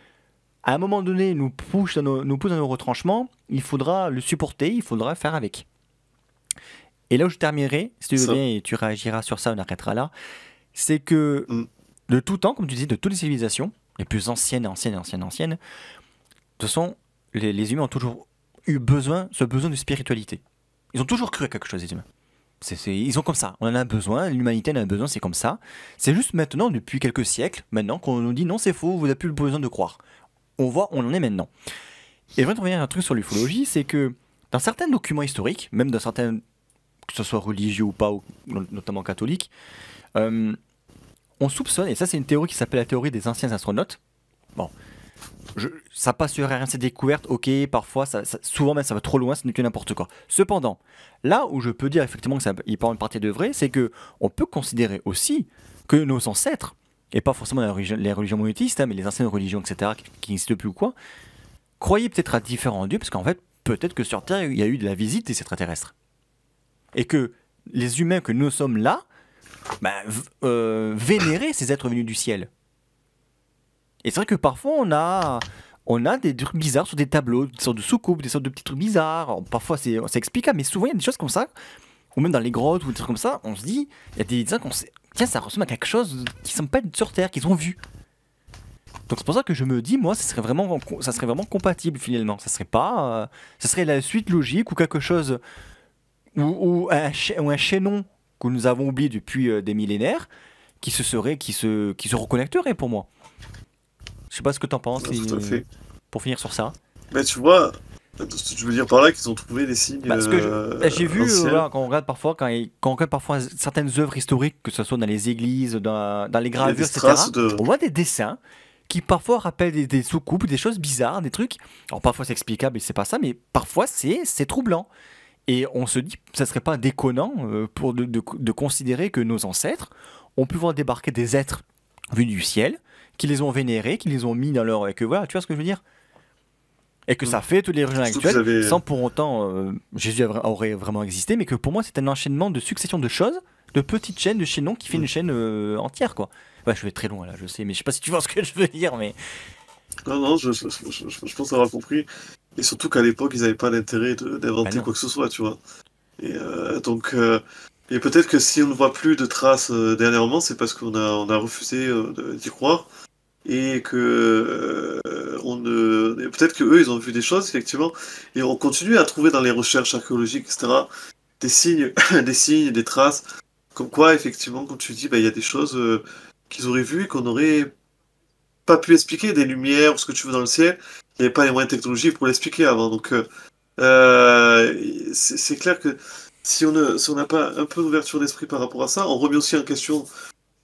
à un moment donné, nous pousse dans nos retranchements, il faudra le supporter, il faudra faire avec. Et là où je terminerai, si tu veux bien, et tu réagiras sur ça, on arrêtera là, c'est que de tout temps, comme tu dis, de toutes les civilisations, les plus anciennes, de toute façon, les humains ont toujours eu ce besoin de spiritualité. Ils ont toujours cru à quelque chose, les humains. Ils ont comme ça, on en a besoin, l'humanité en a besoin, c'est comme ça. C'est juste maintenant, depuis quelques siècles, maintenant qu'on nous dit non, c'est faux, vous n'avez plus besoin de croire. On voit, on en est maintenant. Et je voudrais revenir à un truc sur l'ufologie, c'est que dans certains documents historiques, même dans certains, que ce soit religieux ou pas, ou notamment catholiques, on soupçonne, et ça c'est une théorie qui s'appelle la théorie des anciens astronautes. Bon, ça passe sur rien, c'est découverte, ok, parfois, souvent même ça va trop loin, c'est n'importe quoi. Cependant, là où je peux dire effectivement qu'il peut y avoir une partie de vrai, c'est que on peut considérer aussi que nos ancêtres, et pas forcément les religions monothéistes, mais les anciennes religions, etc., qui n'existent plus ou quoi, croyaient peut-être à différents dieux, parce qu'en fait, peut-être que sur Terre, il y a eu de la visite des extraterrestres. Et que les humains que nous sommes là, vénéraient ces êtres venus du ciel. Et c'est vrai que parfois, on a des trucs bizarres sur des tableaux, des sortes de soucoupes, des sortes de petits trucs bizarres. Alors, parfois, c'est explicable, mais souvent, il y a des choses comme ça, ou même dans les grottes, ou des trucs comme ça, on se dit, il y a des gens qu'on sait... Tiens, ça ressemble à quelque chose qui ne semble pas être sur Terre, qu'ils ont vu. Donc c'est pour ça que je me dis, moi, ça serait vraiment compatible finalement. Ça serait la suite logique ou quelque chose, ou un chaînon que nous avons oublié depuis des millénaires, qui se reconnecterait pour moi. Je sais pas ce que tu en penses. Pour finir sur ça. Mais tu vois, je veux dire par là qu'ils ont trouvé des signes. Parce que j'ai vu quand on regarde parfois certaines œuvres historiques, que ce soit dans les églises, dans les gravures, etc. On voit des dessins qui parfois rappellent des soucoupes, des choses bizarres, des trucs. Alors parfois c'est explicable et c'est pas ça, mais parfois c'est troublant. Et on se dit, ça serait pas déconnant de considérer que nos ancêtres ont pu voir débarquer des êtres venus du ciel, qui les ont vénérés, qui les ont mis dans leur... Et que voilà, tu vois ce que je veux dire ? Et que ça fait toutes les religions actuelles, sans pour autant Jésus aurait vraiment existé, mais que pour moi c'est un enchaînement de succession de choses, de petites chaînes, de chaînons qui fait une chaîne entière, quoi. Ouais, je vais très loin là, je sais, mais je sais pas si tu vois ce que je veux dire, mais... Non, je pense avoir compris. Et surtout qu'à l'époque, ils n'avaient pas l'intérêt d'inventer quoi que ce soit, tu vois. Et donc, et peut-être que si on ne voit plus de traces dernièrement, c'est parce qu'on a refusé d'y croire. Et que peut-être que eux ils ont vu des choses effectivement, et on continue à trouver dans les recherches archéologiques, etc., des signes, des traces, comme quoi effectivement, comme tu dis, il y a des choses qu'ils auraient vues et qu'on n'aurait pas pu expliquer, des lumières ou ce que tu veux dans le ciel. Il n'y avait pas les moyens technologiques pour l'expliquer avant. Donc c'est clair que si on n'a pas un peu d'ouverture d'esprit par rapport à ça, on remet aussi en question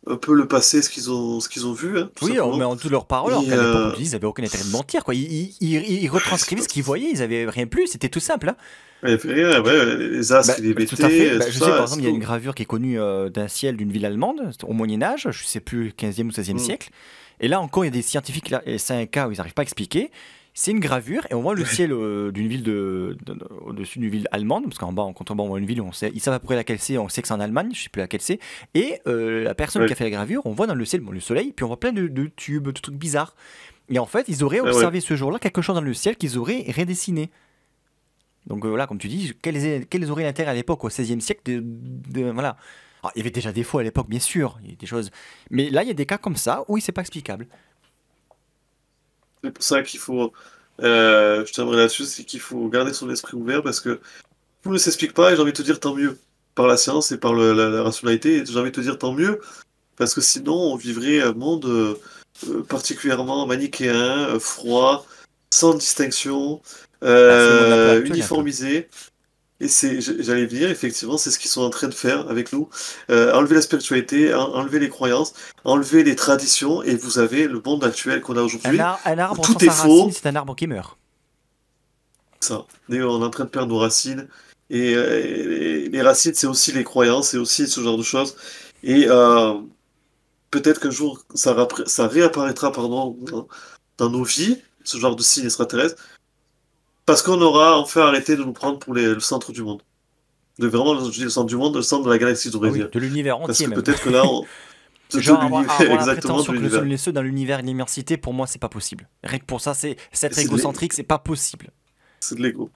un peu le passé, ce qu'ils ont vu. Hein, oui, mais en toutes leurs paroles, alors qu'à l'époque, ils n'avaient aucun intérêt de mentir, quoi. Ils retranscrivaient ce qu'ils voyaient, ils n'avaient rien plus, c'était tout simple. Hein. Il n'y avait rien, les astres, les BT, tout à fait. Je sais, par exemple, il y a une gravure qui est connue d'un ciel d'une ville allemande, au Moyen-Âge, je ne sais plus, 15e ou 16e siècle. Et là encore, il y a des scientifiques, c'est un cas où ils n'arrivent pas à expliquer. C'est une gravure et on voit le ciel d'une ville au-dessus d'une ville allemande, parce qu'en bas, quand on voit une ville, ils savent à peu près laquelle c'est, on sait que c'est en Allemagne, je sais plus laquelle c'est. Et la personne qui a fait la gravure, on voit dans le ciel le soleil, puis on voit plein de tubes, de trucs bizarres. Et en fait, ils auraient observé ce jour-là quelque chose dans le ciel qu'ils auraient redessiné. Donc voilà, comme tu dis, quels auraient l'intérêt à l'époque, au XVIe siècle, voilà. Alors, il y avait déjà des faux à l'époque, bien sûr, il y a des choses. Mais là, il y a des cas comme ça où c'est pas explicable. C'est pour ça qu'il faut, je t'aimerais là-dessus, c'est qu'il faut garder son esprit ouvert parce que tout ne s'explique pas et j'ai envie de te dire tant mieux par la science et par la rationalité. Et j'ai envie de te dire tant mieux parce que sinon on vivrait un monde particulièrement manichéen, froid, sans distinction, uniformisé. Et j'allais dire, effectivement, c'est ce qu'ils sont en train de faire avec nous. Enlever la spiritualité, enlever les croyances, enlever les traditions, et vous avez le monde actuel qu'on a aujourd'hui. Un arbre tout sans est sa faux. racine, c'est un arbre qui meurt. Ça. D'ailleurs, on est en train de perdre nos racines. Et les racines, c'est aussi les croyances, c'est aussi ce genre de choses. Et peut-être qu'un jour, ça réapparaîtra dans nos vies, ce genre de signes extraterrestres. Parce qu'on aura enfin arrêté de nous prendre pour le centre du monde. Vraiment, je dis le centre du monde, le centre de la galaxie, je devrais dire. De l'univers entier. Parce que même. peut-être que là, genre, avoir la exactement, prétention que nous sommes dans l'univers et l'immensité, pour moi, c'est pas possible. Rien que pour ça, c'est être égocentrique, c'est pas possible. C'est de l'ego.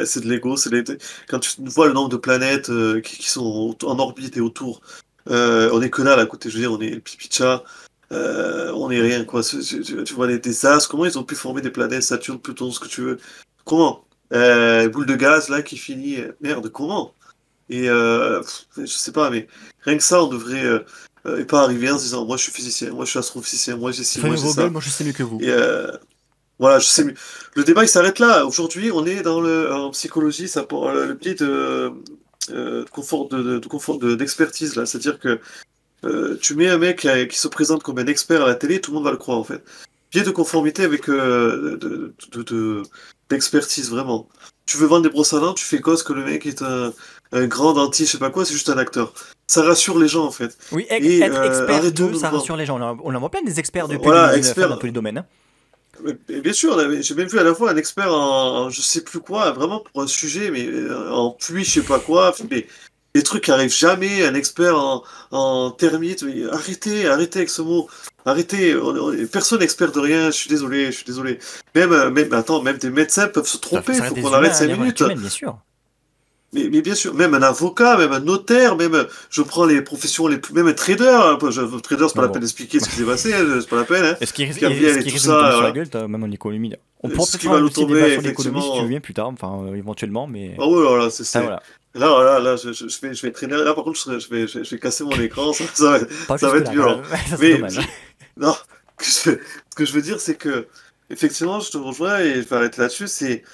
C'est de l'ego. Quand tu vois le nombre de planètes qui sont en orbite et autour, on est que là, à côté. Je veux dire, on est le pipi de chat. On est rien, quoi. Tu vois des astres. Comment ils ont pu former des planètes, Saturne, Pluton, ce que tu veux. Comment boule de gaz là qui finit. Merde, comment? Et je sais pas, mais rien que ça, on devrait et pas arriver en se disant moi je suis physicien, moi je suis astrophysicien, moi j'ai ci, moi j'ai ça. Moi je sais mieux que vous. Et voilà, je sais mieux. Le débat il s'arrête là. Aujourd'hui, on est en psychologie, ça pour le biais de confort d'expertise là, c'est-à-dire que tu mets un mec qui se présente comme un expert à la télé, tout le monde va le croire en fait. Biais de conformité avec d'expertise vraiment. Tu veux vendre des brosses à dents, tu fais cause que le mec est un grand dentiste, je sais pas quoi, c'est juste un acteur. Ça rassure les gens en fait. Oui, être expert ça rassure les gens. On en voit plein des experts depuis dans tous les domaines. Hein. Mais bien sûr, j'ai même vu à la fois un expert en je sais plus quoi, vraiment pour un sujet, mais en pluie, je sais pas quoi, mais des trucs qui arrivent jamais, un expert en termites, mais arrêtez avec ce mot. Arrêtez, personne n'est expert de rien, je suis désolé. Même des médecins peuvent se tromper, il faut qu'on arrête 5 minutes. Bien sûr. Mais bien sûr, même un avocat, même un notaire, même, je prends les professions les plus, même un trader, trader, c'est pas la peine d'expliquer ce qui s'est passé, c'est pas la peine, hein. Est-ce qu'il risque sur la gueule, même en économie. On pourra peut-être faire un petit débat sur l'économie si tu veux bien plus tard, enfin, éventuellement, mais. Ah ouais, voilà, c'est ça. Voilà. Là, je vais traîner. Là, par contre, je vais casser mon écran. Ça va être violent. Mais dommage. Non, ce que je veux dire, c'est que effectivement, je te rejoins et je vais arrêter là-dessus. C'est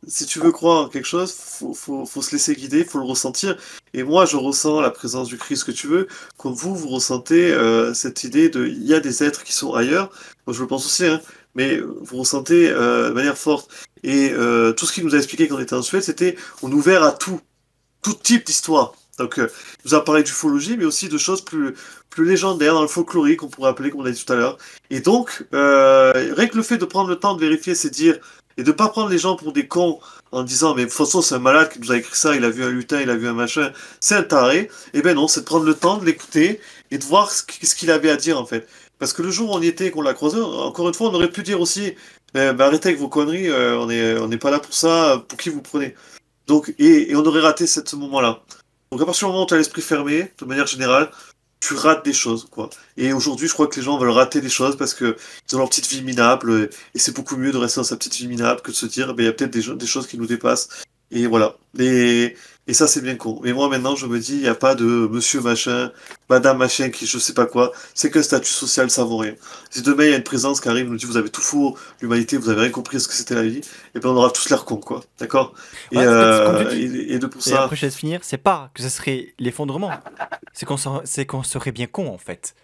si tu veux croire en quelque chose, faut se laisser guider, faut le ressentir. Et moi, je ressens la présence du Christ que tu veux, comme vous ressentez cette idée il y a des êtres qui sont ailleurs. Moi, je le pense aussi, hein. Mais vous ressentez de manière forte. Et tout ce qu'il nous a expliqué quand on était en Suède, c'était on est ouvert à tout type d'histoire. Donc, il nous a parlé d'ufologie, mais aussi de choses plus légendaires dans le folklorique, on pourrait appeler, comme on a dit tout à l'heure. Et donc, rien que le fait de prendre le temps de vérifier, c'est dire, et de pas prendre les gens pour des cons en disant, mais de toute façon, c'est un malade qui nous a écrit ça, il a vu un lutin, il a vu un machin, c'est un taré. Eh ben non, c'est de prendre le temps de l'écouter et de voir ce qu'il avait à dire, en fait. Parce que le jour où on y était, qu'on l'a croisé, encore une fois, on aurait pu dire aussi, arrêtez avec vos conneries, on n'est pas là pour ça, pour qui vous prenez. Donc, et on aurait raté ce moment-là. Donc à partir du moment où tu as l'esprit fermé, de manière générale, tu rates des choses, quoi. Et aujourd'hui, je crois que les gens veulent rater des choses parce que ils ont leur petite vie minable, et c'est beaucoup mieux de rester dans sa petite vie minable que de se dire, il y a peut-être des choses qui nous dépassent. Et voilà. Et ça, c'est bien con. Mais moi, maintenant, je me dis, il n'y a pas de monsieur machin, madame machin, qui je sais pas quoi. C'est qu'un statut social, ça vaut rien. Si demain, il y a une présence qui arrive, nous dit, vous avez tout faux, l'humanité, vous avez rien compris ce que c'était la vie, et ben on aura tous l'air cons, quoi. D'accord? Et de pour ça. Après, je laisse finir, c'est pas que ce serait l'effondrement. C'est qu'on serait bien con, en fait.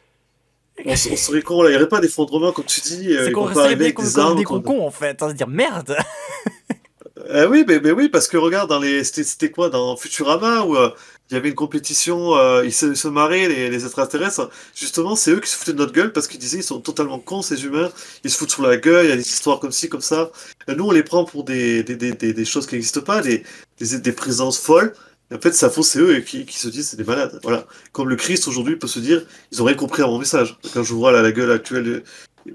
On serait con, là, il n'y aurait pas d'effondrement, comme tu dis. C'est qu'on resterait bien comme des cons, en fait. On va se dire, merde! Oui, mais oui, parce que regarde, c'était quoi dans Futurama où il y avait une compétition, ils se marraient, les extraterrestres. Justement, c'est eux qui se foutaient de notre gueule parce qu'ils disaient ils sont totalement cons, ces humains. Ils se foutent sur la gueule, il y a des histoires comme ci, comme ça. Et nous, on les prend pour des choses qui n'existent pas, des présences folles. Et en fait, ça faux, c'est eux qui se disent c'est des malades. Voilà. Comme le Christ aujourd'hui peut se dire ils ont rien compris à mon message. Quand je vois la gueule actuelle.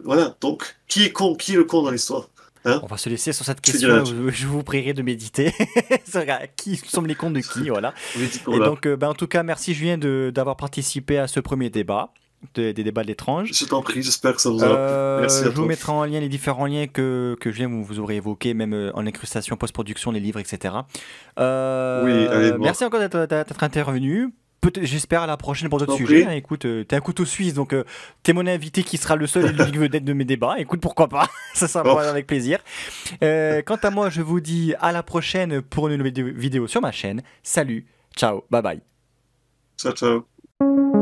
Voilà. Donc, qui est con? Qui est le con dans l'histoire? Hein, on va se laisser sur cette question. Je vous prierai de méditer. Qui sommes les cons de qui, voilà. Et donc, en tout cas, merci Julien d'avoir participé à ce premier débat, des débats de l'étrange. Je t'en prie, j'espère que ça vous a plu. Merci à toi. Je vous mettrai en lien les différents liens que Julien vous aurez évoqués, même en incrustation, post-production, les livres, etc. Oui, allez, bon. Merci encore d'être intervenu. J'espère à la prochaine pour d'autres sujets. Écoute, t'es un couteau suisse, donc t'es mon invité qui sera le seul et vedette de mes débats. Écoute, pourquoi pas? Ça sera avec plaisir. Quant à moi, je vous dis à la prochaine pour une nouvelle vidéo sur ma chaîne. Salut, ciao, bye bye. Ciao, ciao.